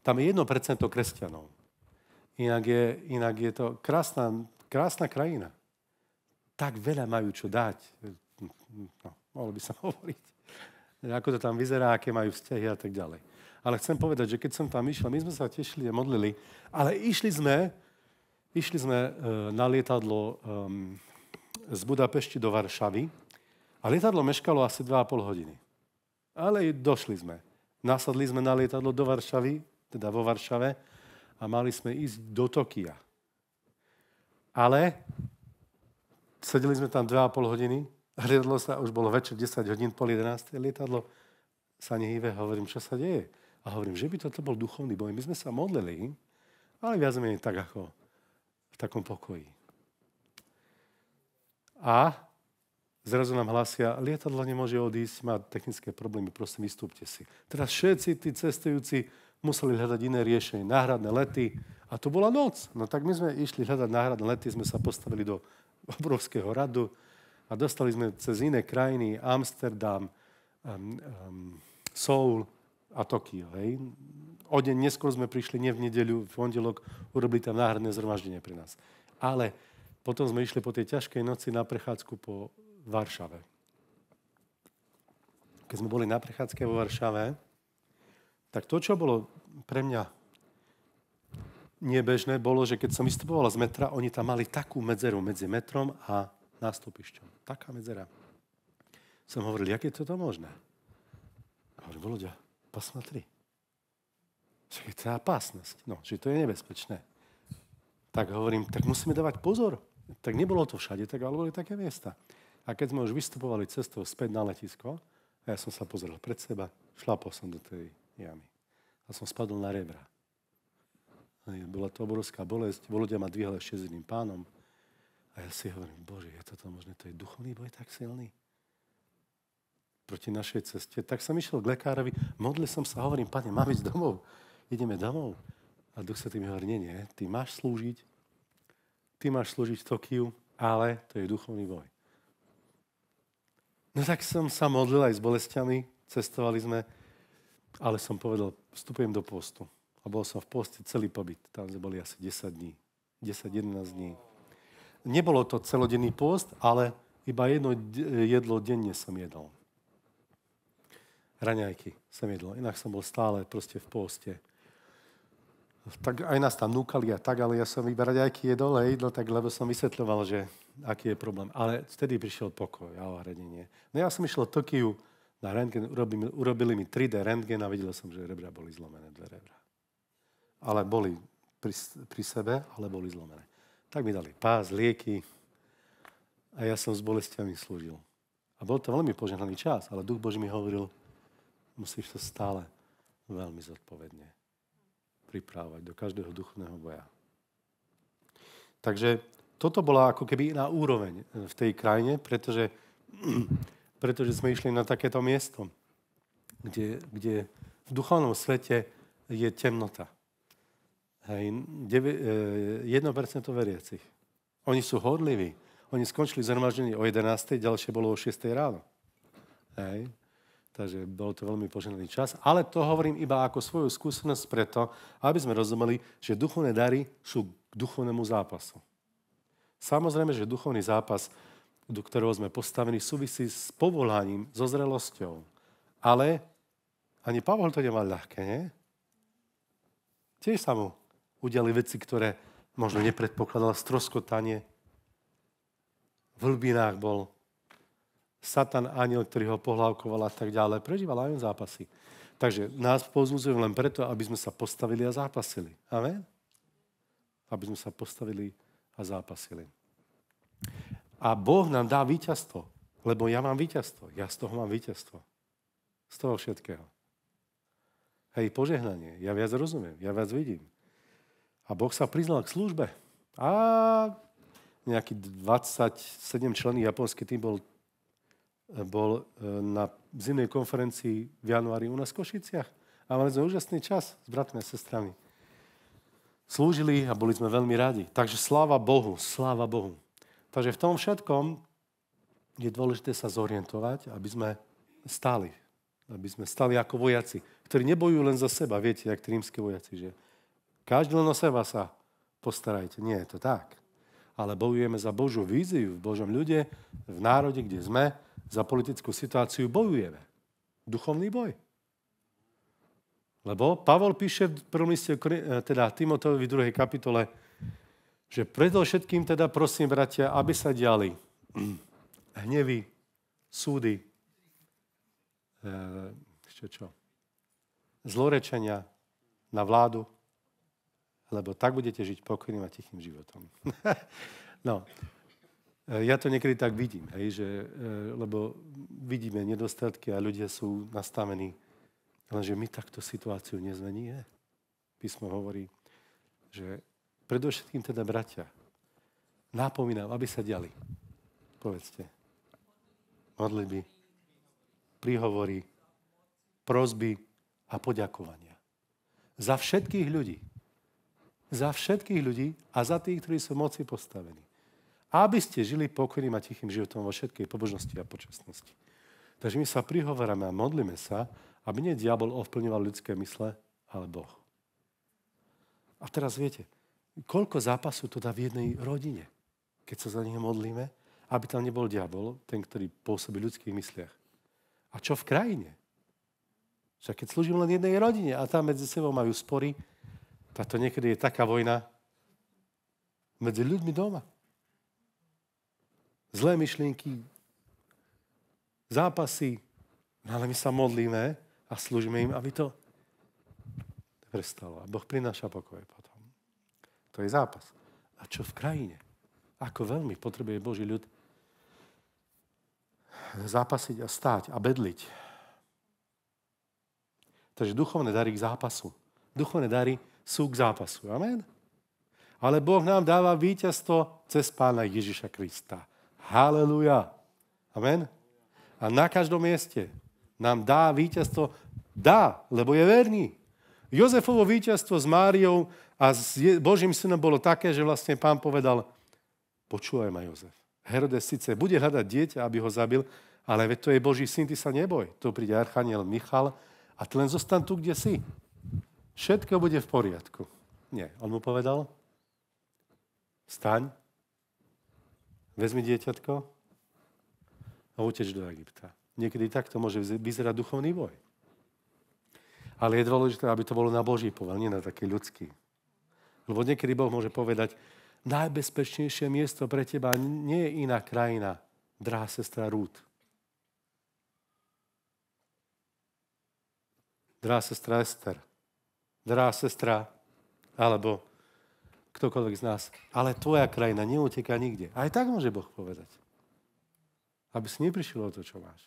Tam je 1% kresťanov. Inak je to krásna krajina. Tak veľa majú čo dať. No, mohlo by sa hovoriť. Ako to tam vyzerá, aké majú vzťahy a tak ďalej. Ale chcem povedať, že keď som tam išiel, my sme sa tešili a modlili, ale išli sme na lietadlo z Budapešti do Varšavy a lietadlo meškalo asi 2,5 hodiny. Ale došli sme. Nasadli sme na lietadlo do Varšavy, teda vo Varšave, a mali sme ísť do Tokia. Ale sedeli sme tam 2,5 hodiny, lietadlo sa, už bolo večer 10 hodín, 10:30, lietadlo sa nehýbe, hovorím, čo sa deje? A hovorím, že by toto bol duchovný boj. My sme sa modlili, ale viac menej tak ako v takom pokoji. A zrazu nám hlasia, lietadlo nemôže odísť, má technické problémy, prosím, vystúpte si. Teraz všetci tí cestujúci museli hľadať iné riešenie, náhradné lety. A to bola noc. No tak my sme išli hľadať náhradné lety, sme sa postavili do obrovského radu a dostali sme cez iné krajiny, Amsterdam, Seoul a Tokio. Hej. O deň neskôr sme prišli, nie v nedeľu, v pondelok, urobili tam náhradné zhromaždenie pre nás. Ale potom sme išli po tej ťažkej noci na prechádzku po Varšave. Keď sme boli na prechádzke vo Varšave, tak to, čo bolo pre mňa nebežné, bolo, že keď som vystupovala z metra, oni tam mali takú medzeru medzi metrom a nástupišťom. Taká medzera. Som hovoril, jak je toto možné? A hovorím, Voloďa, posmatri. Že je to opasnosť. No, že to je nebezpečné. Tak hovorím, tak musíme dávať pozor. Tak nebolo to všade, tak ale boli také miesta. A keď sme už vystupovali cestou späť na letisko, a ja som sa pozrel pred seba, šlapol som do tej jamy. A som spadol na rebra. Bola to obrovská bolesť. Voloďa ma dvihal ešte s jedným pánom. A ja si hovorím, Bože, je toto možné? To je duchovný boj tak silný? Proti našej ceste. Tak som išiel k lekárovi, modlil som sa, hovorím, Pane, mám ísť domov. Ideme domov. A Duch Svätý mi hovorí, nie, ty máš slúžiť v Tokiu, ale to je duchovný boj. No tak som sa modlil aj s bolestiami, cestovali sme, ale som povedal, vstupujem do postu. A bol som v poste celý pobyt. Tam sme boli asi 10 dní. 10-11 dní. Nebolo to celodenný post, ale iba jedno jedlo denne som jedol. Raňajky som jedol. Inak som bol stále proste v poste. Tak aj nás tam núkali a tak, ale ja som iba raňajky jedol a jedlo, tak lebo som vysvetľoval, že aký je problém. Ale vtedy prišiel pokoj a ohradenie. No ja som išiel do Tokiu na rentgen, urobili mi 3D rentgen a videl som, že rebra boli zlomené, 2 rebra. Ale boli pri sebe, ale boli zlomené. Tak mi dali pás, lieky a ja som s bolestiami slúžil. A bol to veľmi požehnaný čas, ale Duch Boží mi hovoril, musíš to stále veľmi zodpovedne pripravovať do každého duchovného boja. Takže toto bola ako keby iná úroveň v tej krajine, pretože sme išli na takéto miesto, kde v duchovnom svete je temnota. Hej, 1% veriacich. Oni sú horliví. Oni skončili zhromaždenie o 11. Ďalšie bolo o 6. ráno. Hej. Takže bol to veľmi požehnaný čas. Ale to hovorím iba ako svoju skúsenosť preto, aby sme rozumeli, že duchovné dary sú k duchovnému zápasu. Samozrejme, že duchovný zápas, do ktorého sme postavení, súvisí s povolaním, so zrelosťou. Ale ani Pavol to nemal ľahké, nie? Tiež sa mu udiali veci, ktoré možno nepredpokladal, stroskotanie. V hlbinách bol Satan, aniel, ktorý ho pohľavkoval a tak ďalej. Prežíval aj on zápasy. Takže nás povzbudzujem len preto, aby sme sa postavili a zápasili. Amen? Aby sme sa postavili a zápasili. A Boh nám dá víťazstvo, lebo ja mám víťazstvo. Ja z toho mám víťazstvo. Z toho všetkého. Hej, požehnanie. Ja viac rozumiem, ja viac vidím. A Boh sa priznal k službe. A nejaký 27 členný japonský tým bol na zimnej konferencii v januári u nás v Košiciach. A mali sme úžasný čas s bratmi a sestrami. Slúžili a boli sme veľmi radi. Takže sláva Bohu, sláva Bohu. Takže v tom všetkom je dôležité sa zorientovať, aby sme stáli. Aby sme stali ako vojaci, ktorí nebojujú len za seba. Viete, jak tí rímski vojaci, že každý len o seba sa postarajte. Nie je to tak. Ale bojujeme za Božiu víziu v Božom ľude, v národe, kde sme, za politickú situáciu bojujeme. Duchovný boj. Lebo Pavol píše v prvom liste, teda Timotejovi v 2. kapitole, že predovšetkým teda prosím, bratia, aby sa diali hnevy, súdy, zlorečenia na vládu, lebo tak budete žiť pokojným a tichým životom. No, ja to niekedy tak vidím, hej, že, lebo vidíme nedostatky a ľudia sú nastavení, lenže my takto situáciu nezmeníme. Písmo hovorí, že predovšetkým teda bratia, napomínam, aby sa diali. Povedzte. Modlitby, príhovory, prosby a poďakovania. Za všetkých ľudí. Za všetkých ľudí a za tých, ktorí sú v moci postavení. Aby ste žili pokojným a tichým životom vo všetkej pobožnosti a počestnosti. Takže my sa prihovoráme a modlíme sa, aby nie diabol ovplyvňoval ľudské mysle, ale Boh. A teraz viete, koľko zápasu to dá v jednej rodine, keď sa za nich modlíme, aby tam nebol diabol, ten, ktorý pôsobí v ľudských mysliach. A čo v krajine? Však keď slúžim len jednej rodine a tam medzi sebou majú spory, táto niekedy je taká vojna medzi ľuďmi doma. Zlé myšlienky, zápasy, ale my sa modlíme a slúžime im, aby to prestalo. A Boh prináša pokoj potom. To je zápas. A čo v krajine? Ako veľmi potrebuje Boží ľud zápasiť a stáť a bedliť. Takže duchovné dary k zápasu. Duchovné dary sú k zápasu. Amen? Ale Boh nám dáva víťazstvo cez Pána Ježiša Krista. Halelujá. Amen? A na každom mieste nám dá víťazstvo. Dá, lebo je verný. Jozefovo víťazstvo s Máriou a s Božím synom bolo také, že vlastne Pán povedal, počúvaj ma, Jozef. Herodes síce bude hľadať dieťa, aby ho zabil, ale veď to je Boží syn, ty sa neboj. To príde archaniel Michal a ty len zostan tu, kde si. Všetko bude v poriadku. Nie, on mu povedal, vstaň, vezmi dieťatko a uteč do Egypta. Niekedy takto môže vyzerať duchovný boj. Ale je dôležité, aby to bolo na Boží povel, nie na taký ľudský. Lebo niekedy Boh môže povedať, najbezpečnejšie miesto pre teba nie je iná krajina, drahá sestra Rút. Drahá sestra Ester. Drahá sestra, alebo ktokoľvek z nás. Ale tvoja krajina neuteká nikde. Aj tak môže Boh povedať. Aby si neprišiel o to, čo máš.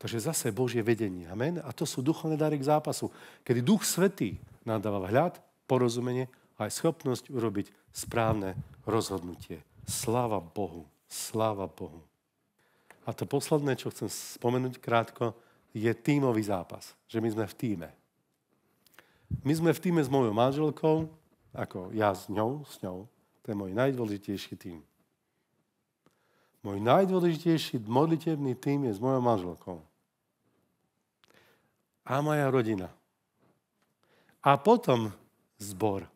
Takže zase Božie vedenie. Amen. A to sú duchovné dary k zápasu. Kedy Duch Svätý nám dáva vhľad, porozumenie a aj schopnosť urobiť správne rozhodnutie. Sláva Bohu. Sláva Bohu. A to posledné, čo chcem spomenúť krátko, je tímový zápas. Že my sme v tíme. My sme v tíme s mojou manželkou, ako ja s ňou. To je môj najdôležitejší tím. Môj najdôležitejší modlitebný tím je s mojou manželkou. A moja rodina. A potom zbor.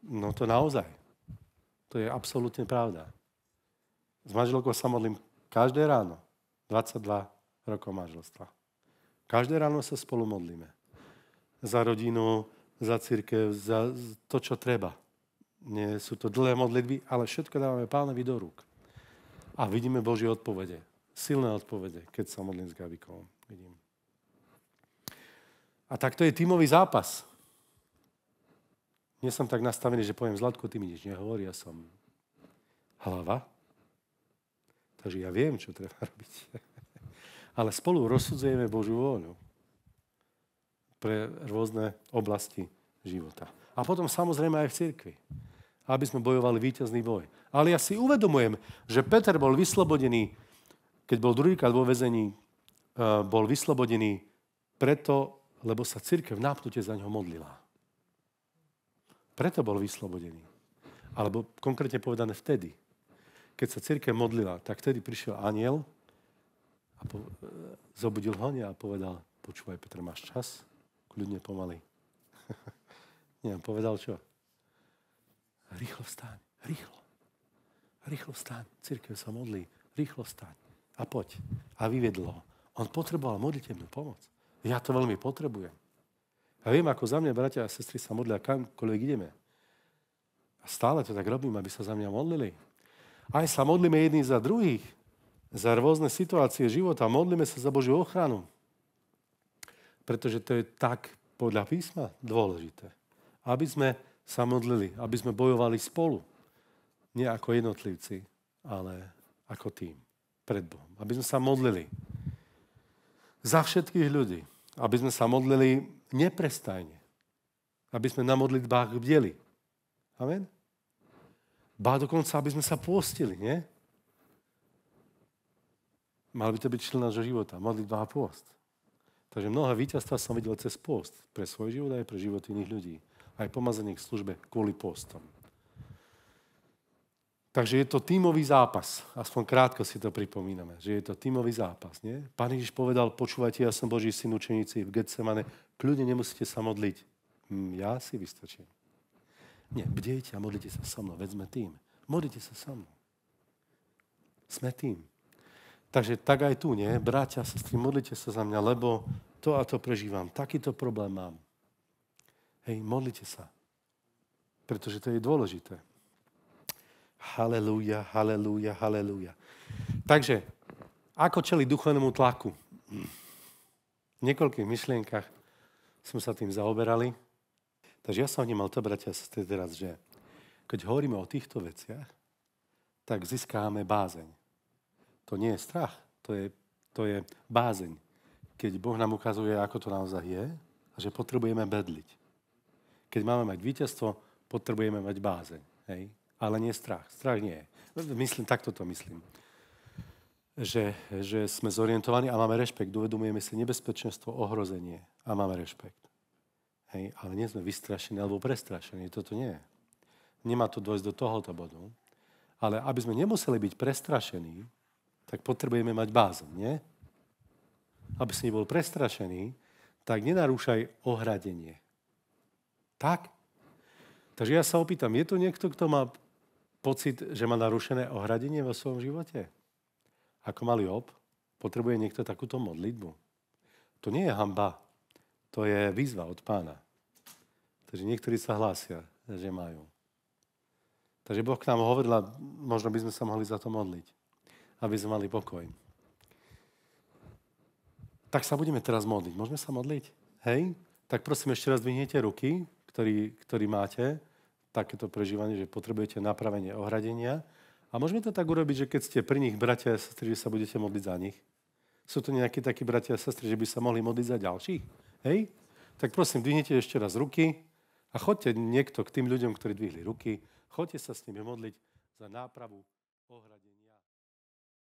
No to naozaj. To je absolútne pravda. S manželkou sa modlím každé ráno. 22 rokov manželstva. Každé ráno sa spolu modlíme. Za rodinu, za cirkev, za to, čo treba. Nie sú to dlhé modlitby, ale všetko dávame Pánovi do rúk. A vidíme Božie odpovede. Silné odpovede, keď sa modlím s Gabikou. Vidím. A tak to je tímový zápas. Nie som tak nastavený, že poviem, Zlatko, ty mi nič nehovorí, ja som hlava. Takže ja viem, čo treba robiť. Ale spolu rozsudzujeme Božiu vôľu pre rôzne oblasti života. A potom samozrejme aj v cirkvi. Aby sme bojovali víťazný boj. Ale ja si uvedomujem, že Peter bol vyslobodený, keď bol druhýkrát vo väzení, bol vyslobodený preto, lebo sa cirkev nápnute za ňo modlila. Preto bol vyslobodený. Alebo konkrétne povedané vtedy. Keď sa cirkev modlila, tak vtedy prišiel anjel a zobudil ho a povedal, počúvaj, Peter, máš čas? Kľudne pomaly. Nie, povedal čo? Rýchlo vstaň, rýchlo. Rýchlo vstaň, cirkev sa modlí, rýchlo vstaň. A poď. A vyviedlo ho. On potreboval modlitebnú pomoc. Ja to veľmi potrebujem. A viem, ako za mňa, bratia a sestry, sa modlia kamkoľvek ideme. A stále to tak robím, aby sa za mňa modlili. Aj sa modlíme jedni za druhých, za rôzne situácie života. Modlíme sa za Božiu ochranu. Pretože to je tak podľa písma dôležité. Aby sme sa modlili, aby sme bojovali spolu. Nie ako jednotlivci, ale ako tým pred Bohom. Aby sme sa modlili za všetkých ľudí. Aby sme sa modlili neprestajne. Aby sme na modlitbách bdeli. Amen? Ba dokonca, aby sme sa pôstili, nie? Mal by to byť člen nášho života. Modlitba a pôst. Takže mnohé víťazstva som videl cez pôst. Pre svoj život aj pre život iných ľudí. Aj pomazanie k službe kvôli postom. Takže je to tímový zápas. Aspoň krátko si to pripomíname, že je to tímový zápas. Nie? Pán Ježiš povedal, počúvajte, ja som Boží syn, učeníci v Getsemane, kľudne nemusíte sa modliť. Ja si vystačím. Nie, bdejte a modlite sa so mnou, veď sme tým. Modlite sa so mnou. Sme tým. Takže tak aj tu, nie? Bratia, sestry, modlite sa za mňa, lebo to a to prežívam. Takýto problém mám. Hej, modlite sa. Pretože to je dôležité. Halelúja, halelúja, halelúja. Takže, ako čeliť duchovnému tlaku? V niekoľkých myšlienkach sme sa tým zaoberali. Takže ja som vnímal to, bratia, sestry, teraz, že keď hovoríme o týchto veciach, tak získávame bázeň. To nie je strach, to je bázeň. Keď Boh nám ukazuje, ako to naozaj je, a že potrebujeme bedliť. Keď máme mať víťazstvo, potrebujeme mať bázeň. Hej? Ale nie strach. Strach nie je. Takto to myslím. Že sme zorientovaní a máme rešpekt. Uvedomujeme si nebezpečenstvo, ohrozenie a máme rešpekt. Hej? Ale nie sme vystrašení alebo prestrašení. Toto nie je. Nemá to dôjsť do tohoto bodu. Ale aby sme nemuseli byť prestrašení, tak potrebujeme mať bázeň, nie? Aby si nebol prestrašený, tak nenarúšaj ohradenie. Tak? Takže ja sa opýtam, je tu niekto, kto má pocit, že má narušené ohradenie vo svojom živote? Ako malý Job, potrebuje niekto takúto modlitbu? To nie je hanba, to je výzva od Pána. Takže niektorí sa hlásia, že majú. Takže Boh k nám hovoril, možno by sme sa mohli za to modliť, aby sme mali pokoj. Tak sa budeme teraz modliť. Môžeme sa modliť? Hej? Tak prosím, ešte raz dvihnete ruky, ktorí máte takéto prežívanie, že potrebujete napravenie ohradenia A môžeme to tak urobiť, že keď ste pri nich, bratia a sestry, že sa budete modliť za nich? Sú to nejakí takí bratia a sestry, že by sa mohli modliť za ďalších? Hej? Tak prosím, dvihnite ešte raz ruky a choďte niekto k tým ľuďom, ktorí dvihli ruky, choďte sa s nimi modliť za nápravu ohrady.